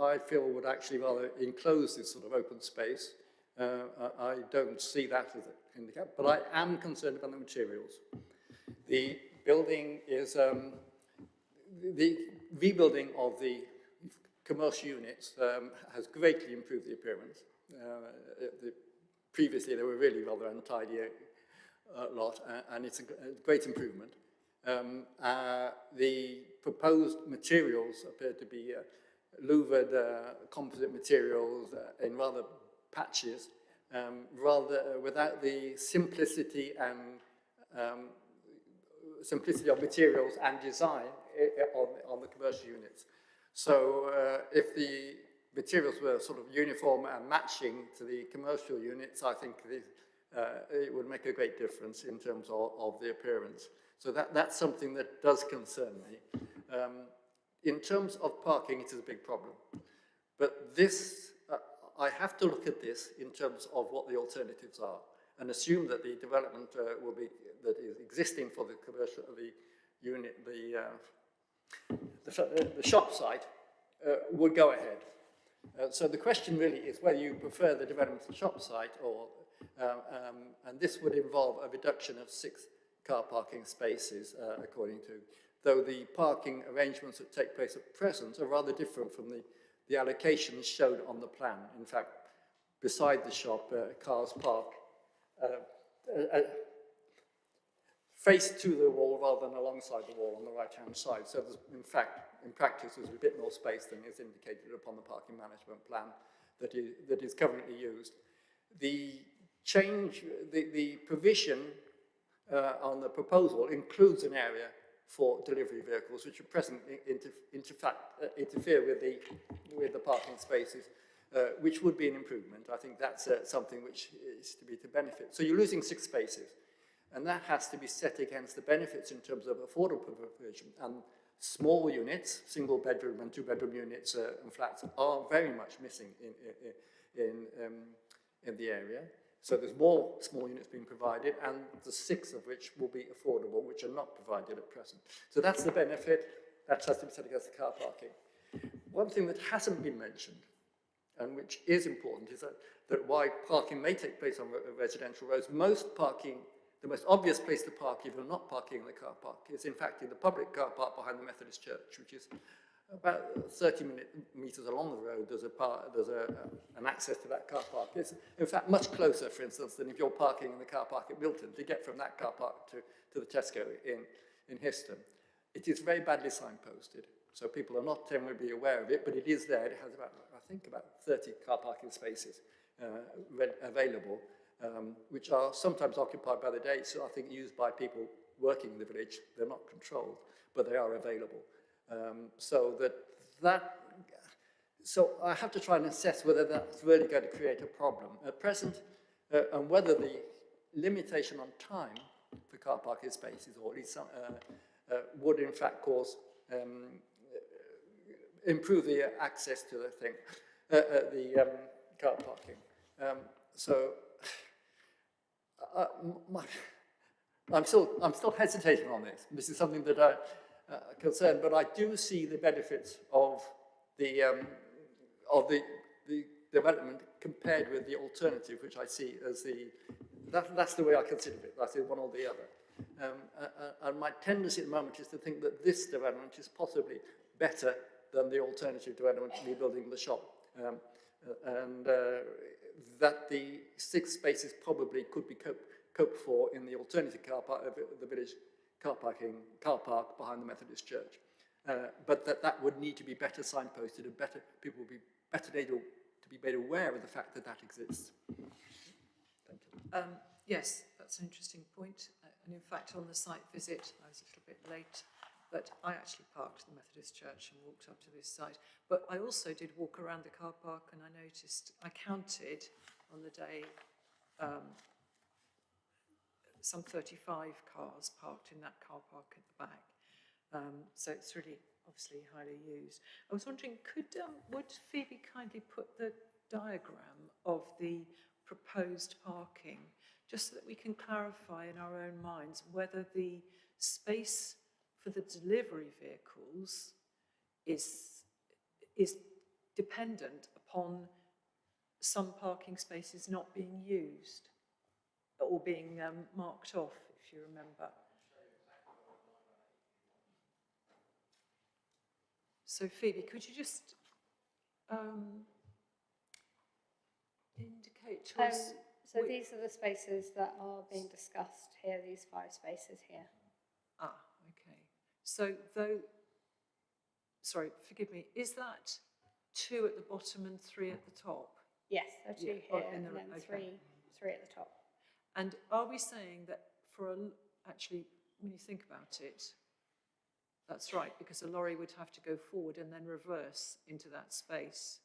Speaker 3: I feel would actually rather enclose this sort of open space. I don't see that as a handicap, but I am concerned about the materials. The building is, the rebuilding of the commercial units has greatly improved the appearance. Previously, they were really rather untidy lot, and it's a great improvement. The proposed materials appear to be louvered composite materials in rather patches, rather without the simplicity and simplicity of materials and design on the commercial units. So if the materials were sort of uniform and matching to the commercial units, I think it would make a great difference in terms of the appearance. So that's something that does concern me. In terms of parking, it is a big problem. But this, I have to look at this in terms of what the alternatives are and assume that the development will be, that is existing for the commercial, the unit, the shop site would go ahead. So the question really is whether you prefer the development of the shop site or, and this would involve a reduction of 6 car parking spaces, according to, though the parking arrangements that take place at present are rather different from the allocations shown on the plan. In fact, beside the shop, cars park face to the wall rather than alongside the wall on the right-hand side. So there's, in fact, in practice, there's a bit more space than is indicated upon the parking management plan that is currently used. The change, the provision on the proposal includes an area for delivery vehicles, which at present interfere with the parking spaces, which would be an improvement. I think that's something which is to be to benefit. So you're losing 6 spaces, and that has to be set against the benefits in terms of affordable provision. And small units, single bedroom and 2 bedroom units and flats are very much missing in the area. So there's more small units being provided, and the 6 of which will be affordable, which are not provided at present. So that's the benefit. That has to be set against the car parking. One thing that hasn't been mentioned, and which is important, is that while parking may take place on residential roads, the most obvious place to park if you're not parking in the car park is in fact in the public car park behind the Methodist Church, which is about 30 metres along the road. There's an access to that car park. It's in fact much closer, for instance, than if you're parking in the car park at Milton to get from that car park to the Tesco in Histon. It is very badly signposted, so people are not generally aware of it, but it is there. It has about, I think, about 30 car parking spaces available, which are sometimes occupied by the day, so I think used by people working in the village. They're not controlled, but they are available. So I have to try and assess whether that's really going to create a problem at present, and whether the limitation on time for car parking spaces, or at least some, would in fact cause improve the access to the thing, car parking. I'm still hesitating on this. This is something that I'm concerned, but I do see the benefits of the development compared with the alternative, which I see as that's the way I consider it. I see one or the other. And my tendency at the moment is to think that this development is possibly better than the alternative development, rebuilding the shop. And that the 6 spaces probably could be coped for in the alternative car park, the village car park behind the Methodist Church. But that would need to be better signposted, and people would be better able to be made aware of the fact that exists. Thank you.
Speaker 19: Yes, that's an interesting point. And in fact, on the site visit, I was a little bit late, but I actually parked at the Methodist Church and walked up to this site. But I also did walk around the car park, and I counted on the day some 35 cars parked in that car park at the back. So it's really obviously highly used. I was wondering, would Phoebe kindly put the diagram of the proposed parking, just so that we can clarify in our own minds whether the space for the delivery vehicles is dependent upon some parking spaces not being used or being marked off, if you remember. So Phoebe, could you just indicate to us?
Speaker 9: So these are the spaces that are being discussed here, these 5 spaces here.
Speaker 19: Ah, okay. So sorry, forgive me, is that 2 at the bottom and 3 at the top?
Speaker 9: Yes, there are 2 here and then
Speaker 19: okay.
Speaker 9: 3 at the top.
Speaker 19: And are we saying that actually, when you think about it, that's right, because a lorry would have to go forward and then reverse into that space.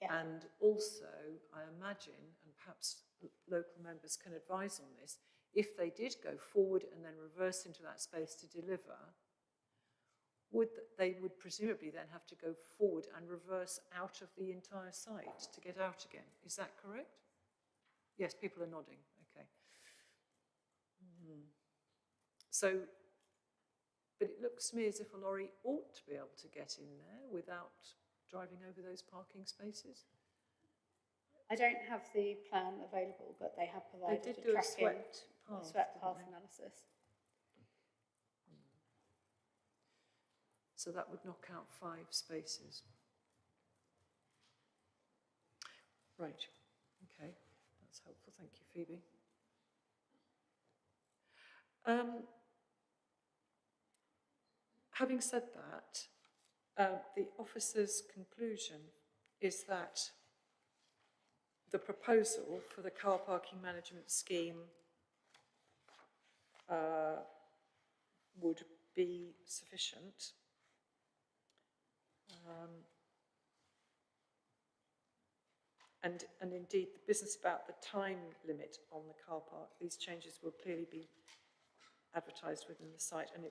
Speaker 19: Yeah. And also, I imagine, and perhaps local members can advise on this, if they did go forward and then reverse into that space to deliver, they would presumably then have to go forward and reverse out of the entire site to get out again. Is that correct? Yes, people are nodding. Okay. So, but it looks to me as if a lorry ought to be able to get in there without driving over those parking spaces.
Speaker 9: I don't have the plan available, but they have provided
Speaker 19: they did do a swept path
Speaker 9: analysis.
Speaker 19: So that would knock out 5 spaces. Right, okay, that's helpful. Thank you, Phoebe. Having said that, the officer's conclusion is that the proposal for the car parking management scheme would be sufficient. And indeed, the business about the time limit on the car park, these changes will clearly be advertised within the site, and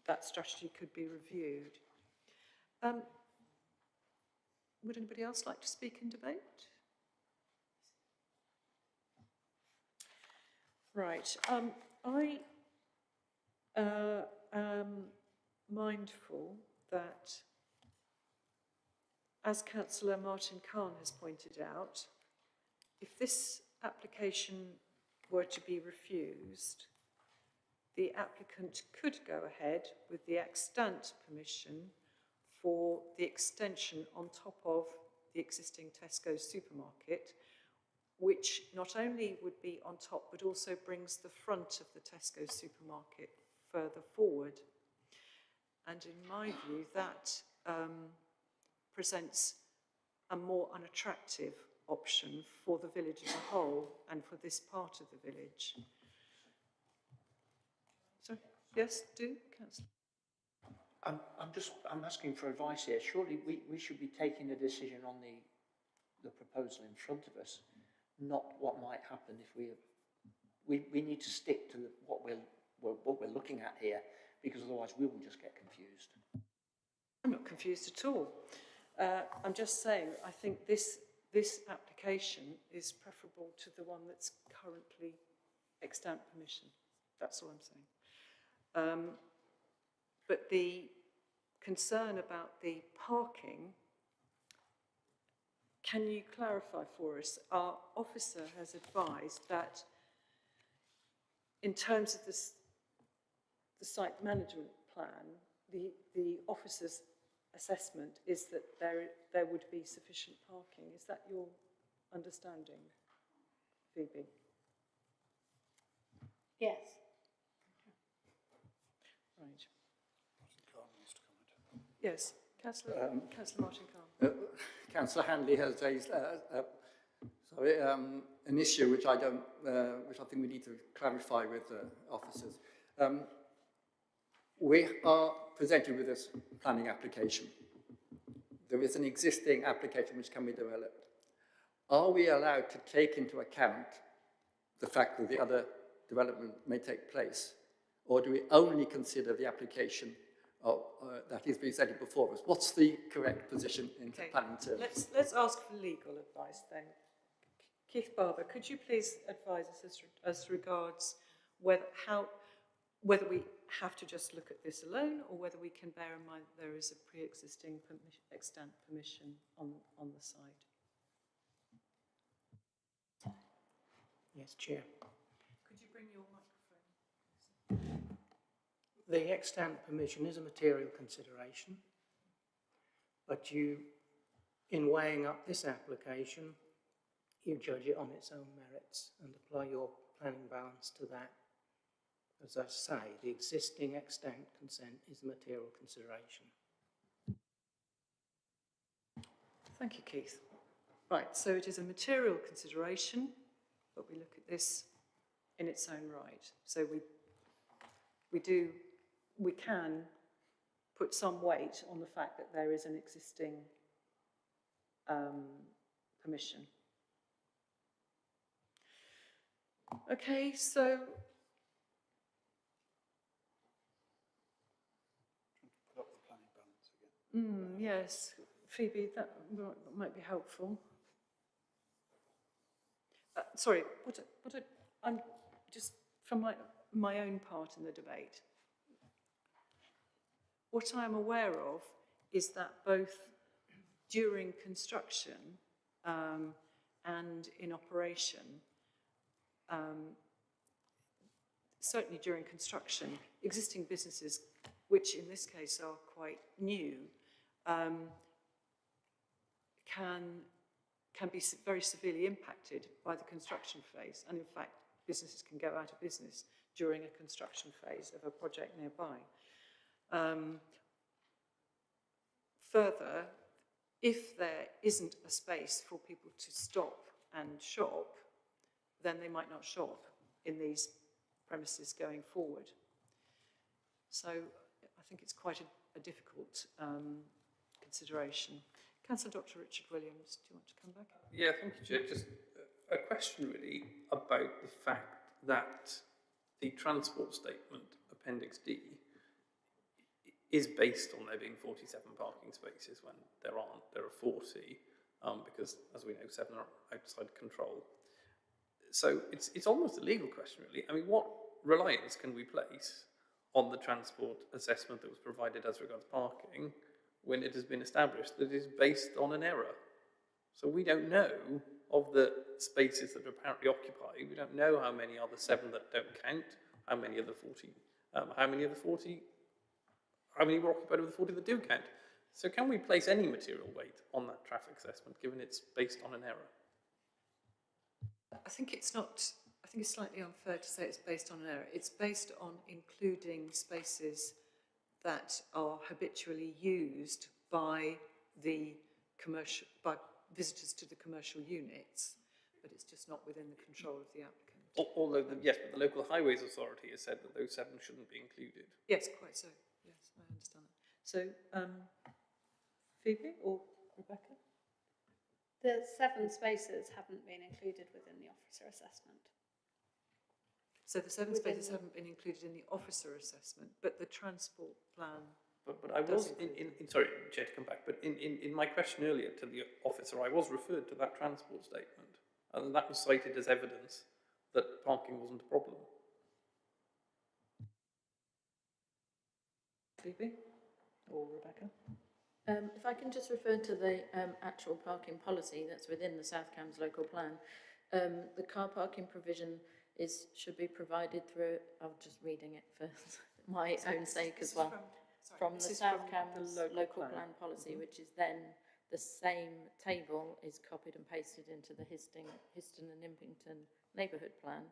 Speaker 19: that strategy could be reviewed. Would anybody else like to speak in debate? Right. I am mindful that, as Councillor Martin Khan has pointed out, if this application were to be refused, the applicant could go ahead with the extant permission for the extension on top of the existing Tesco supermarket, which not only would be on top, but also brings the front of the Tesco supermarket further forward. And in my view, that presents a more unattractive option for the village as a whole and for this part of the village. So, yes, Councillor.
Speaker 6: I'm asking for advice here. Surely we should be taking a decision on the proposal in front of us, not what might happen if we need to stick to what we're looking at here, because otherwise we will just get confused.
Speaker 19: I'm not confused at all. I'm just saying I think this application is preferable to the one that's currently extant permission. That's all I'm saying. But the concern about the parking, can you clarify for us? Our officer has advised that in terms of the site management plan, the officer's assessment is that there would be sufficient parking. Is that your understanding, Phoebe?
Speaker 5: Yes.
Speaker 19: Right. Yes, Councillor Martin Khan.
Speaker 3: Councillor Handley has raised an issue which I think we need to clarify with officers. We are presented with this planning application. There is an existing application which can be developed. Are we allowed to take into account the fact that the other development may take place, or do we only consider the application that is presented before us? What's the correct position in planning terms?
Speaker 19: Let's ask for legal advice then. Keith Barber, could you please advise us as regards whether we have to just look at this alone, or whether we can bear in mind that there is a pre-existing extant permission on the site?
Speaker 6: Yes, Chair.
Speaker 19: Could you bring your microphone?
Speaker 6: The extant permission is a material consideration, but you, in weighing up this application, you judge it on its own merits and apply your planning balance to that. As I say, the existing extant consent is a material consideration.
Speaker 19: Thank you, Keith. Right, so it is a material consideration, but we look at this in its own right. So we can put some weight on the fact that there is an existing permission. Okay, so
Speaker 8: put up the planning balance again.
Speaker 19: Yes, Phoebe, that might be helpful. Sorry, I'm just from my own part in the debate. What I'm aware of is that both during construction and in operation, certainly during construction, existing businesses, which in this case are quite new, can be very severely impacted by the construction phase. And in fact, businesses can go out of business during a construction phase of a project nearby. Further, if there isn't a space for people to stop and shop, then they might not shop in these premises going forward. So I think it's quite a difficult consideration. Councillor Dr. Richard Williams, do you want to come back?
Speaker 7: Yeah, thank you, Chair. Just a question really about the fact that the transport statement, Appendix D, is based on there being 47 parking spaces when there aren't. There are 40, because, as we know, 7 are outside control. So it's almost a legal question, really. I mean, what reliance can we place on the transport assessment that was provided as regards parking when it has been established that it is based on an error? So we don't know of the spaces that are apparently occupied. We don't know how many are the 7 that don't count, how many of the 40, how many were occupied of the 40 that do count. So can we place any material weight on that traffic assessment, given it's based on an error?
Speaker 19: I think it's slightly unfair to say it's based on an error. It's based on including spaces that are habitually used by visitors to the commercial units, but it's just not within the control of the applicant.
Speaker 7: Although, yes, but the local highways authority has said that those 7 shouldn't be included.
Speaker 19: Yes, quite so. Yes, I understand that. So, Phoebe or Rebecca?
Speaker 9: The 7 spaces haven't been included within the officer assessment.
Speaker 19: So the 7 spaces haven't been included in the officer assessment, but the transport plan.
Speaker 7: But I was, sorry, Chair, to come back, but in my question earlier to the officer, I was referred to that transport statement, and that was cited as evidence that parking wasn't a problem.
Speaker 19: Phoebe or Rebecca?
Speaker 11: If I can just refer to the actual parking policy that's within the South Cambs local plan, the car parking provision should be provided through, I'm just reading it for my own sake as well, from the South Cambs local plan policy, which is then the same table is copied and pasted into the Histon and Impington neighbourhood plan.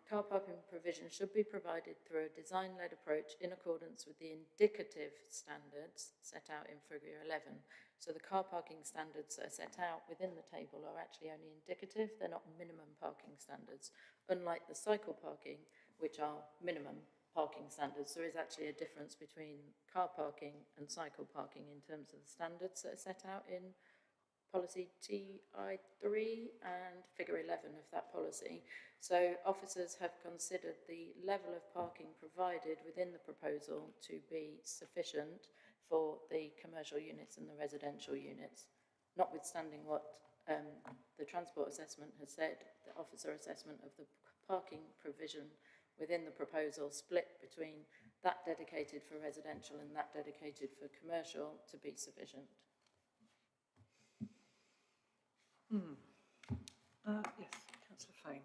Speaker 11: Car parking provision should be provided through a design-led approach in accordance with the indicative standards set out in figure 11. So the car parking standards that are set out within the table are actually only indicative, they're not minimum parking standards. Unlike the cycle parking, which are minimum parking standards, there is actually a difference between car parking and cycle parking in terms of the standards that are set out in policy TI3 and figure 11 of that policy. So officers have considered the level of parking provided within the proposal to be sufficient for the commercial units and the residential units. Notwithstanding what the transport assessment has said, the officer assessment of the parking provision within the proposal split between that dedicated for residential and that dedicated for commercial to be sufficient.
Speaker 19: Yes, Councillor Fane.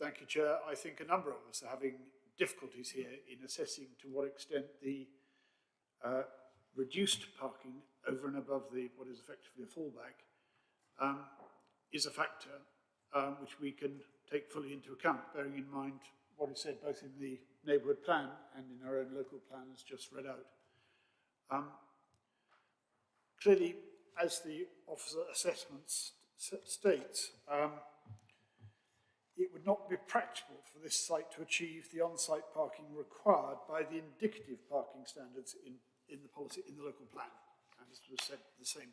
Speaker 8: Thank you, Chair. I think a number of us are having difficulties here in assessing to what extent the reduced parking over and above what is effectively a fallback is a factor which we can take fully into account, bearing in mind what is said both in the neighbourhood plan and in our own local plan as just read out. Clearly, as the officer assessment states, it would not be practical for this site to achieve the on-site parking required by the indicative parking standards in the policy, in the local plan. And as was said, the same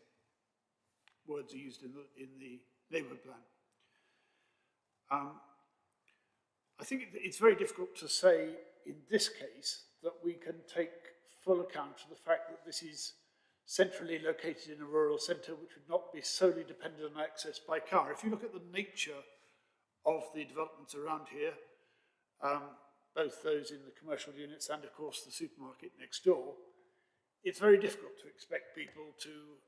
Speaker 8: words are used in the neighbourhood plan. I think it's very difficult to say in this case that we can take full account of the fact that this is centrally located in a rural centre which would not be solely dependent on access by car. If you look at the nature of the developments around here, both those in the commercial units and of course the supermarket next door, it's very difficult to expect people to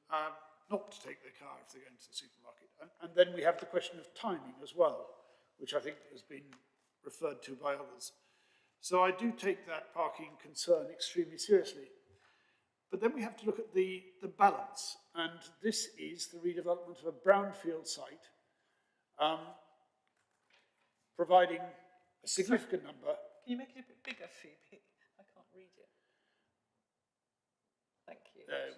Speaker 8: not to take their car if they're going to the supermarket. And then we have the question of timing as well, which I think has been referred to by others. So I do take that parking concern extremely seriously. But then we have to look at the balance, and this is the redevelopment of a brownfield site, providing a significant number.
Speaker 19: Can you make it a bit bigger, Phoebe? I can't read it. Thank you.
Speaker 8: There we go.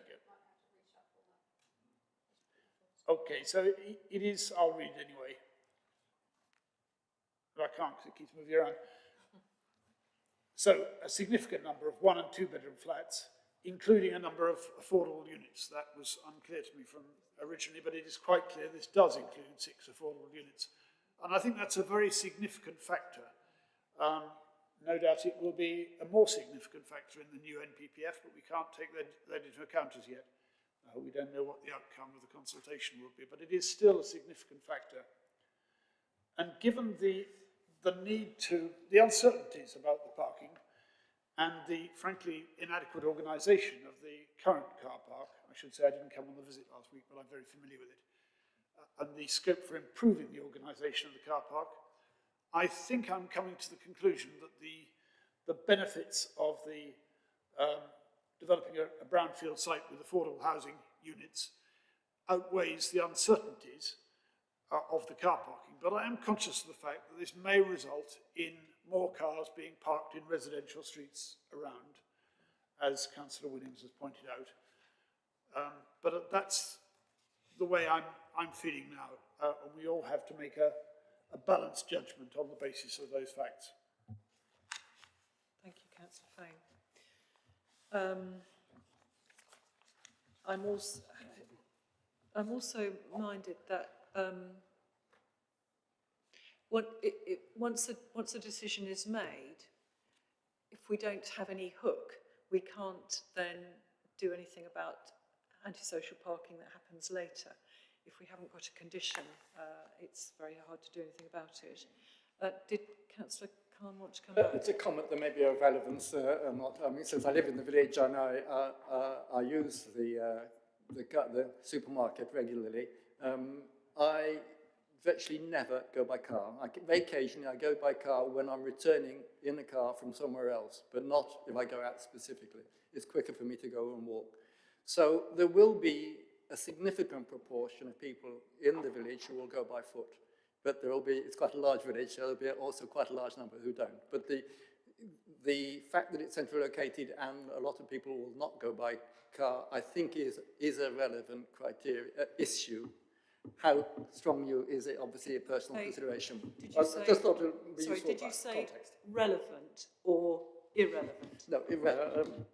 Speaker 8: Okay, so it is, I'll read anyway. But I can't because it keeps moving around. So a significant number of 1 and 2 bedroom flats, including a number of affordable units. That was unclear to me from originally, but it is quite clear this does include 6 affordable units. And I think that's a very significant factor. No doubt it will be a more significant factor in the new NPPF, but we can't take that into account as yet. We don't know what the outcome of the consultation will be, but it is still a significant factor. And given the need to, the uncertainties about the parking and the, frankly, inadequate organisation of the current car park, I should say I didn't come on the visit last week, but I'm very familiar with it, and the scope for improving the organisation of the car park, I think I'm coming to the conclusion that the benefits of the developing a brownfield site with affordable housing units outweighs the uncertainties of the car parking. But I am conscious of the fact that this may result in more cars being parked in residential streets around, as Councillor Williams has pointed out. But that's the way I'm feeling now, and we all have to make a balanced judgment on the basis of those facts.
Speaker 19: Thank you, Councillor Fane. I'm also minded that once a decision is made, if we don't have any hook, we can't then do anything about antisocial parking that happens later. If we haven't got a condition, it's very hard to do anything about it. Did Councillor Khan want to come back?
Speaker 3: It's a comment that may be of relevance. I mean, since I live in the village, and I use the supermarket regularly. I virtually never go by car. Very occasionally I go by car when I'm returning in a car from somewhere else, but not if I go out specifically. It's quicker for me to go and walk. So there will be a significant proportion of people in the village who will go by foot. But there will be, it's quite a large village, so there will be also quite a large number who don't. But the fact that it's centrally located and a lot of people will not go by car, I think is a relevant issue. How strong is it? Obviously a personal consideration.
Speaker 19: Did you say,
Speaker 3: just thought to be
Speaker 19: sorry, did you say context. Relevant or irrelevant?
Speaker 3: No, irrelevant.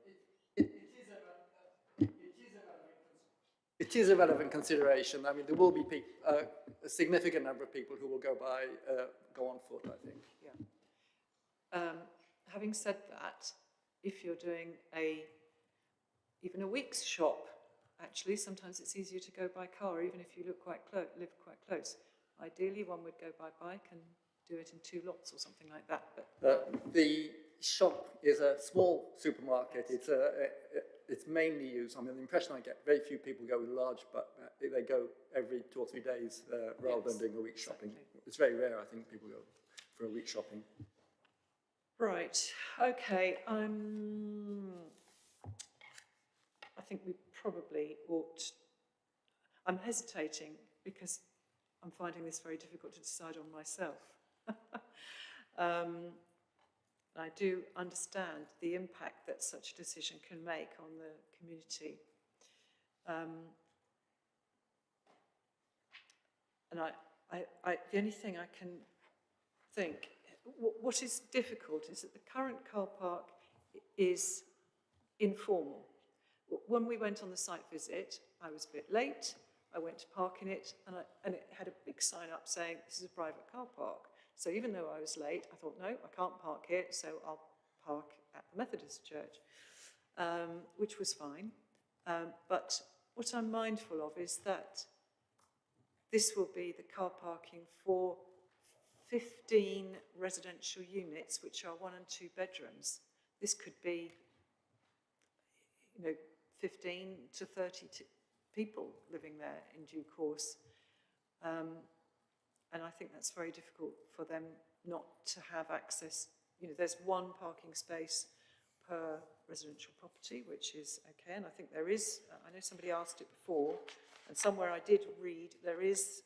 Speaker 3: It is a relevant consideration. I mean, there will be a significant number of people who will go on foot, I think.
Speaker 19: Yeah. Having said that, if you're doing even a week's shop, actually, sometimes it's easier to go by car, even if you live quite close. Ideally, one would go by bike and do it in 2 lots or something like that. But
Speaker 3: the shop is a small supermarket. It's mainly used. I mean, the impression I get, very few people go with large, but they go every 2 or 3 days rather than doing a week shopping. It's very rare, I think, people go for a week shopping.
Speaker 19: Right. Okay. I think we probably ought. I'm hesitating because I'm finding this very difficult to decide on myself. I do understand the impact that such a decision can make on the community. And the only thing I can think, what is difficult is that the current car park is informal. When we went on the site visit, I was a bit late. I went to park in it, and it had a big sign up saying, this is a private car park. So even though I was late, I thought, no, I can't park here, so I'll park at the Methodist Church, which was fine. But what I'm mindful of is that this will be the car parking for 15 residential units, which are 1 and 2 bedrooms. This could be, 15 to 30 people living there in due course. And I think that's very difficult for them not to have access. There's 1 parking space per residential property, which is okay. And I think there is, I know somebody asked it before, and somewhere I did read, there is,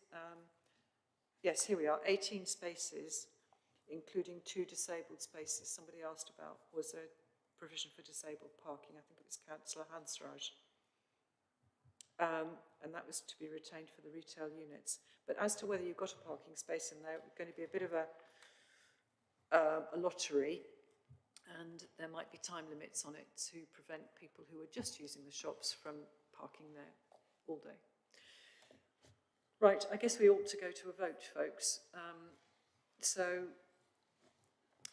Speaker 19: yes, here we are, 18 spaces, including 2 disabled spaces. Somebody asked about, was there provision for disabled parking? I think it was Councillor Hansraj. and that was to be retained for the retail units. But as to whether you've got a parking space in there, it's going to be a bit of a lottery, and there might be time limits on it to prevent people who are just using the shops from parking there all day. Right, I guess we ought to go to a vote, folks. So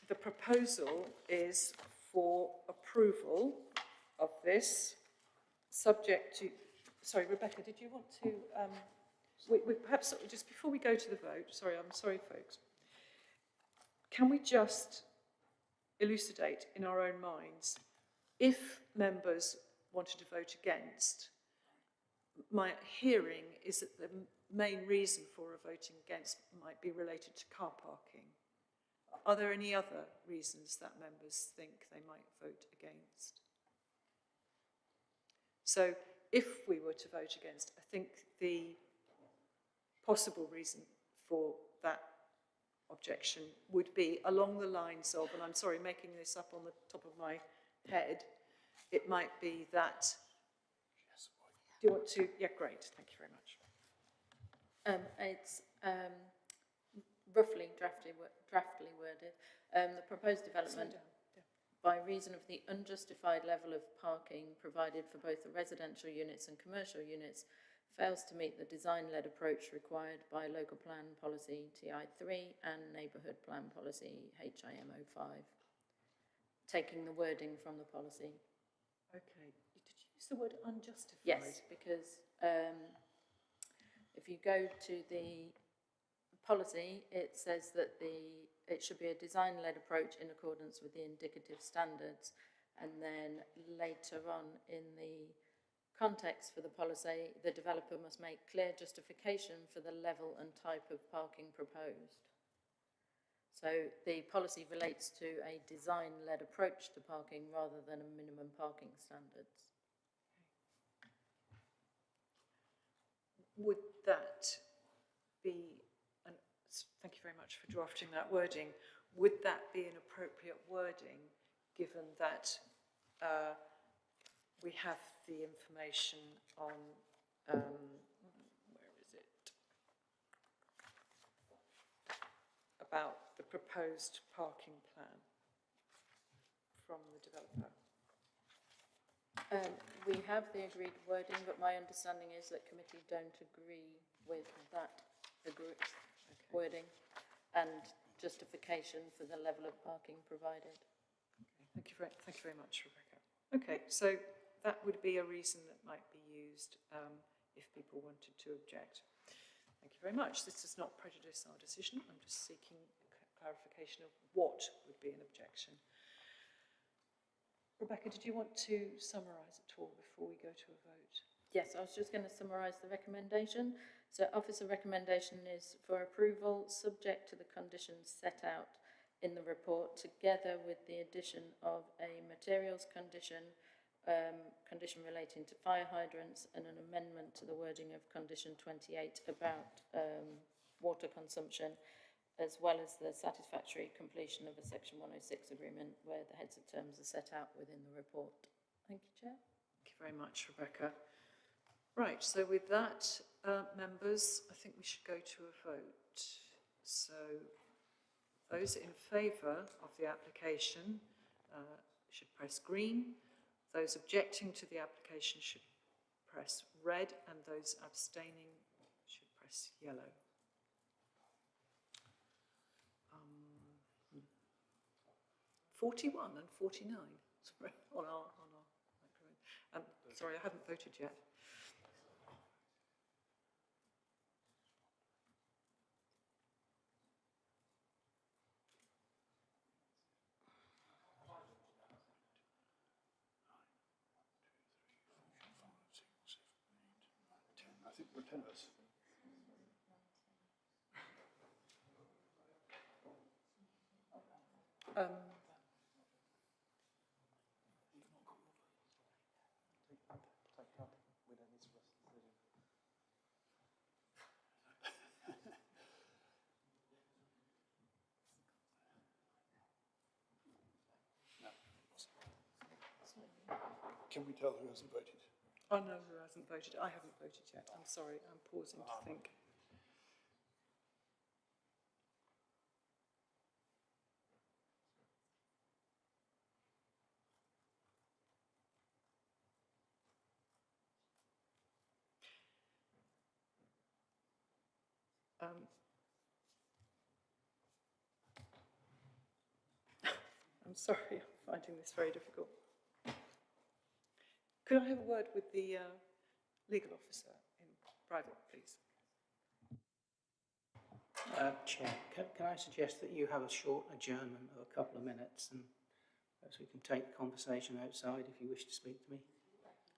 Speaker 19: the proposal is for approval of this, subject to... Sorry, Rebecca, did you want to... we perhaps, just before we go to the vote, sorry, I'm sorry, folks. Can we just elucidate in our own minds, if members wanted to vote against, my hearing is that the main reason for a voting against might be related to car parking. Are there any other reasons that members think they might vote against? So if we were to vote against, I think the possible reason for that objection would be along the lines of, and I'm sorry, making this up on the top of my head, it might be that, do you want to, yeah, great, thank you very much.
Speaker 11: It's roughly draftily worded. The proposed development, by reason of the unjustified level of parking provided for both the residential units and commercial units, fails to meet the design-led approach required by Local Plan Policy TI3 and Neighbourhood Plan Policy HIM05. Taking the wording from the policy.
Speaker 19: Okay. Did you use the word unjustified?
Speaker 11: Yes, because if you go to the policy, it says that it should be a design-led approach in accordance with the indicative standards, and then later on in the context for the policy, the developer must make clear justification for the level and type of parking proposed. So the policy relates to a design-led approach to parking rather than a minimum parking standards.
Speaker 19: Would that be, and thank you very much for drafting that wording, would that be an appropriate wording given that we have the information on, where is it, about the proposed parking plan from the developer?
Speaker 11: We have the agreed wording, but my understanding is that committee don't agree with that wording and justification for the level of parking provided.
Speaker 19: Okay, thank you very much, Rebecca. Okay, so that would be a reason that might be used if people wanted to object. Thank you very much. This does not prejudice our decision. I'm just seeking clarification of what would be an objection. Rebecca, did you want to summarise at all before we go to a vote?
Speaker 11: Yes, I was just going to summarise the recommendation. So officer recommendation is for approval subject to the conditions set out in the report, together with the addition of a materials condition, condition relating to fire hydrants, and an amendment to the wording of condition 28 about water consumption, as well as the satisfactory completion of a section 106 agreement where the heads of terms are set out within the report. Thank you, Chair.
Speaker 19: Thank you very much, Rebecca. Right, so with that, members, I think we should go to a vote. So those in favour of the application should press green. Those objecting to the application should press red, and those abstaining should press yellow. 41 and 49, sorry, on our microphone. Sorry, I haven't voted yet.
Speaker 8: I think we're 10 of us. Can we tell who hasn't voted?
Speaker 19: I know who hasn't voted. I haven't voted yet. I'm sorry. I'm pausing to think. I'm sorry, I'm finding this very difficult. Could I have a word with the legal officer in private, please?
Speaker 20: Chair, can I suggest that you have a short adjournment of a couple of minutes, and perhaps we can take the conversation outside if you wish to speak to me.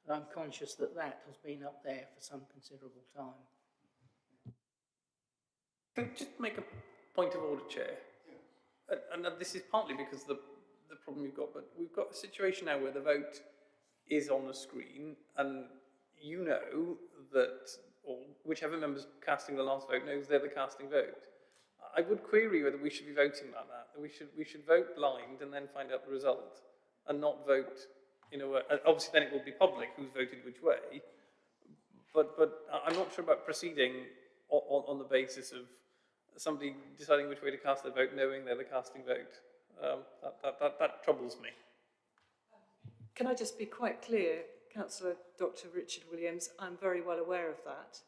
Speaker 20: I'm conscious that that has been up there for some considerable time.
Speaker 7: Can I just make a point of order, Chair? And this is partly because the problem we've got, but we've got a situation now where the vote is on the screen, and you know that, or whichever member's casting the last vote knows they're the casting vote. I would query whether we should be voting like that. We should vote blind and then find out the result, and not vote in a way. Obviously, then it will be public who's voted which way. But I'm not sure about proceeding on the basis of somebody deciding which way to cast their vote, knowing they're the casting vote. That troubles me.
Speaker 19: Can I just be quite clear, Councillor Dr. Richard Williams, I'm very well aware of that,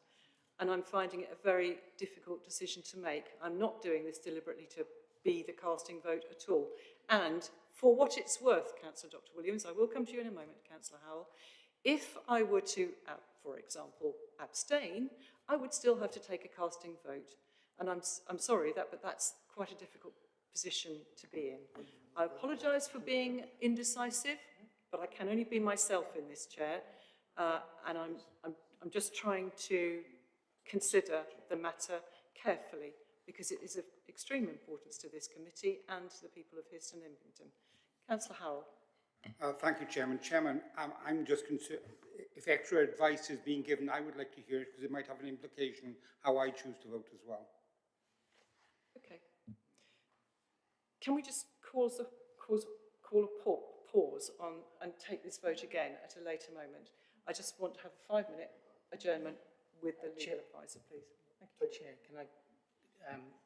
Speaker 19: and I'm finding it a very difficult decision to make. I'm not doing this deliberately to be the casting vote at all. And for what it's worth, Councillor Dr. Williams, I will come to you in a moment, Councillor Howell, if I were to, for example, abstain, I would still have to take a casting vote. And I'm sorry, but that's quite a difficult position to be in. I apologise for being indecisive, but I can only be myself in this chair, and I'm just trying to consider the matter carefully, because it is of extreme importance to this committee and to the people of Histon and Impington. Councillor Howell.
Speaker 16: Thank you, Chairman. Chairman, I'm just concerned, if extra advice is being given, I would like to hear it, because it might have an implication how I choose to vote as well.
Speaker 19: Okay. Can we just call a pause on and take this vote again at a later moment? I just want to have a 5-minute adjournment with the legal advisor, please. Thank you.
Speaker 20: Chair, can I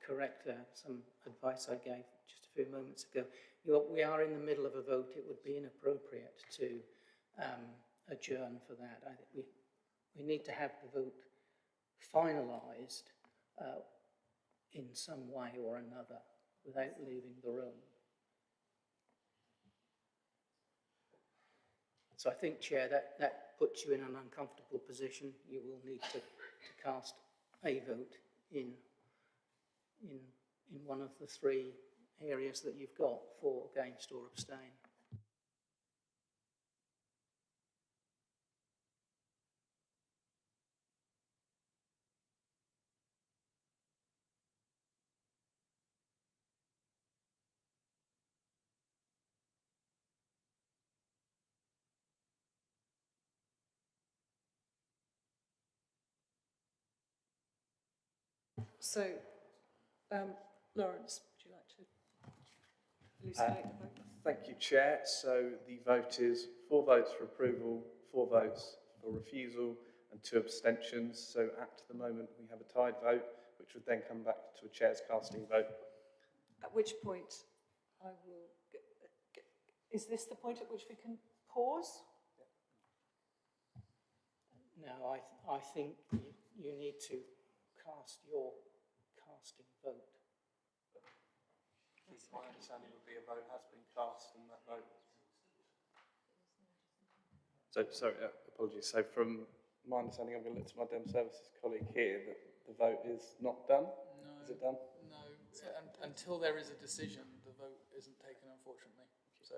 Speaker 20: correct some advice I gave just a few moments ago? We are in the middle of a vote. It would be inappropriate to adjourn for that. I think we need to have the vote finalised in some way or another without leaving the room. So I think, Chair, that puts you in an uncomfortable position. You will need to cast a vote in one of the three areas that you've got: for, against, or abstain.
Speaker 19: So, Lawrence, would you like to elucidate the vote?
Speaker 1: Thank you, Chair. So the vote is 4 votes for approval, 4 votes for refusal, and 2 abstentions. So at the moment we have a tied vote, which would then come back to a Chair's casting vote.
Speaker 19: At which point I will... Is this the point at which we can pause?
Speaker 20: No, I think you need to cast your casting vote.
Speaker 1: My understanding would be a vote has been cast and that vote. So, sorry, apologies. So from my understanding, I'm going to look to my Dem Services colleague here, that the vote is not done.
Speaker 21: No.
Speaker 1: Is it done?
Speaker 21: No. Until there is a decision, the vote isn't taken, unfortunately. So.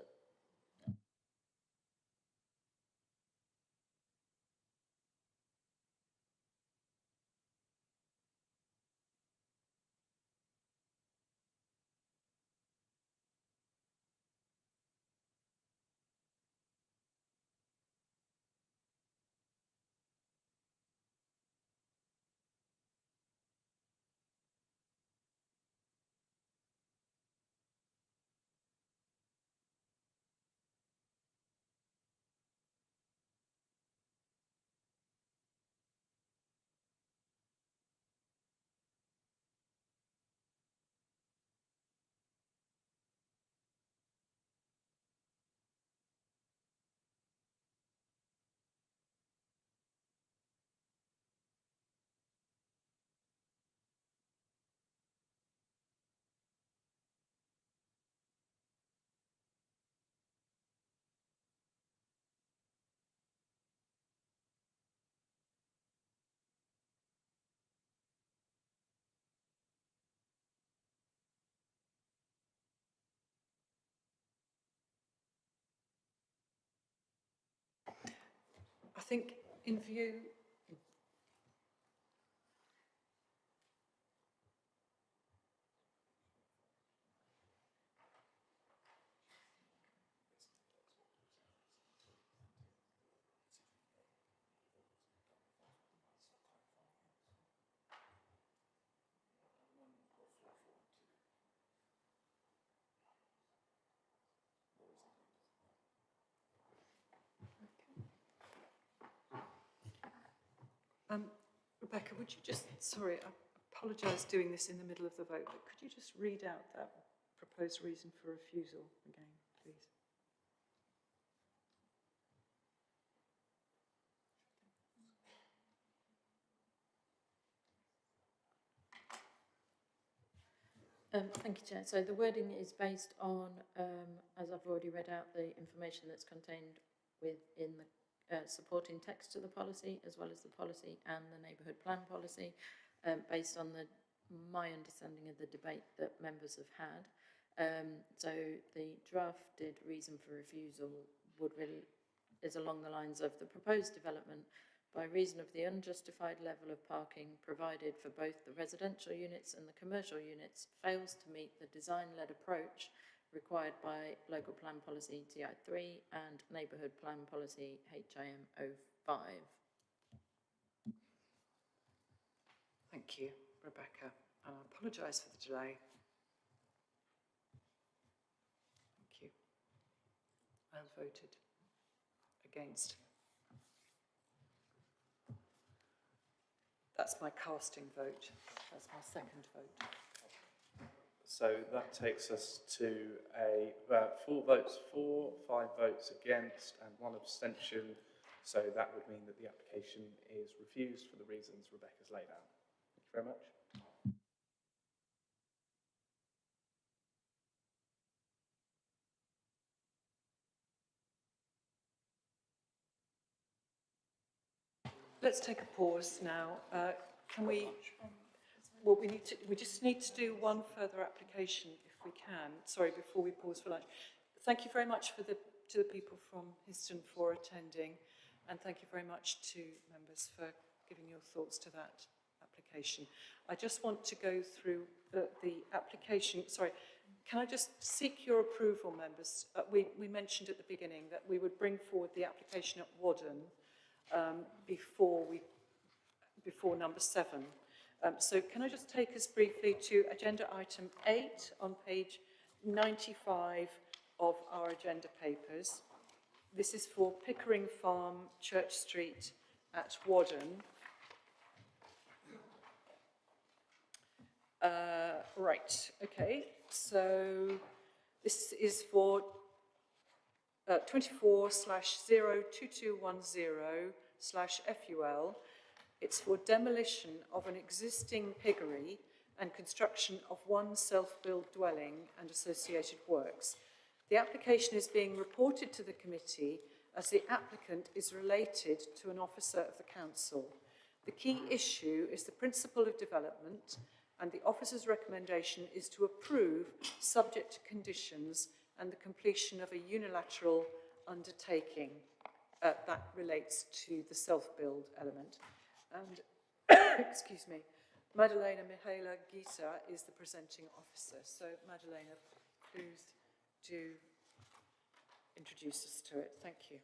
Speaker 19: I think in view... Rebecca, would you just, sorry, I apologise doing this in the middle of the vote, but could you just read out that proposed reason for refusal again, please?
Speaker 11: Thank you, Chair. So the wording is based on, as I've already read out, the information that's contained within the supporting text to the policy, as well as the policy and the neighbourhood plan policy, based on my understanding of the debate that members have had. So the drafted reason for refusal is along the lines of the proposed development by reason of the unjustified level of parking provided for both the residential units and the commercial units fails to meet the design-led approach required by Local Plan Policy TI3 and Neighbourhood Plan Policy HIM 05.
Speaker 19: Thank you, Rebecca. And I apologise for the delay. Thank you. And voted against. That's my casting vote. That's my second vote.
Speaker 1: So that takes us to 4 votes for, 5 votes against and 1 abstention. So that would mean that the application is refused for the reasons Rebecca's laid out. Thank you very much.
Speaker 19: Let's take a pause now. Can we? Well, we just need to do one further application, if we can. Sorry, before we pause for lunch. Thank you very much to the people from Histon for attending, and thank you very much to members for giving your thoughts to that application. I just want to go through the application. Sorry, can I just seek your approval, members? We mentioned at the beginning that we would bring forward the application at Wadden before number 7. So can I just take us briefly to agenda item 8 on page 95 of our agenda papers. This is for Pickering Farm, Church Street at Wadden. Right, okay, so this is for 24/02210/FUL. It's for demolition of an existing piggery and construction of one self-built dwelling and associated works. The application is being reported to the committee as the applicant is related to an officer of the council. The key issue is the principle of development, and the officer's recommendation is to approve subject to conditions and the completion of a unilateral undertaking that relates to the self-build element. And, excuse me, Madalena Mihaela Gita is the presenting officer. So, Madalena, please do introduce us to it. Thank you.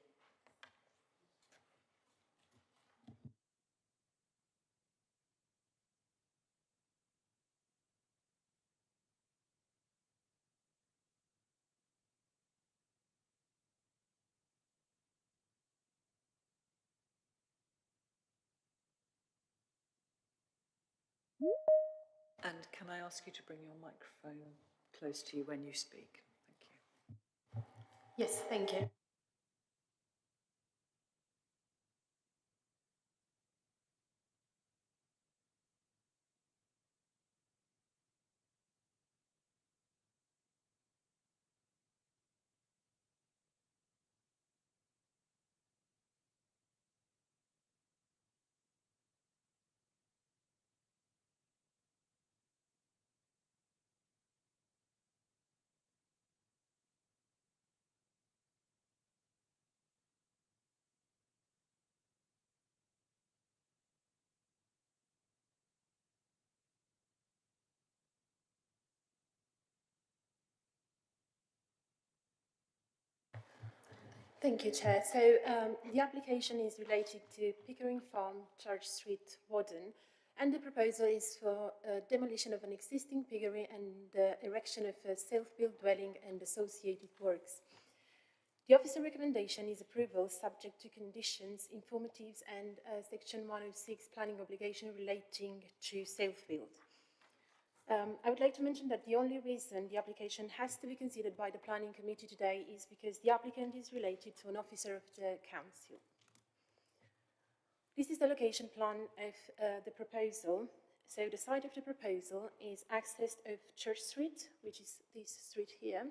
Speaker 19: And can I ask you to bring your microphone close to you when you speak? Thank you.
Speaker 5: Yes, thank you. Thank you, Chair. So the application is related to Pickering Farm, Church Street, Warden, and the proposal is for demolition of an existing piggery and erection of a self-built dwelling and associated works. The officer recommendation is approval subject to conditions, informatives, and Section 106 planning obligation relating to self-build. I would like to mention that the only reason the application has to be considered by the Planning Committee today is because the applicant is related to an officer of the Council. This is the location plan of the proposal. So the site of the proposal is accessed of Church Street, which is this street here.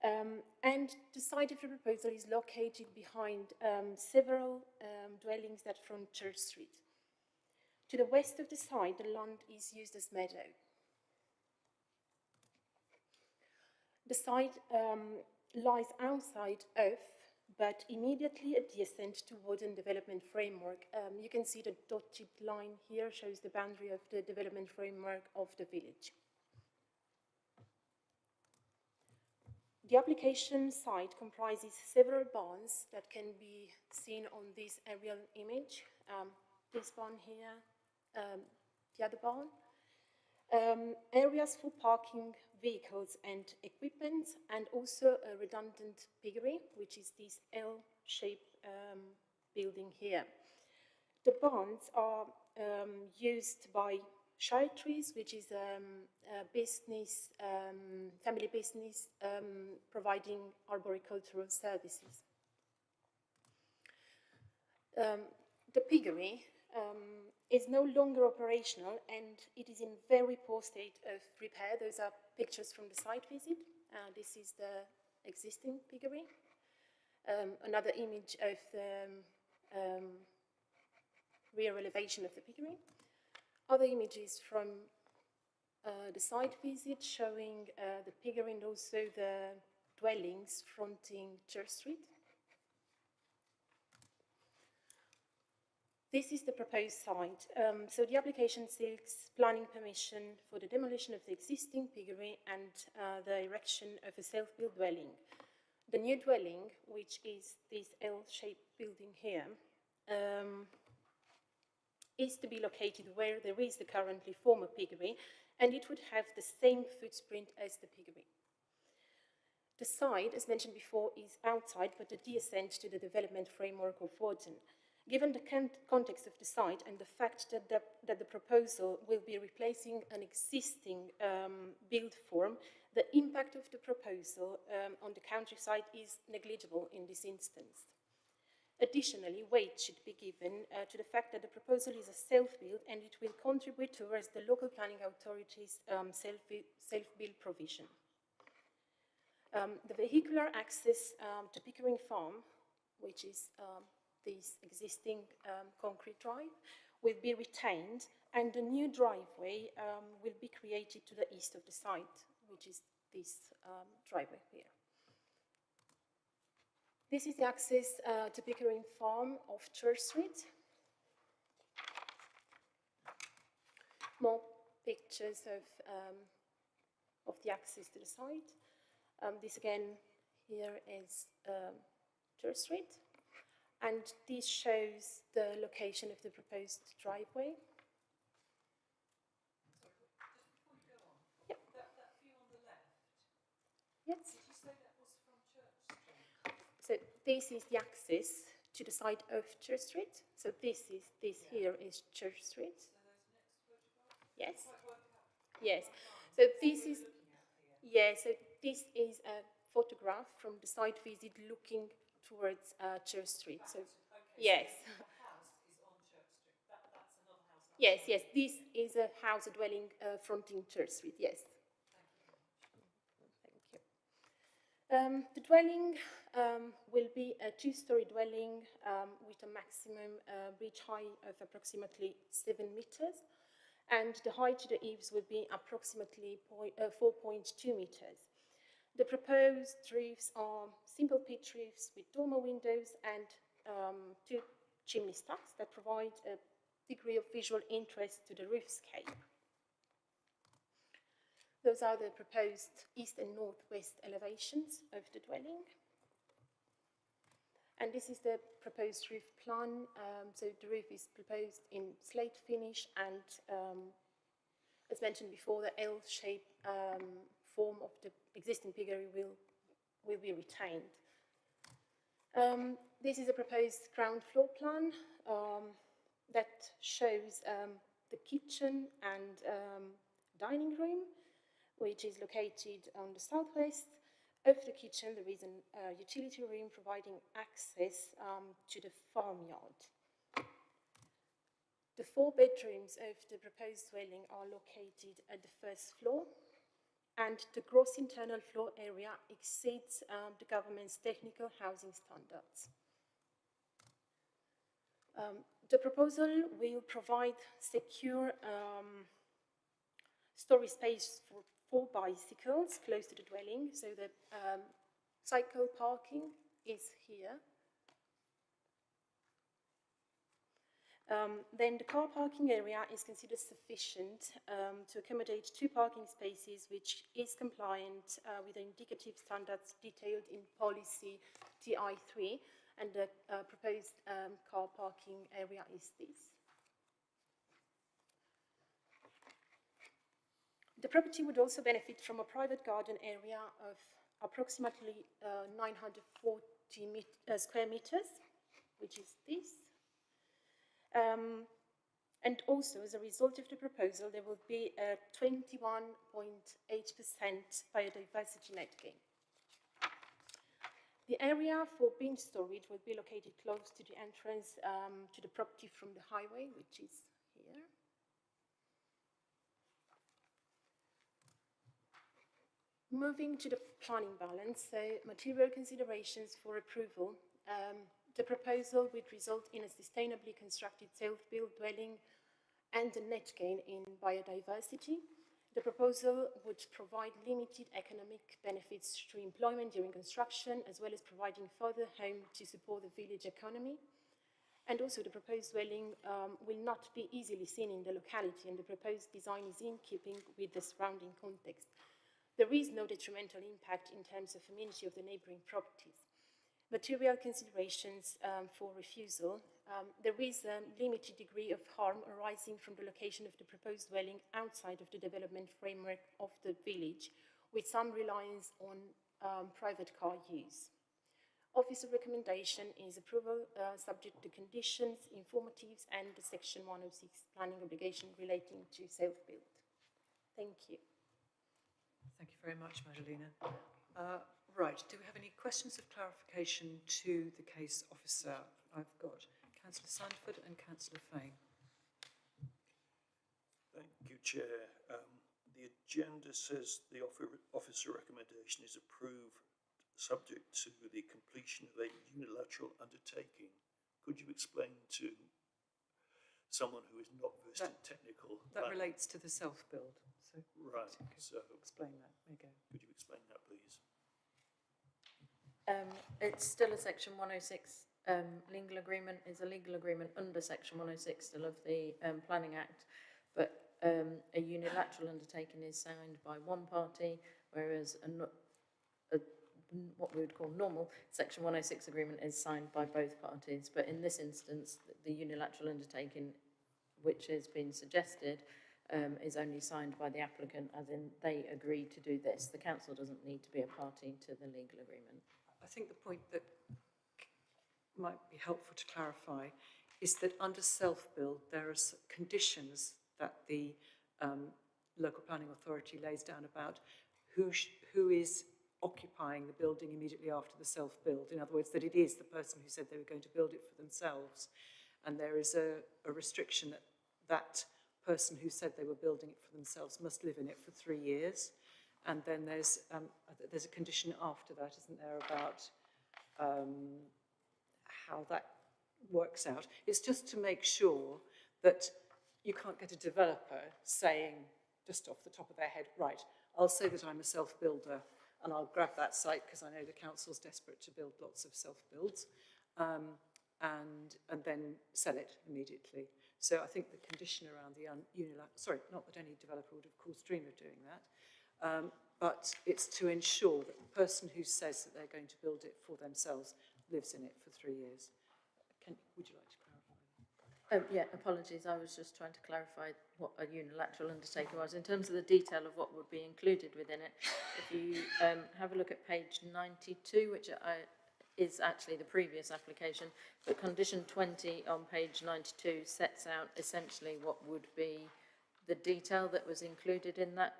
Speaker 5: And the site of the proposal is located behind several dwellings that front Church Street. To the west of the site, the land is used as meadow. The site lies outside of, but immediately adjacent to Warden Development Framework. You can see the dotted line here shows the boundary of the development framework of the village. The application site comprises several barns that can be seen on this aerial image. This barn here, the other barn. Areas for parking vehicles and equipment, and also a redundant piggery, which is this L-shaped building here. The barns are used by Shire Trees, which is a business, family business providing arboricultural services. The piggery is no longer operational and it is in very poor state of repair. Those are pictures from the site visit. This is the existing piggery. Another image of the rear elevation of the piggery. Other images from the site visit showing the piggery and also the dwellings fronting Church Street. This is the proposed site. So the application seeks planning permission for the demolition of the existing piggery and the erection of a self-built dwelling. The new dwelling, which is this L-shaped building here, is to be located where there is the currently former piggery, and it would have the same footprint as the piggery. The site, as mentioned before, is outside but adjacent to the development framework of Warden. Given the context of the site and the fact that the proposal will be replacing an existing build form, the impact of the proposal on the countryside is negligible in this instance. Additionally, weight should be given to the fact that the proposal is a self-build and it will contribute towards the local planning authority's self-build provision. The vehicular access to Pickering Farm, which is this existing concrete drive, will be retained, and a new driveway will be created to the east of the site, which is this driveway here. This is the access to Pickering Farm of Church Street. More pictures of the access to the site. This again here is Church Street. And this shows the location of the proposed driveway. Yep.
Speaker 19: That view on the left?
Speaker 5: Yes.
Speaker 19: Did you say that was from Church Street?
Speaker 5: So this is the access to the site of Church Street. So this here is Church Street.
Speaker 19: So those next photographs?
Speaker 5: Yes.
Speaker 19: Yes.
Speaker 5: So this is so this is a photograph from the site visit looking towards Church Street. So yes.
Speaker 19: So the house is on Church Street. That's another house.
Speaker 5: Yes. This is a house, a dwelling fronting Church Street. Yes. Thank you. The dwelling will be a two-story dwelling with a maximum ridge height of approximately 7 meters, and the height to the eaves will be approximately 4.2 meters. The proposed roofs are simple pitch roofs with dormer windows and 2 chimney stacks that provide a degree of visual interest to the roofscape. Those are the proposed east and northwest elevations of the dwelling. And this is the proposed roof plan. So the roof is proposed in slate finish and, as mentioned before, the L-shaped form of the existing piggery will be retained. This is a proposed ground floor plan that shows the kitchen and dining room, which is located on the southwest. Of the kitchen, there is a utility room providing access to the farmyard. The 4 bedrooms of the proposed dwelling are located at the first floor, and the gross internal floor area exceeds the government's technical housing standards. The proposal will provide secure storage space for 4 bicycles close to the dwelling, so the cycle parking is here. Then the car parking area is considered sufficient to accommodate 2 parking spaces, which is compliant with the indicative standards detailed in policy TI3, and the proposed car parking area is this. The property would also benefit from a private garden area of approximately 940 square meters, which is this. And also, as a result of the proposal, there will be a 21.8% biodiversity net gain. The area for bin storage will be located close to the entrance to the property from the highway, which is here. Moving to the planning balance, so material considerations for approval. The proposal would result in a sustainably constructed self-built dwelling and a net gain in biodiversity. The proposal would provide limited economic benefits to employment during construction, as well as providing further home to support the village economy. And also the proposed dwelling will not be easily seen in the locality, and the proposed design is in keeping with the surrounding context. There is no detrimental impact in terms of amenity of the neighbouring properties. Material considerations for refusal. There is a limited degree of harm arising from the location of the proposed dwelling outside of the development framework of the village, with some reliance on private car use. Officer recommendation is approval subject to conditions, informatives, and the Section 106 planning obligation relating to self-build. Thank you.
Speaker 19: Thank you very much, Magdalena. Right, do we have any questions of clarification to the case officer? I've got Councillor Sandford and Councillor Fain.
Speaker 10: Thank you, Chair. The agenda says the officer recommendation is approved subject to the completion of a unilateral undertaking. Could you explain to someone who is not versed in technical?
Speaker 19: That relates to the self-build. So
Speaker 10: right, so
Speaker 19: explain that. There you go.
Speaker 10: Could you explain that, please?
Speaker 11: It's still a Section 106 legal agreement. It's a legal agreement under Section 106 still of the Planning Act, but a unilateral undertaking is signed by one party, whereas what we would call normal Section 106 agreement is signed by both parties. But in this instance, the unilateral undertaking, which has been suggested, is only signed by the applicant, as in they agree to do this. The council doesn't need to be a party to the legal agreement.
Speaker 19: I think the point that might be helpful to clarify is that under self-build there are conditions that the local planning authority lays down about who is occupying the building immediately after the self-build. In other words, that it is the person who said they were going to build it for themselves. And there is a restriction that that person who said they were building it for themselves must live in it for 3 years. And then there's a condition after that, isn't there, about how that works out. It's just to make sure that you can't get a developer saying, just off the top of their head, right, I'll say that I'm a self-builder and I'll grab that site because I know the council's desperate to build lots of self-builds, and then sell it immediately. So I think the condition around the unilateral, sorry, not that any developer would of course dream of doing that, but it's to ensure that the person who says that they're going to build it for themselves
Speaker 2: lives in it for 3 years. Would you like to clarify?
Speaker 11: Yeah, apologies. I was just trying to clarify what a unilateral undertaking was. In terms of the detail of what would be included within it, if you have a look at page 92, which is actually the previous application, but condition 20 on page 92 sets out essentially what would be the detail that was included in that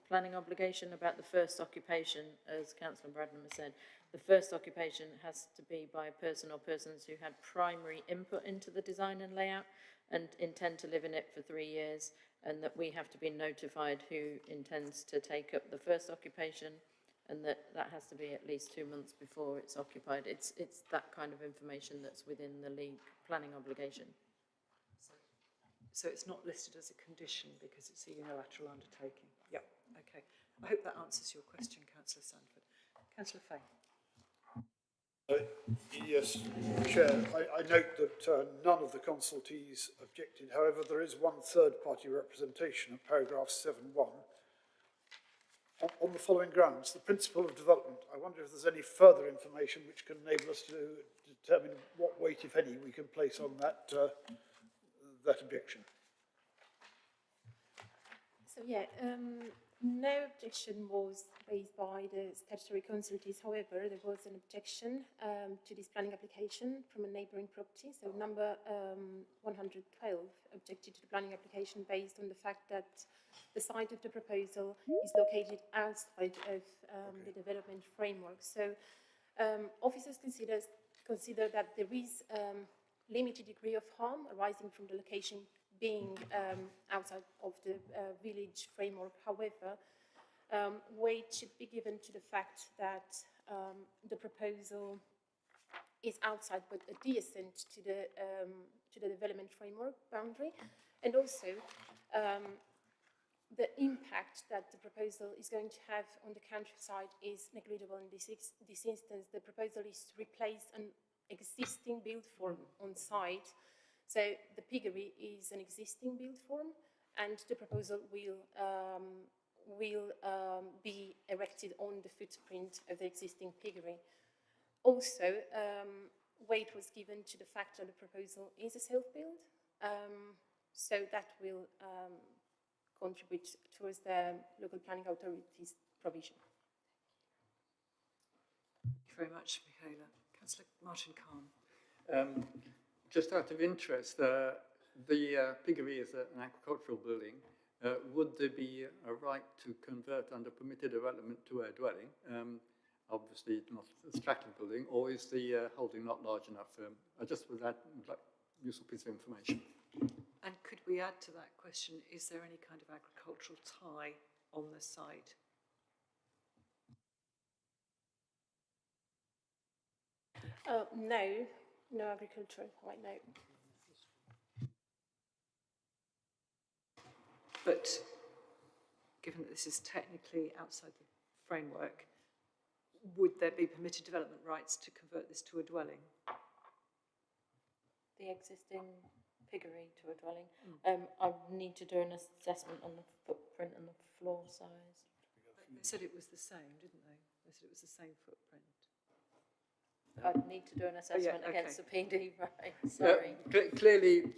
Speaker 11: planning obligation about the first occupation, as Councillor Bradnam has said. The first occupation has to be by a person or persons who had primary input into the design and layout and intend to live in it for 3 years, and that we have to be notified who intends to take up the first occupation, and that has to be at least 2 months before it's occupied. It's that kind of information that's within the league planning obligation.
Speaker 2: So it's not listed as a condition because it's a unilateral undertaking. Yep, okay. I hope that answers your question, Councillor Sandford. Councillor Fay.
Speaker 8: Yes, Chair. I note that none of the consultees objected. However, there is one third-party representation of paragraph 7.1. On the following grounds, the principle of development, I wonder if there's any further information which can enable us to determine what weight, if any, we can place on that, that objection.
Speaker 5: So yeah, no objection was raised by the statutory consultees. However, there was an objection to this planning application from a neighbouring property. So number 112 objected to the planning application based on the fact that the site of the proposal is located outside of the development framework. So officers consider that there is limited degree of harm arising from the location being outside of the village framework. However, weight should be given to the fact that the proposal is outside but adjacent to the development framework boundary, and also the impact that the proposal is going to have on the countryside is negligible. In this instance, the proposal is to replace an existing build form on site. So the piggery is an existing build form, and the proposal will be erected on the footprint of the existing piggery. Also, weight was given to the fact that the proposal is a self-build, so that will contribute towards the local planning authority's provision.
Speaker 2: Thank you very much, Michaela. Councillor Martin Kahn.
Speaker 3: Just out of interest, the piggery is an agricultural building. Would there be a right to convert under permitted development to a dwelling? Obviously not a strategic building, or is the holding not large enough? I just would like useful piece of information.
Speaker 2: And could we add to that question, is there any kind of agricultural tie on the site?
Speaker 5: No agricultural tie, no.
Speaker 2: But given that this is technically outside the framework, would there be permitted development rights to convert this to a dwelling?
Speaker 11: The existing piggery to a dwelling. I need to do an assessment on the footprint and the floor size.
Speaker 2: They said it was the same, didn't they? They said it was the same footprint.
Speaker 11: I'd need to do an assessment
Speaker 2: okay.
Speaker 11: against the PD, right? Sorry.
Speaker 3: Clearly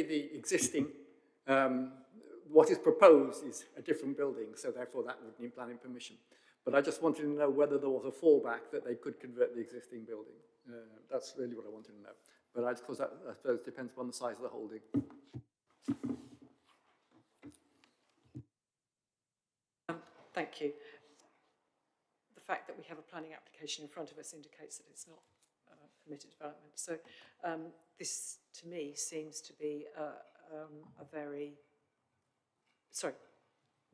Speaker 3: the existing, what is proposed is a different building, so therefore that would need planning permission. But I just wanted to know whether there was a fallback that they could convert the existing building. That's really what I wanted to know. But of course, that, I suppose, depends upon the size of the holding.
Speaker 2: Thank you. The fact that we have a planning application in front of us indicates that it's not permitted development. So this, to me, seems to be a very... Sorry,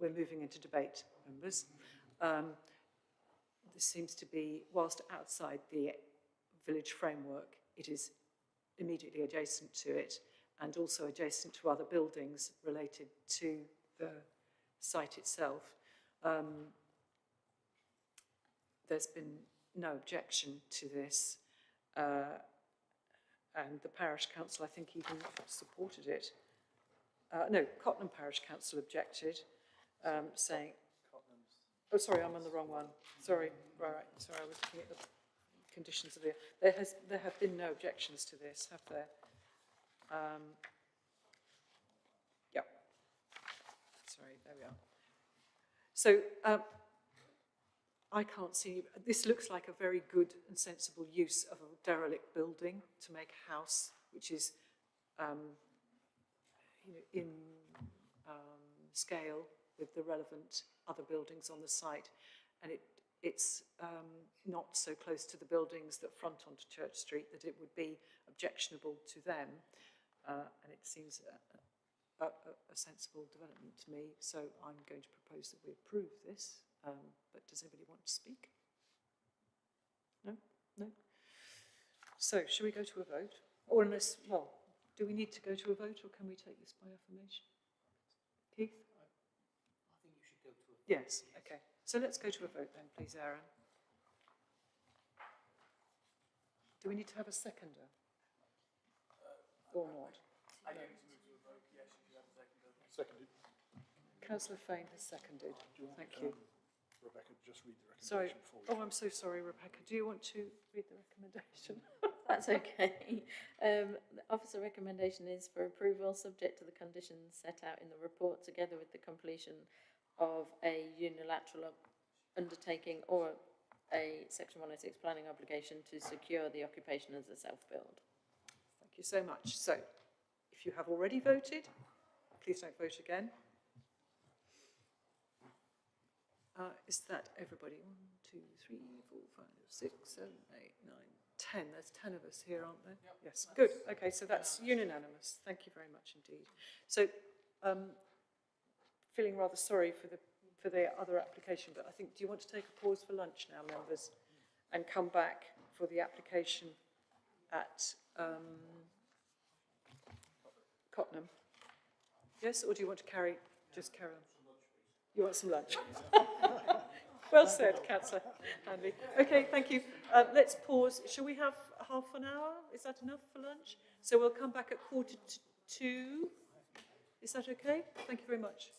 Speaker 2: we're moving into debate, members. This seems to be, whilst outside the village framework, it is immediately adjacent to it and also adjacent to other buildings related to the site itself. There's been no objection to this, and the parish council, I think, even supported it. No, Cottenham Parish Council objected, saying... Oh, sorry, I'm on the wrong one. Sorry, right. Sorry, I was looking at the
Speaker 19: conditions of the... There have been no objections to this, have there? Yeah. Sorry, there we are. So I can't see... This looks like a very good and sensible use of a derelict building to make a house, which is in scale with the relevant other buildings on the site. And it's not so close to the buildings that front onto Church Street that it would be objectionable to them. And it seems a sensible development to me. So I'm going to propose that we approve this. But does anybody want to speak? No? No? So shall we go to a vote? Or unless, well, do we need to go to a vote or can we take this by affirmation? Keith?
Speaker 20: I think you should go to a vote.
Speaker 19: Yes, okay. So let's go to a vote then, please, Aaron. Do we need to have a seconder? Or not?
Speaker 21: I need to move to a vote. Yes, you should have a seconder. Seconded.
Speaker 19: Councillor Fain has seconded. Thank you.
Speaker 8: Rebecca, just read the
Speaker 19: Sorry.
Speaker 8: recommendation for you.
Speaker 19: Oh, I'm so sorry, Rebecca. Do you want to read the recommendation?
Speaker 4: That's okay. The officer recommendation is for approval subject to the conditions set out in the report together with the completion of a unilateral undertaking or a Section 106 planning obligation to secure the occupation as a self-build.
Speaker 19: Thank you so much. So, if you have already voted, please don't vote again. Is that everybody? 1, 2, 3, 4, 5, 6, 7, 8, 9, 10. There's 10 of us here, aren't there? Yep. Yes, good. Okay, so that's unanimous. Thank you very much indeed. So, feeling rather sorry for the other application, but I think, do you want to take a pause for lunch now, members, and come back for the application at Cottenham? Yes, or do you want to just carry on? You want some lunch? Well said, Councillor Handley. Okay, thank you. Let's pause. Shall we have half an hour? Is that enough for lunch? So we'll come back at 1:45. Is that okay? Thank you very much.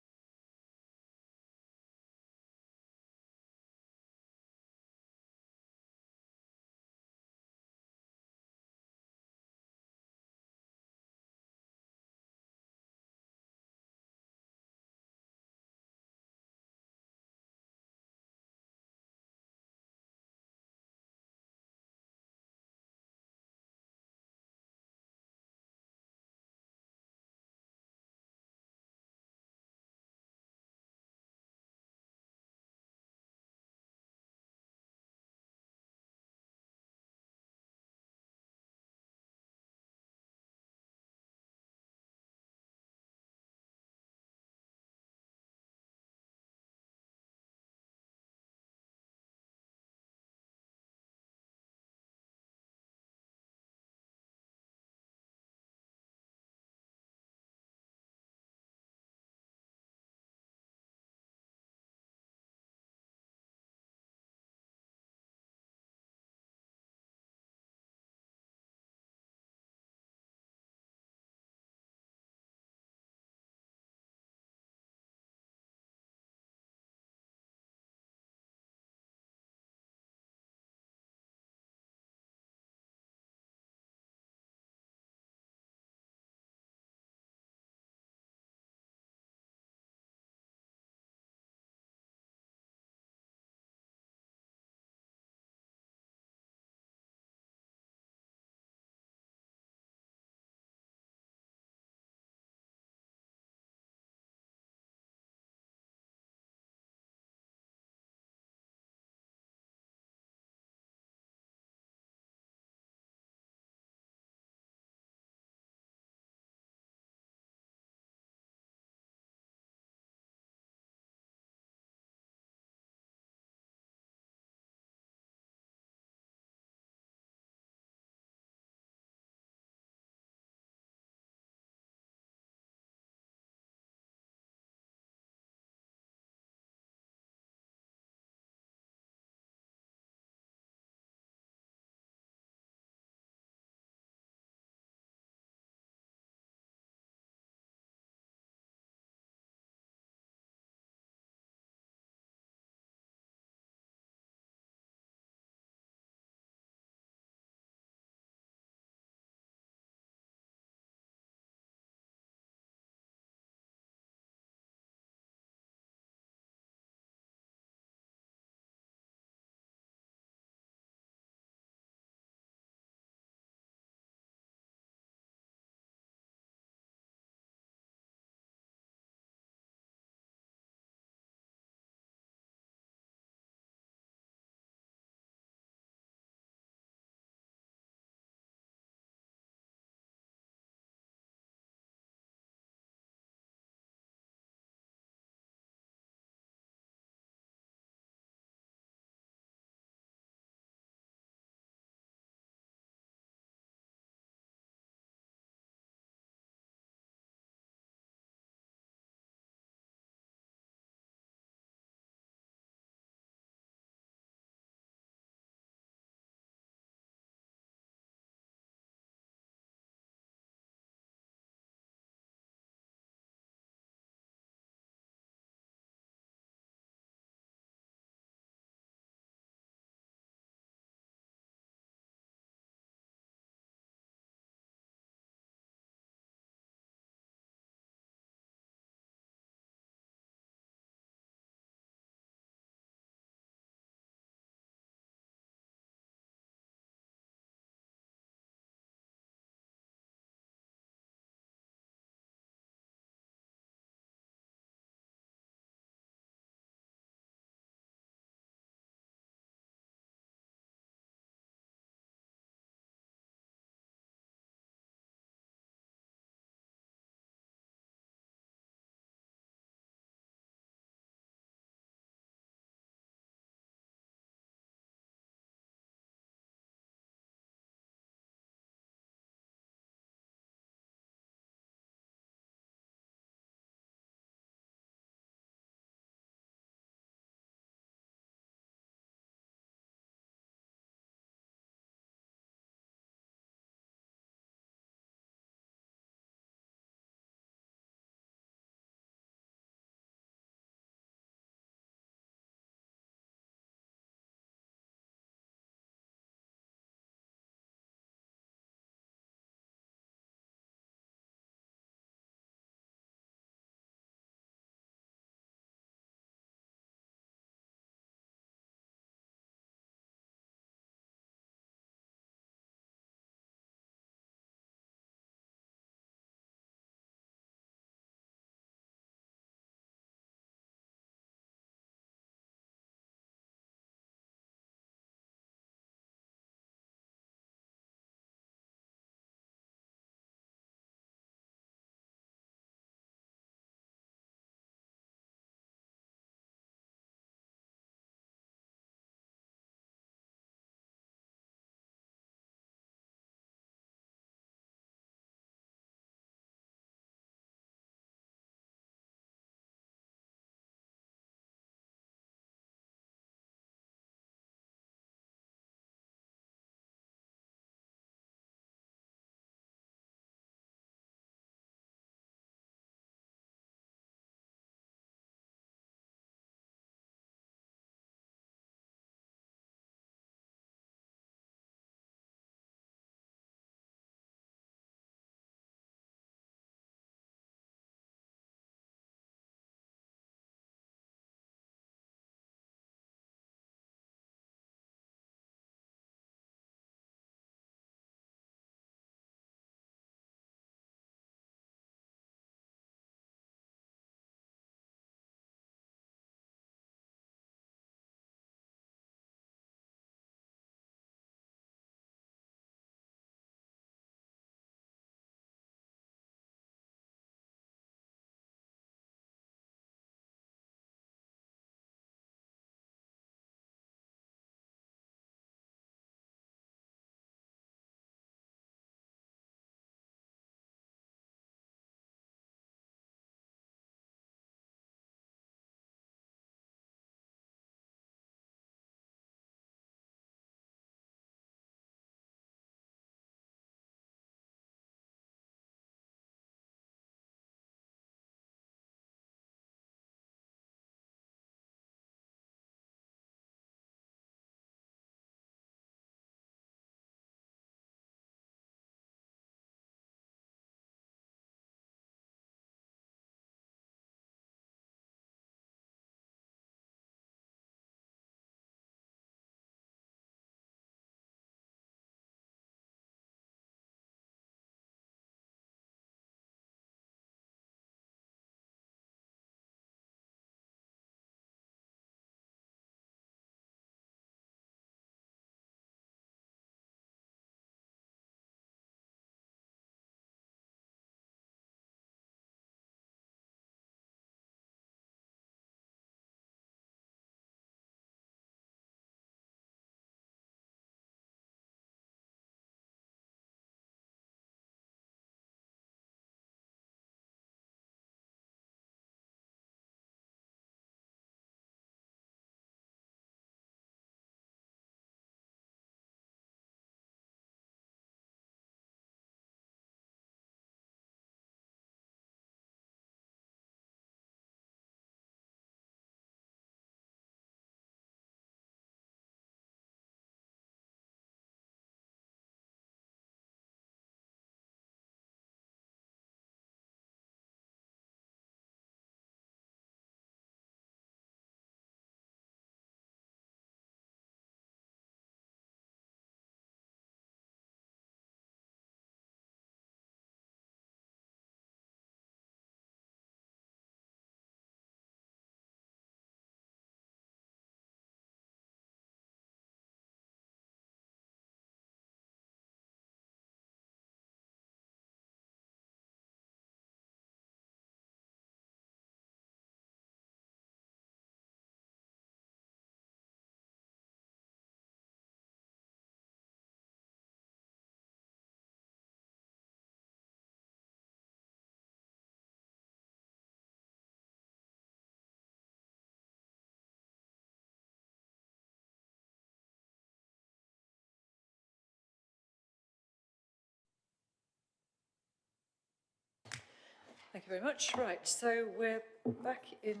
Speaker 19: Thank you very much. Right, so we're back in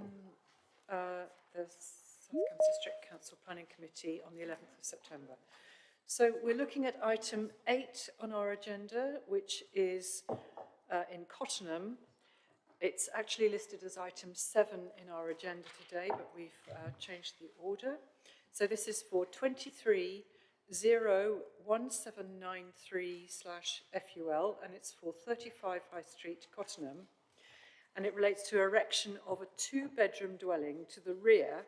Speaker 19: the Southampton District Council Planning Committee on the 11th of September. So we're looking at item 8 on our agenda, which is in Cottenham. It's actually listed as item 7 in our agenda today, but we've changed the order. So this is for 23-01793/FUL, and it's for 35 High Street, Cottenham. And it relates to erection of a 2-bedroom dwelling to the rear,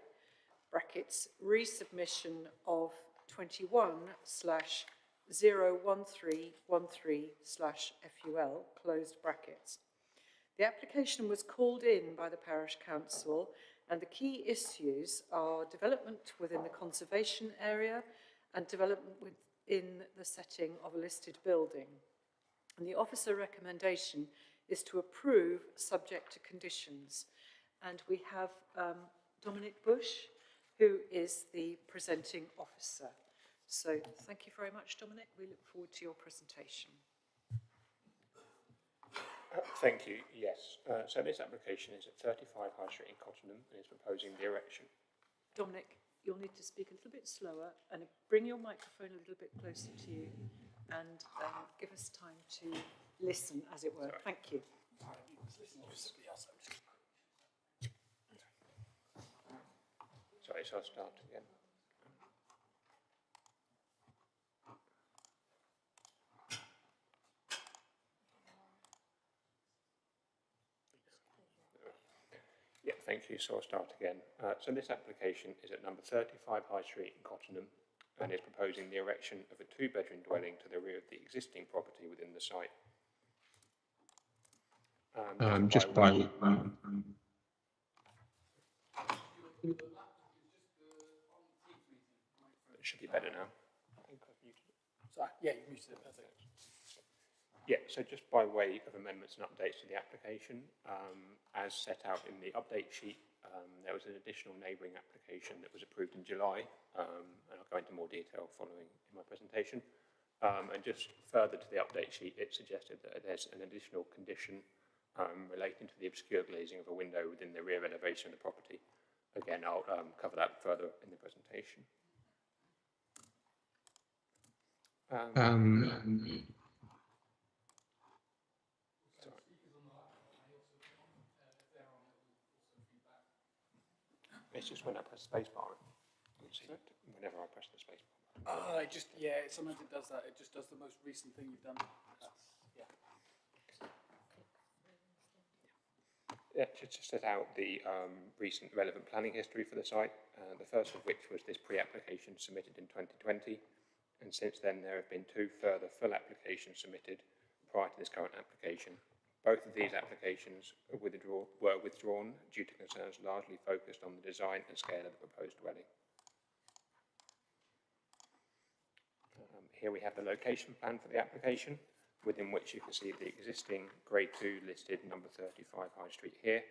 Speaker 19: brackets, resubmission of 21/01313/FUL, closed brackets. The application was called in by the Parish Council, and the key issues are development within the conservation area and development within the setting of a listed building. And the officer recommendation is to approve subject to conditions. And we have Dominic Bush, who is the presenting officer. So thank you very much, Dominic. We look forward to your presentation.
Speaker 12: Thank you, yes. So this application is at 35 High Street in Cottenham and is proposing the erection.
Speaker 19: Dominic, you'll need to speak a little bit slower and bring your microphone a little bit closer to you and give us time to listen, as it were. Sorry. Thank you.
Speaker 12: Sorry, so I'll start again. Yeah, thank you. So I'll start again. So this application is at number 35 High Street in Cottenham and is proposing the erection of a 2-bedroom dwelling to the rear of the existing property within the site. It should be better now. I think I've muted it.
Speaker 21: Sorry, yeah, you muted it, perfect.
Speaker 12: Yeah, so just by way of amendments and updates to the application, as set out in the update sheet, there was an additional neighbouring application that was approved in July, and I'll go into more detail following in my presentation. And just further to the update sheet, it suggested that there's an additional condition relating to the obscure glazing of a window within the rear elevation of the property. Again, I'll cover that further in the presentation. It's just when I press the space bar, whenever I press the space bar.
Speaker 21: Sometimes it does that. It just does the most recent thing you've done.
Speaker 12: Yeah, just to set out the recent relevant planning history for the site, the first of which was this pre-application submitted in 2020, and since then there have been 2 further full applications submitted prior to this current application. Both of these applications were withdrawn due to concerns largely focused on the design and scale of the proposed dwelling. Here we have the location plan for the application, within which you can see the existing Grade 2 listed number 35 High Street here.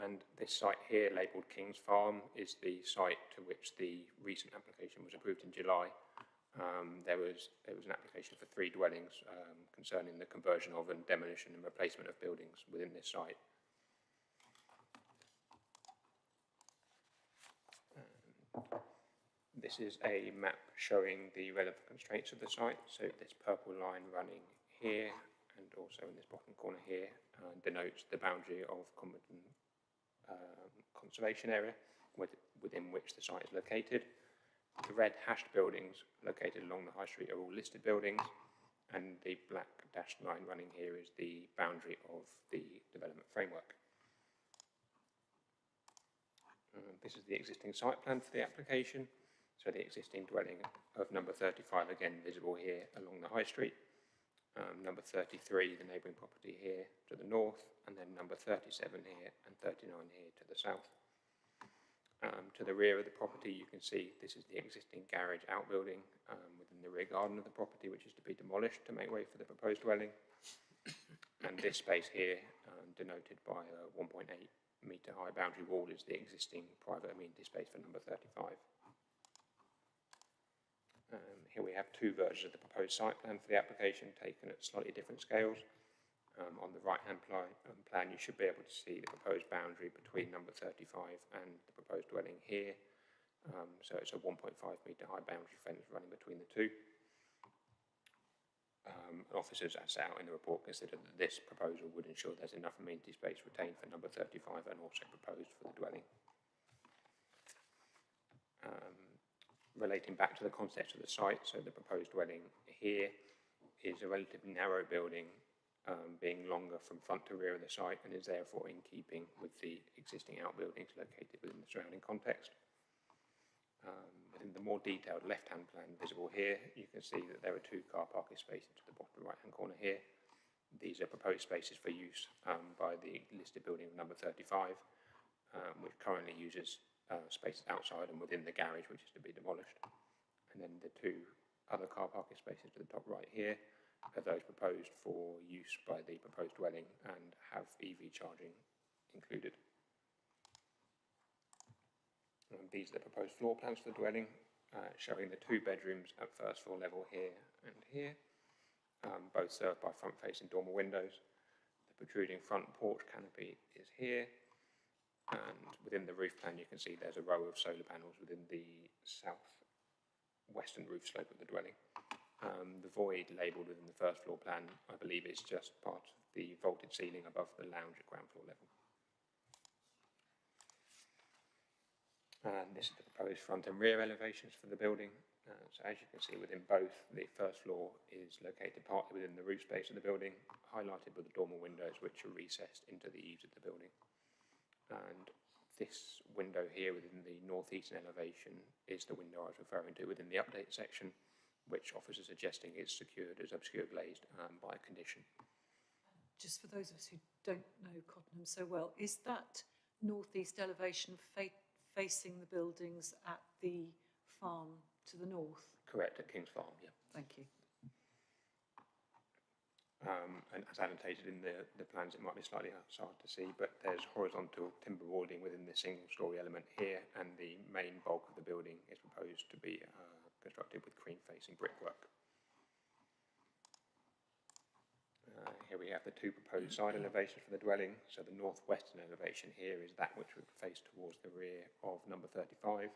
Speaker 12: And this site here, labelled King's Farm, is the site to which the recent application was approved in July. There was an application for 3 dwellings concerning the conversion of and demolition and replacement of buildings within this site. This is a map showing the relevant constraints of the site. So this purple line running here and also in this bottom corner here denotes the boundary of Comberton conservation area within which the site is located. The red hashed buildings located along the high street are all listed buildings, and the black dashed line running here is the boundary of the development framework. This is the existing site plan for the application. So the existing dwelling of number 35, again visible here along the high street. Number 33, the neighbouring property here to the north, and then number 37 here and 39 here to the south. To the rear of the property, you can see this is the existing garage outbuilding within the rear garden of the property, which is to be demolished to make way for the proposed dwelling. And this space here, denoted by a 1.8 metre high boundary wall, is the existing private amenity space for number 35. Here we have 2 versions of the proposed site plan for the application taken at slightly different scales. On the right-hand plan, you should be able to see the proposed boundary between number 35 and the proposed dwelling here. So it's a 1.5 metre high boundary fence running between the two. Officers, as set out in the report, consider that this proposal would ensure there's enough amenity space retained for number 35 and also proposed for the dwelling. Relating back to the context of the site, so the proposed dwelling here is a relatively narrow building, being longer from front to rear of the site, and is therefore in keeping with the existing outbuildings located within the surrounding context. Within the more detailed left-hand plan visible here, you can see that there are two car parking spaces to the bottom right-hand corner here. These are proposed spaces for use by the listed building number 35, which currently uses spaces outside and within the garage, which is to be demolished. And then the two other car parking spaces to the top right here are those proposed for use by the proposed dwelling and have EV charging included. These are the proposed floor plans for the dwelling, showing the two bedrooms at first floor level here and here, both served by front-facing dormer windows. The protruding front porch canopy is here, and within the roof plan you can see there's a row of solar panels within the south-western roof slope of the dwelling. The void labelled within the first floor plan, I believe, is just part of the vaulted ceiling above the lounge at ground floor level. And this is the proposed front and rear elevations for the building. So as you can see within both, the first floor is located partly within the roof space of the building, highlighted with the dormer windows which are recessed into the eaves of the building. And this window here within the northeastern elevation is the window I was referring to within the update section, which officers are suggesting is secured as obscure glazed by condition.
Speaker 19: Just for those of us who don't know Cottenham so well, is that northeast elevation facing the buildings at the farm to the north?
Speaker 12: Correct, at King's Farm, yeah.
Speaker 19: Thank you.
Speaker 12: And as annotated in the plans, it might be slightly hard to see, but there's horizontal timber boarding within the single-storey element here, and the main bulk of the building is proposed to be constructed with cream-facing brickwork. Here we have the two proposed side elevations for the dwelling. So the northwestern elevation here is that which would face towards the rear of number 35.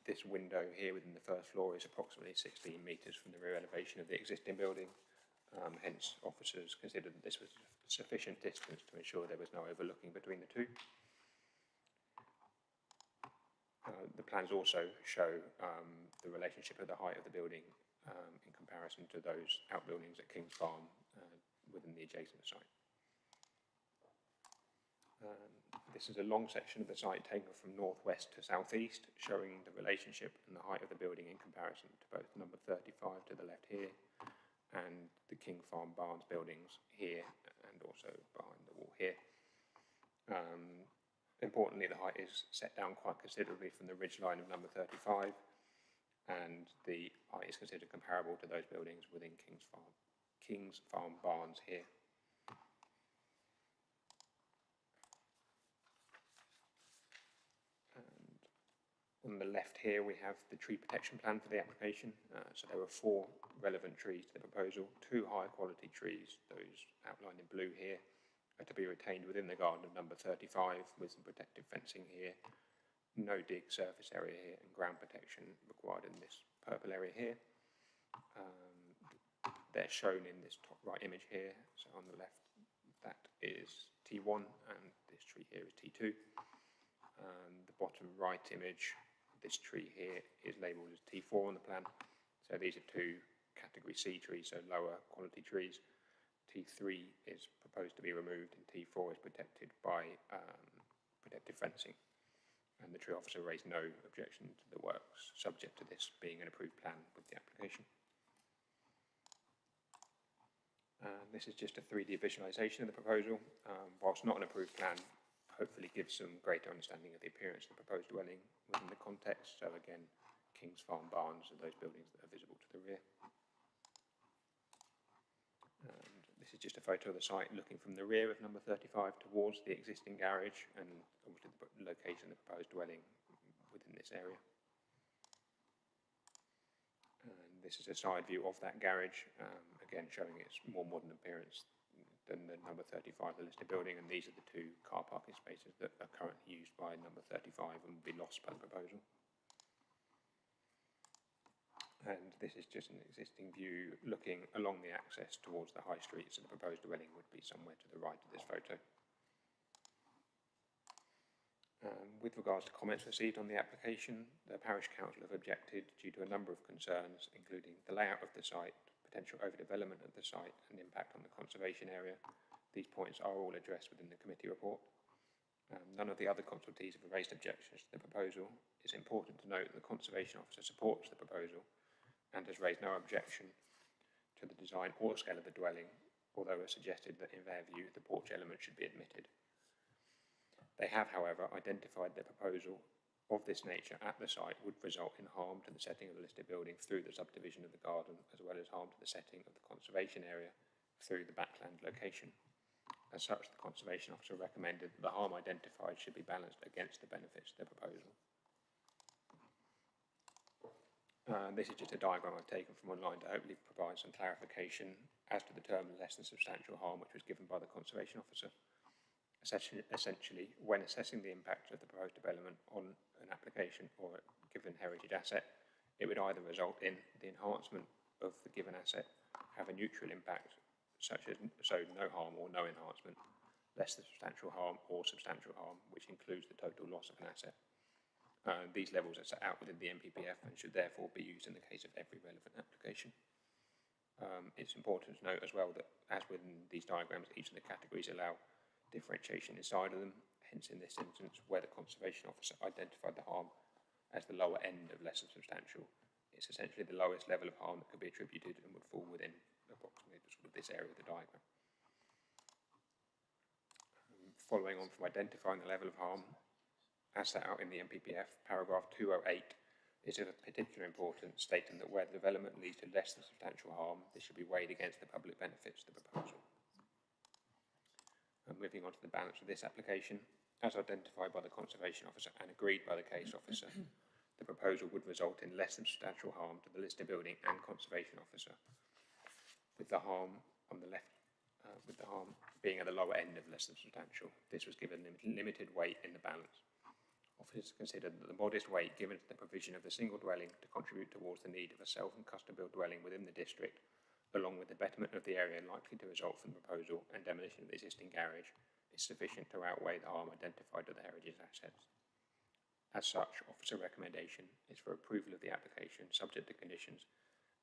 Speaker 12: This window here within the first floor is approximately 16 metres from the rear elevation of the existing building. Hence, officers considered that this was sufficient distance to ensure there was no overlooking between the two. The plans also show the relationship of the height of the building in comparison to those outbuildings at King's Farm within the adjacent site. This is a long section of the site taken from northwest to southeast, showing the relationship and the height of the building in comparison to both number 35 to the left here and the King Farm Barns buildings here and also behind the wall here. Importantly, the height is set down quite considerably from the ridge line of number 35, and the height is considered comparable to those buildings within King's Farm Barns here. On the left here we have the tree protection plan for the application. So there are 4 relevant trees to the proposal. 2 high quality trees, those outlined in blue here, are to be retained within the garden of number 35 with some protective fencing here. No dig surface area here and ground protection required in this purple area here. They're shown in this top right image here. So on the left that is T1 and this tree here is T2. The bottom right image, this tree here is labelled as T4 on the plan. So these are 2 category C trees, so lower quality trees. T3 is proposed to be removed and T4 is protected by protective fencing. And the tree officer raised no objection to the works, subject to this being an approved plan with the application. This is just a 3D visualisation of the proposal. Whilst not an approved plan, hopefully gives some greater understanding of the appearance of the proposed dwelling within the context. So again, King's Farm Barns are those buildings that are visible to the rear. And this is just a photo of the site looking from the rear of number 35 towards the existing garage and obviously the location of the proposed dwelling within this area. And this is a side view of that garage, again showing its more modern appearance than the number 35, the listed building, and these are the two car parking spaces that are currently used by number 35 and will be lost by the proposal. And this is just an existing view looking along the access towards the high street, so the proposed dwelling would be somewhere to the right of this photo. With regards to comments received on the application, the Parish Council have objected due to a number of concerns, including the layout of the site, potential overdevelopment of the site and impact on the conservation area. These points are all addressed within the committee report. None of the other consultees have raised objections to the proposal. It's important to note that the Conservation Officer supports the proposal and has raised no objection to the design or scale of the dwelling, although it suggested that in their view the porch element should be admitted. They have, however, identified that proposal of this nature at the site would result in harm to the setting of the listed building through the subdivision of the garden, as well as harm to the setting of the conservation area through the backland location. As such, the Conservation Officer recommended that the harm identified should be balanced against the benefits of the proposal. This is just a diagram I've taken from online to hopefully provide some clarification as to the term less than substantial harm, which was given by the Conservation Officer. Essentially, when assessing the impact of the proposed development on an application or a given heritage asset, it would either result in the enhancement of the given asset have a neutral impact, such as no harm or no enhancement, less than substantial harm or substantial harm, which includes the total loss of an asset. These levels are set out within the NPPF and should therefore be used in the case of every relevant application. It's important to note as well that, as within these diagrams, each of the categories allow differentiation inside of them. Hence, in this instance, where the Conservation Officer identified the harm as the lower end of less than substantial, it's essentially the lowest level of harm that could be attributed and would fall within approximately sort of this area of the diagram. Following on from identifying the level of harm, as set out in the NPPF, paragraph 208 is of particular importance, stating that where the development leads to less than substantial harm, this should be weighed against the public benefits of the proposal. And moving on to the balance of this application, as identified by the Conservation Officer and agreed by the Case Officer, the proposal would result in less than substantial harm to the listed building and Conservation Officer, with the harm on the left, with the harm being at the lower end of less than substantial. This was given limited weight in the balance. Officers considered that the modest weight given to the provision of the single dwelling to contribute towards the need of a self and custom built dwelling within the district, along with the betterment of the area likely to result from the proposal and demolition of the existing garage, is sufficient to outweigh the harm identified to the heritage assets. As such, officer recommendation is for approval of the application subject to conditions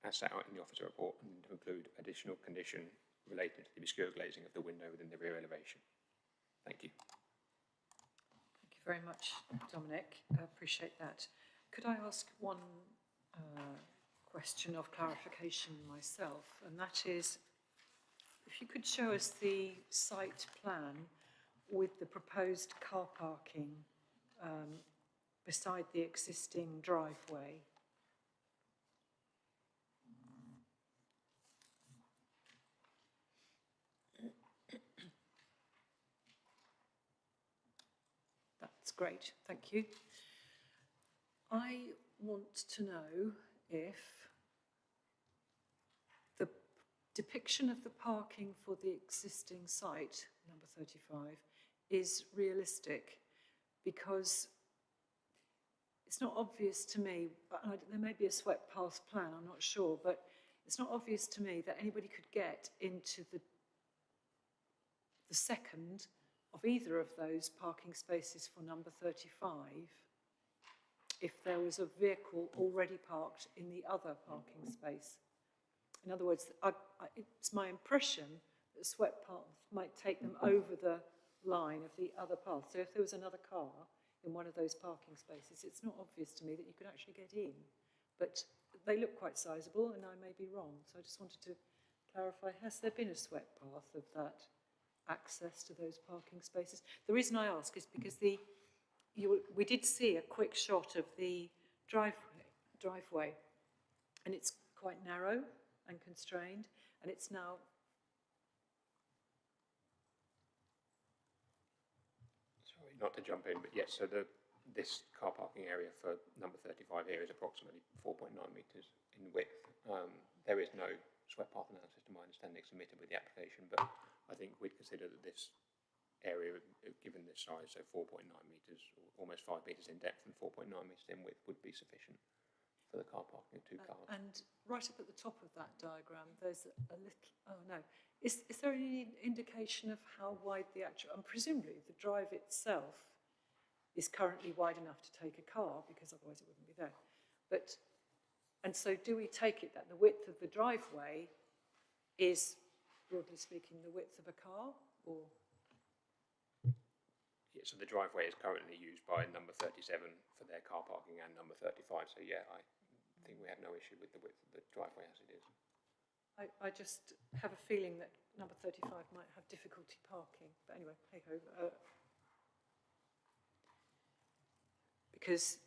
Speaker 12: as set out in the officer report, and to include additional condition relating to the obscure glazing of the window within the rear elevation. Thank you.
Speaker 19: Thank you very much, Dominic. I appreciate that. Could I ask one question of clarification myself, and that is, if you could show us the site plan with the proposed car parking beside the existing driveway. That's great, thank you. I want to know if the depiction of the parking for the existing site, number 35, is realistic, because it's not obvious to me, there may be a swept path plan, I'm not sure, but it's not obvious to me that anybody could get into the second of either of those parking spaces for number 35 if there was a vehicle already parked in the other parking space. In other words, it's my impression that a swept path might take them over the line of the other path. So if there was another car in one of those parking spaces, it's not obvious to me that you could actually get in. But they look quite sizable, and I may be wrong. So I just wanted to clarify, has there been a swept path of that access to those parking spaces? The reason I ask is because we did see a quick shot of the driveway, and it's quite narrow and constrained, and it's now...
Speaker 12: Sorry, not to jump in, but yes, so this car parking area for number 35 here is approximately 4.9 metres in width. There is no swept path analysis, to my understanding, submitted with the application, but I think we'd consider that this area, given this size, so 4.9 metres, almost 5 metres in depth and 4.9 metres in width, would be sufficient for the car parking of 2 cars.
Speaker 19: And right up at the top of that diagram, there's a little, oh no, is there any indication of how wide the actual, and presumably the drive itself is currently wide enough to take a car, because otherwise it wouldn't be there. But, and so do we take it that the width of the driveway is, broadly speaking, the width of a car, or?
Speaker 12: Yeah, so the driveway is currently used by number 37 for their car parking and number 35, so yeah, I think we have no issue with the width of the driveway as it is.
Speaker 19: I just have a feeling that number 35 might have difficulty parking, but anyway, hey ho. Because,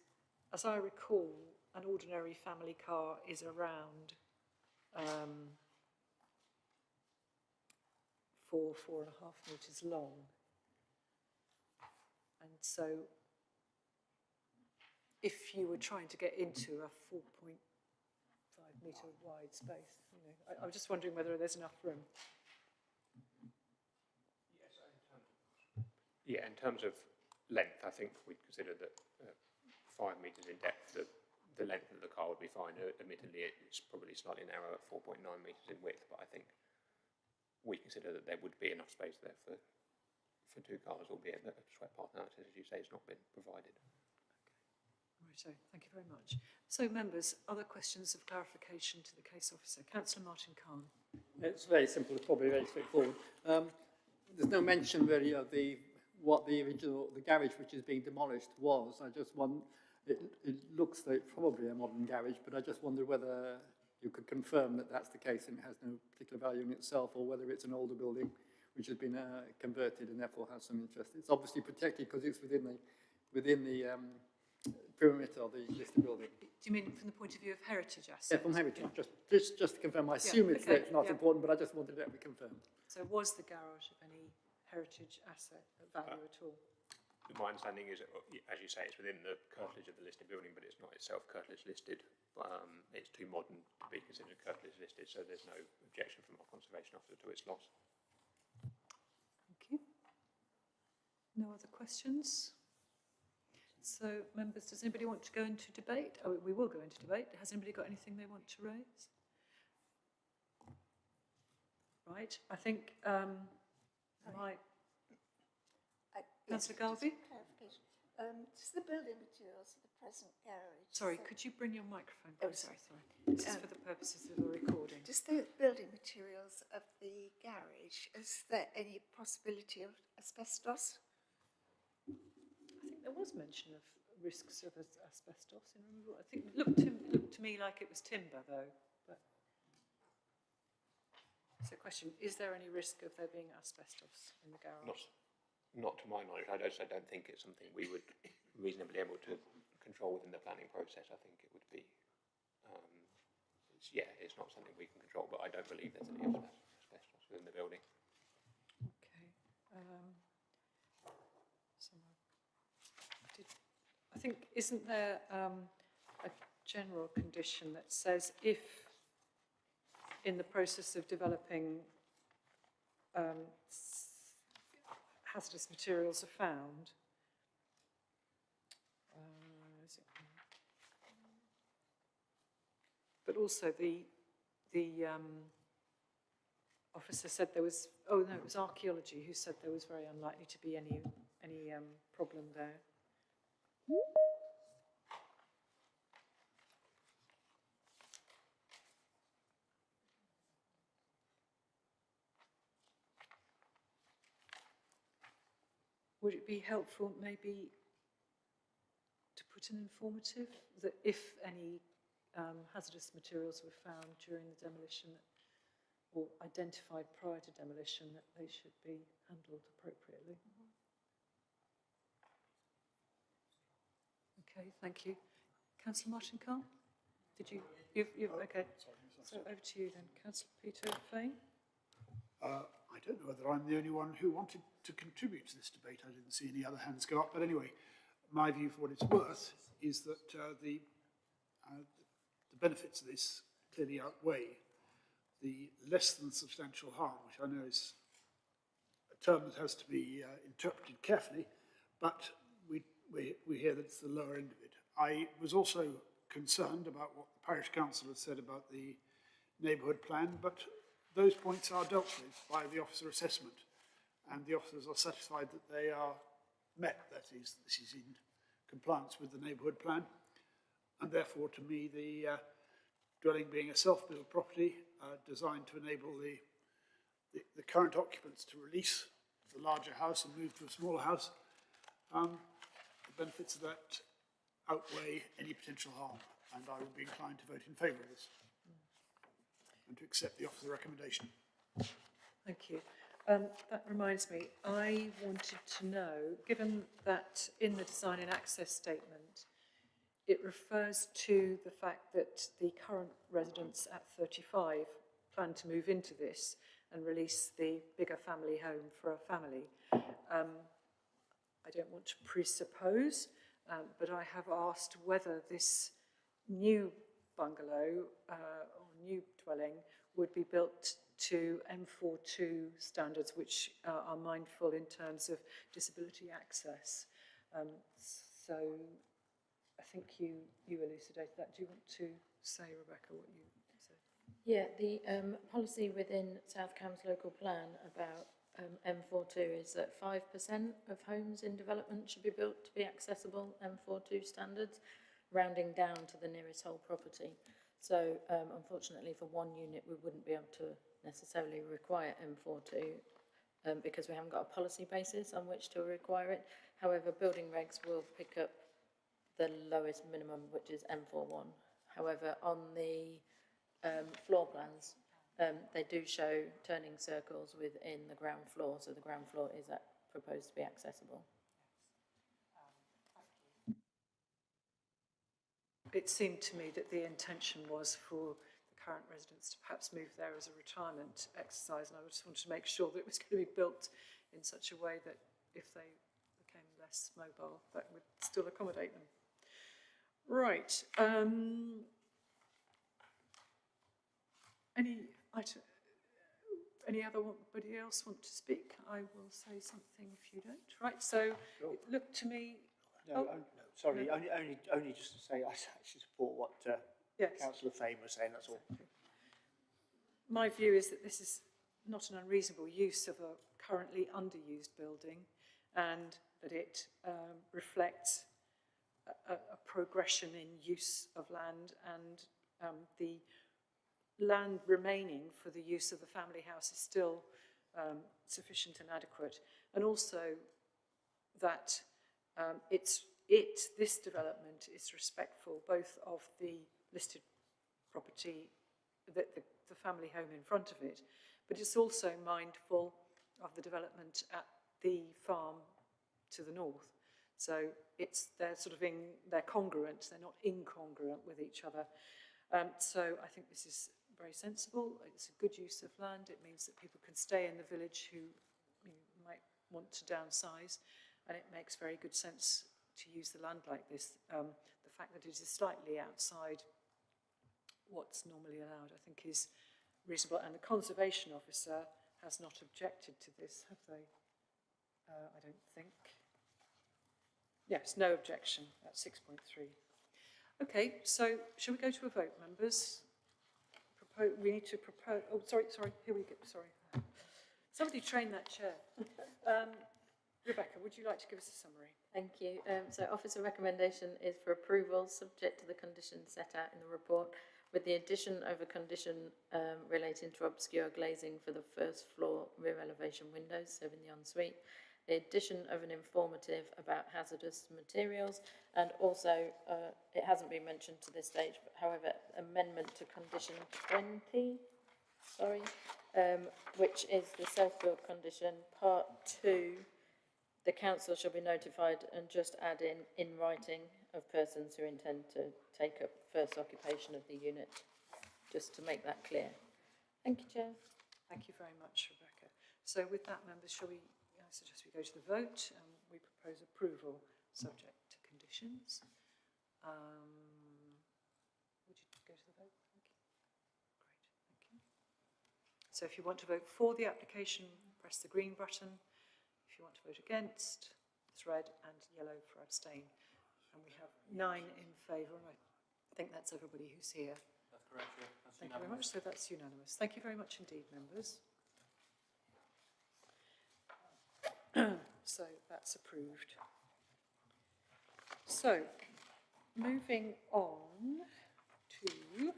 Speaker 19: as I recall, an ordinary family car is around 4.5 metres long. And so, if you were trying to get into a 4.5 metre wide space, you know, I was just wondering whether there's enough room.
Speaker 12: Yeah, in terms of length, I think we'd consider that 5 metres in depth, the length of the car would be fine. Admittedly, it's probably slightly narrow at 4.9 metres in width, but I think we consider that there would be enough space there for 2 cars, albeit that a sweat path analysis, as you say, has not been provided.
Speaker 19: Righto, thank you very much. So, members, other questions of clarification to the case officer? Councillor Martin Khan.
Speaker 3: It's very simple, it's probably very straightforward. There's no mention really of what the garage which is being demolished was. I just want, it looks like probably a modern garage, but I just wonder whether you could confirm that that's the case and it has no particular value in itself, or whether it's an older building which has been converted and therefore has some interest. It's obviously protected because it's within the perimeter of the listed building.
Speaker 19: Do you mean from the point of view of heritage assets?
Speaker 3: Yeah, from heritage. Yeah. Just to confirm, I assume it's not important, but I just wanted that to be confirmed.
Speaker 19: So was the garage of any heritage asset value at all?
Speaker 12: My understanding is, as you say, it's within the curtilage of the listed building, but it's not itself curtilage listed. It's too modern to be considered curtilage listed, so there's no objection from our conservation officer to its loss.
Speaker 19: Thank you. No other questions? So, members, does anybody want to go into debate? Oh, we will go into debate. Has anybody got anything they want to raise? Right, I think Councillor Garvey?
Speaker 13: Clarification. Does the building materials of the present garage...
Speaker 19: Sorry, could you bring your microphone? Oh, sorry. This is for the purposes of the recording.
Speaker 13: Just the building materials of the garage, is there any possibility of asbestos?
Speaker 19: I think there was mention of risks of asbestos. I think it looked to me like it was timber, though. But so, question: is there any risk of there being asbestos in the garage?
Speaker 12: Not to my knowledge. I don't think it's something we would reasonably able to control within the planning process. I think it would be, it's not something we can control, but I don't believe there's any asbestos within the building.
Speaker 19: Okay. I think, isn't there a general condition that says if in the process of developing hazardous materials are found, but also the officer said there was, it was archaeology who said there was very unlikely to be any problem there. Would it be helpful maybe to put an informative that if any hazardous materials were found during the demolition or identified prior to demolition, that they should be handled appropriately? Okay, thank you. Councillor Martin Carr, did you? Okay. So over to you then, Councillor Peter Fane.
Speaker 8: I don't know whether I'm the only one who wanted to contribute to this debate. I didn't see any other hands go up. But anyway, my view, for what it's worth, is that the benefits of this clearly outweigh the less than substantial harm, which I know is term that has to be interpreted carefully, but we hear that it's the lower end of it. I was also concerned about what the parish council has said about the neighbourhood plan, but those points are dealt with by the officer assessment, and the officers are satisfied that they are met, that is, this is in compliance with the neighbourhood plan, and therefore to me the dwelling being a self-built property designed to enable the current occupants to release the larger house and move to a smaller house, the benefits of that outweigh any potential harm, and I would be inclined to vote in favour of this and to accept the officer's recommendation.
Speaker 2: Thank you. That reminds me, I wanted to know, given that in the design and access statement, it refers to the fact that the current residents at 35 plan to move into this and release the bigger family home for a family. I don't want to presuppose, but I have asked whether this new bungalow or new dwelling would be built to M42 standards, which are mindful in terms of disability access. So I think you elucidated that. Do you want to say, Rebecca, what you said?
Speaker 4: Yeah, the policy within South Cambs local plan about M42 is that 5% of homes in development should be built to be accessible M42 standards, rounding down to the nearest whole property. So unfortunately for one unit we wouldn't be able to necessarily require M42 because we haven't got a policy basis on which to require it. However, building regs will pick up the lowest minimum, which is M41. However, on the floor plans, they do show turning circles within the ground floor, so the ground floor is proposed to be accessible.
Speaker 2: It seemed to me that the intention was for the current residents to perhaps move there as a retirement exercise, and I just wanted to make sure that it was going to be built in such a way that if they became less mobile, that would still accommodate them. Right. Anybody else want to speak? I will say something if you don't. Right, so
Speaker 6: Sure.
Speaker 2: Look to me.
Speaker 6: No, sorry, no. Only just to say I actually support what
Speaker 2: Yes.
Speaker 6: Councillor Fane was saying, that's all.
Speaker 2: My view is that this is not an unreasonable use of a currently underused building, and that it reflects a progression in use of land, and the land remaining for the use of the family house is still sufficient and adequate, and also that this development is respectful both of the listed property, the family home in front of it, but it's also mindful of the development at the farm to the north. So they're congruent, they're not incongruent with each other. So I think this is very sensible. It's a good use of land. It means that people can stay in the village who might want to downsize, and it makes very good sense to use the land like this. The fact that it is slightly outside what's normally allowed, I think, is reasonable, and the Conservation Officer has not objected to this, have they? I don't think. Yes, no objection at 6.3. Okay, so shall we go to a vote, members? We need to propose. Oh, sorry. Here we go. Sorry. Somebody train that chair. Rebecca, would you like to give us a summary?
Speaker 4: Thank you. So officer recommendation is for approval subject to the conditions set out in the report, with the addition of a condition relating to obscure glazing for the first floor rear elevation windows, so in the ensuite, the addition of an informative about hazardous materials, and also, it hasn't been mentioned to this stage, but however, amendment to condition 20, which is the self-build condition, part 2, the council shall be notified, and just add in writing of persons who intend to take up first occupation of the unit, just to make that clear. Thank you, Chair.
Speaker 2: Thank you very much, Rebecca. So with that, members, shall we, I suggest we go to the vote, and we propose approval subject to conditions. Would you go to the vote? Thank you. Great, thank you. So if you want to vote for the application, press the green button.
Speaker 19: you want to vote against, it's red, and yellow for abstain. And we have 9 in favour, and I think that's everybody who's here.
Speaker 21: That's correct, yeah. That's
Speaker 19: Thank you very much. So that's unanimous. Thank you very much indeed, members. So that's approved. So, moving on to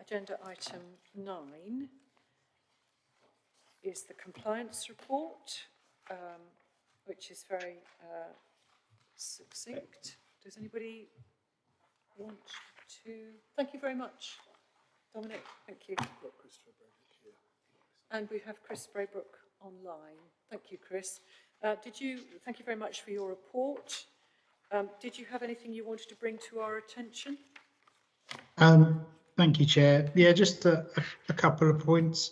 Speaker 19: agenda item 9 is the compliance report, which is very succinct. Does anybody want to? Thank you very much, Dominic. Thank you. And we have Chris Braybrook online. Thank you, Chris. Thank you very much for your report. Did you have anything you wanted to bring to our attention?
Speaker 15: Thank you, Chair. Yeah, just a couple of points,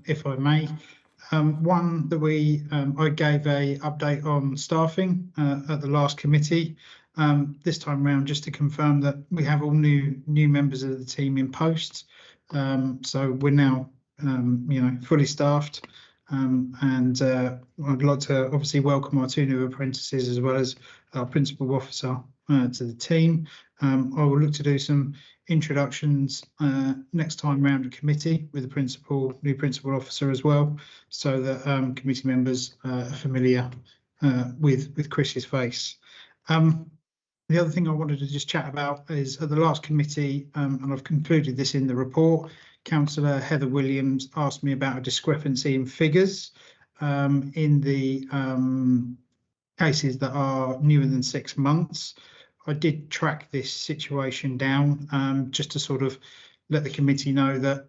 Speaker 15: if I may. One that I gave a update on staffing at the last committee. This time round, just to confirm that we have all new members of the team in post. So we're now, fully staffed. And I'd like to obviously welcome our 2 new apprentices as well as our principal officer to the team. I will look to do some introductions next time round at committee with the new principal officer as well, so that committee members are familiar with Chris's face. The other thing I wanted to just chat about is at the last committee, and I've concluded this in the report, Councillor Heather Williams asked me about a discrepancy in figures in the cases that are newer than 6 months. I did track this situation down just to sort of let the committee know that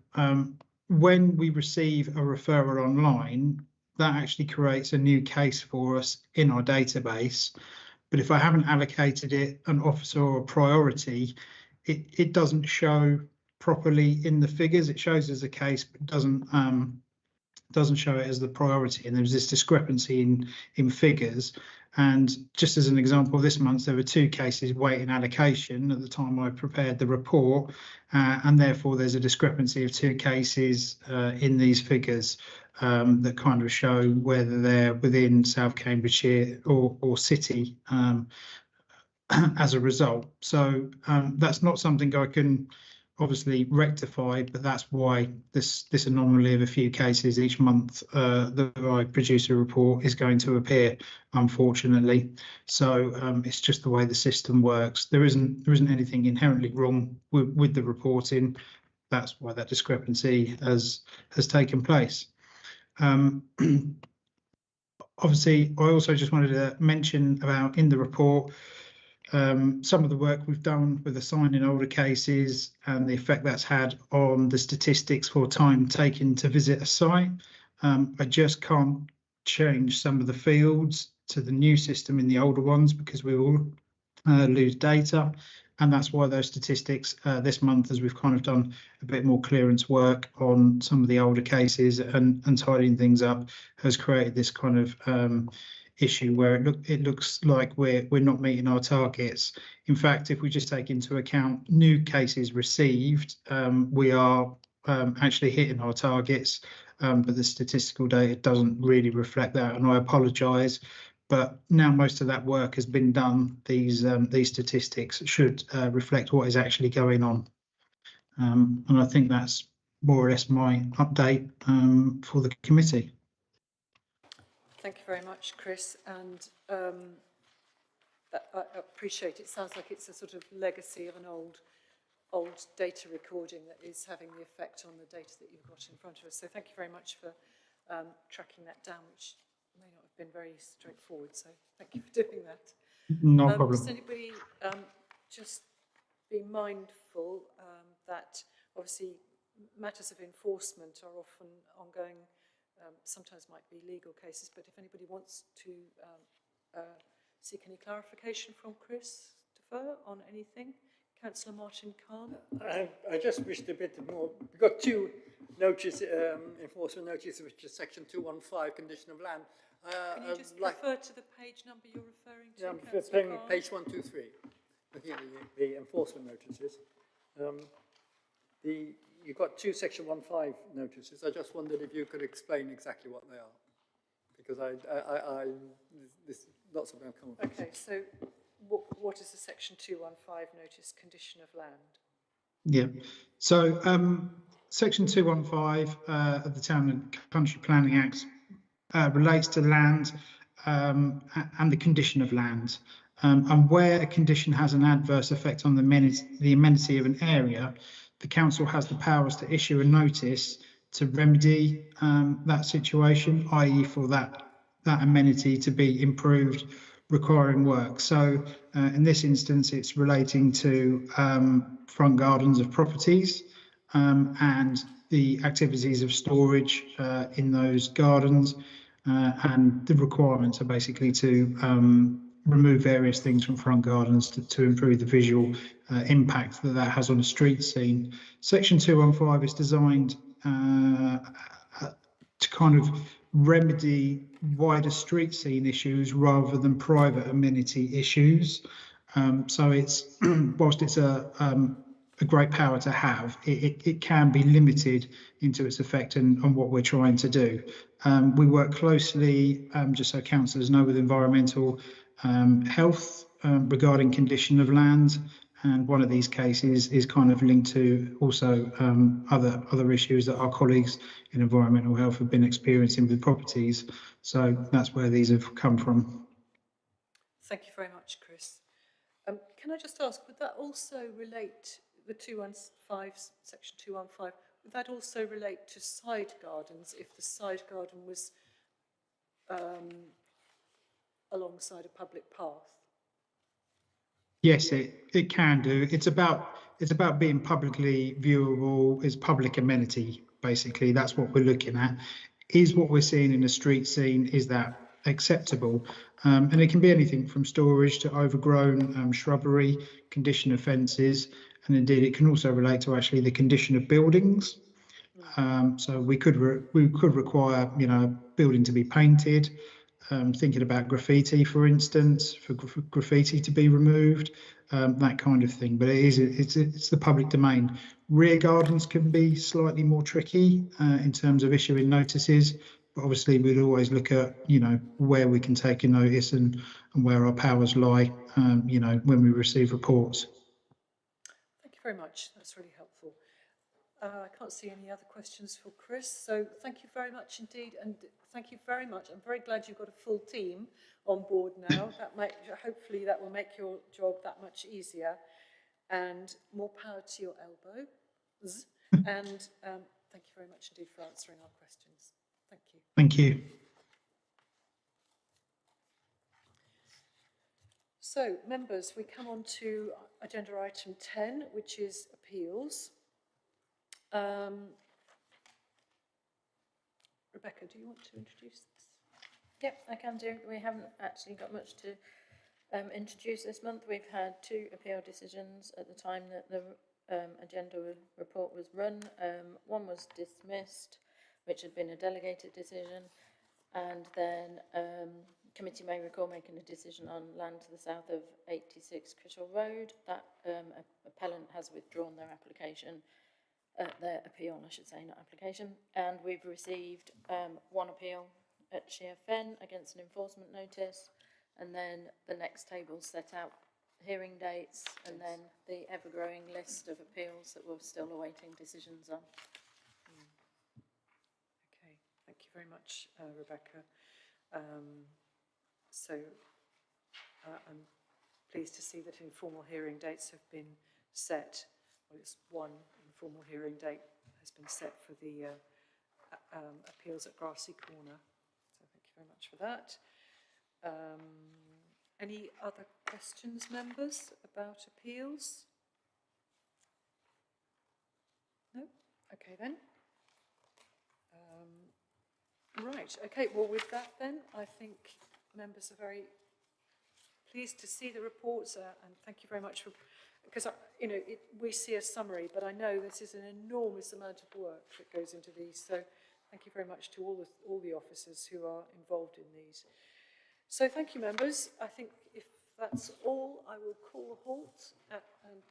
Speaker 15: when we receive a referral online, that actually creates a new case for us in our database. But if I haven't allocated it an officer or a priority, it doesn't show properly in the figures. It shows as a case, but doesn't show it as the priority. And there's this discrepancy in figures. And just as an example, this month there were 2 cases waiting allocation at the time I prepared the report, and therefore there's a discrepancy of 2 cases in these figures that kind of show whether they're within South Cambridgeshire or City as a result. So that's not something I can obviously rectify, but that's why this anomaly of a few cases each month that I produce a report is going to appear, unfortunately. So it's just the way the system works. There isn't anything inherently wrong with the reporting. That's why that discrepancy has taken place. Obviously, I also just wanted to mention about in the report some of the work we've done with assigning older cases and the effect that's had on the statistics for time taken to visit a site. I just can't change some of the fields to the new system in the older ones because we will lose data. And that's why those statistics this month, as we've kind of done a bit more clearance work on some of the older cases and tidying things up, has created this kind of issue where it looks like we're not meeting our targets. In fact, if we just take into account new cases received, we are actually hitting our targets, but the statistical data doesn't really reflect that, and I apologise. But now most of that work has been done, these statistics should reflect what is actually going on. And I think that's more or less my update for the committee.
Speaker 19: Thank you very much, Chris. And I appreciate it. Sounds like it's a sort of legacy of an old data recording that is having the effect on the data that you've got in front of us. So thank you very much for tracking that down, which may not have been very straightforward. So thank you for doing that.
Speaker 15: No problem.
Speaker 19: Does anybody just be mindful that obviously matters of enforcement are often ongoing, sometimes might be legal cases, but if anybody wants to seek any clarification from Christopher on anything. Councillor Martin Khan.
Speaker 3: I just wished a bit more. We've got 2 enforcement notices, which is section 215, condition of land.
Speaker 19: Can you just refer to the page number you're referring to?
Speaker 3: Yeah, I'm referring to page 123, looking at the enforcement notices. you've got two Section 1.5 notices. I just wondered if you could explain exactly what they are, because there's lots of them come up.
Speaker 19: Okay, so what is the Section 215 notice, condition of land?
Speaker 15: Yeah. So Section 215 of the Town and Country Planning Act relates to land and the condition of land. And where a condition has an adverse effect on the amenity of an area, the council has the powers to issue a notice to remedy that situation, i.e. for that amenity to be improved, requiring work. So in this instance, it's relating to front gardens of properties and the activities of storage in those gardens, and the requirements are basically to remove various things from front gardens to improve the visual impact that has on a street scene. Section 215 is designed to kind of remedy wider street scene issues rather than private amenity issues. So it's whilst it's a great power to have, it can be limited into its effect and what we're trying to do. We work closely, just so councillors know, with environmental health regarding condition of land, and one of these cases is kind of linked to also other issues that our colleagues in environmental health have been experiencing with properties. So that's where these have come from.
Speaker 19: Thank you very much, Chris. Can I just ask, would that also relate, the 215, section 215, would that also relate to side gardens if the side garden was alongside a public path?
Speaker 15: Yes, it can do. It's about being publicly viewable, is public amenity, basically. That's what we're looking at. Is what we're seeing in the street scene, is that acceptable? And it can be anything from storage to overgrown shrubbery, condition of fences, and indeed it can also relate to actually the condition of buildings. So we could require, you know, a building to be painted. Thinking about graffiti, for instance, for graffiti to be removed, that kind of thing. But it's the public domain. Rear gardens can be slightly more tricky in terms of issuing notices, but obviously we'd always look at, you know, where we can take a notice and where our powers lie, you know, when we receive reports.
Speaker 19: Thank you very much. That's really helpful. I can't see any other questions for Chris, so thank you very much indeed, and thank you very much. I'm very glad you've got a full team on board now. Hopefully that will make your job that much easier, and more power to your elbows. And thank you very much indeed for answering our questions. Thank you.
Speaker 15: Thank you.
Speaker 19: So, members, we come on to agenda item 10, which is appeals. Rebecca, do you want to introduce this?
Speaker 4: Yep, I can do. We haven't actually got much to introduce this month. We've had 2 appeal decisions at the time that the agenda report was run. One was dismissed, which had been a delegated decision, and then committee may recall making a decision on land to the south of 86 Crittle Road. That appellant has withdrawn their application. Their appeal, I should say, not application, and we've received 1 appeal at Sheer Fen against an enforcement notice, and then the next table set out hearing dates, and then the ever-growing list of appeals that we're still awaiting decisions on.
Speaker 19: Okay, thank you very much, Rebecca. I'm pleased to see that informal hearing dates have been set. Well, it's 1 informal hearing date has been set for the appeals at Grassy Corner. So thank you very much for that. Any other questions, members, about appeals? No? Okay then. Right, okay, well with that then, I think members are very pleased to see the reports and thank you very much for, because, you know, we see a summary, but I know this is an enormous amount of work that goes into these, so thank you very much to all the officers who are involved in these. So thank you, members. I think if that's all, I will call a halt and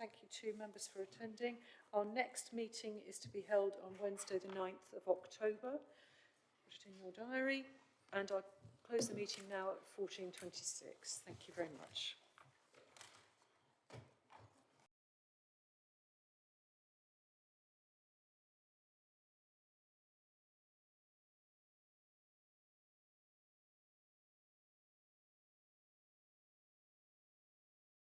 Speaker 2: thank you to members for attending. Our next meeting is to be held on Wednesday the 9th of October. Put it in your diary. And I'll close the meeting now at 14:26. Thank you very much.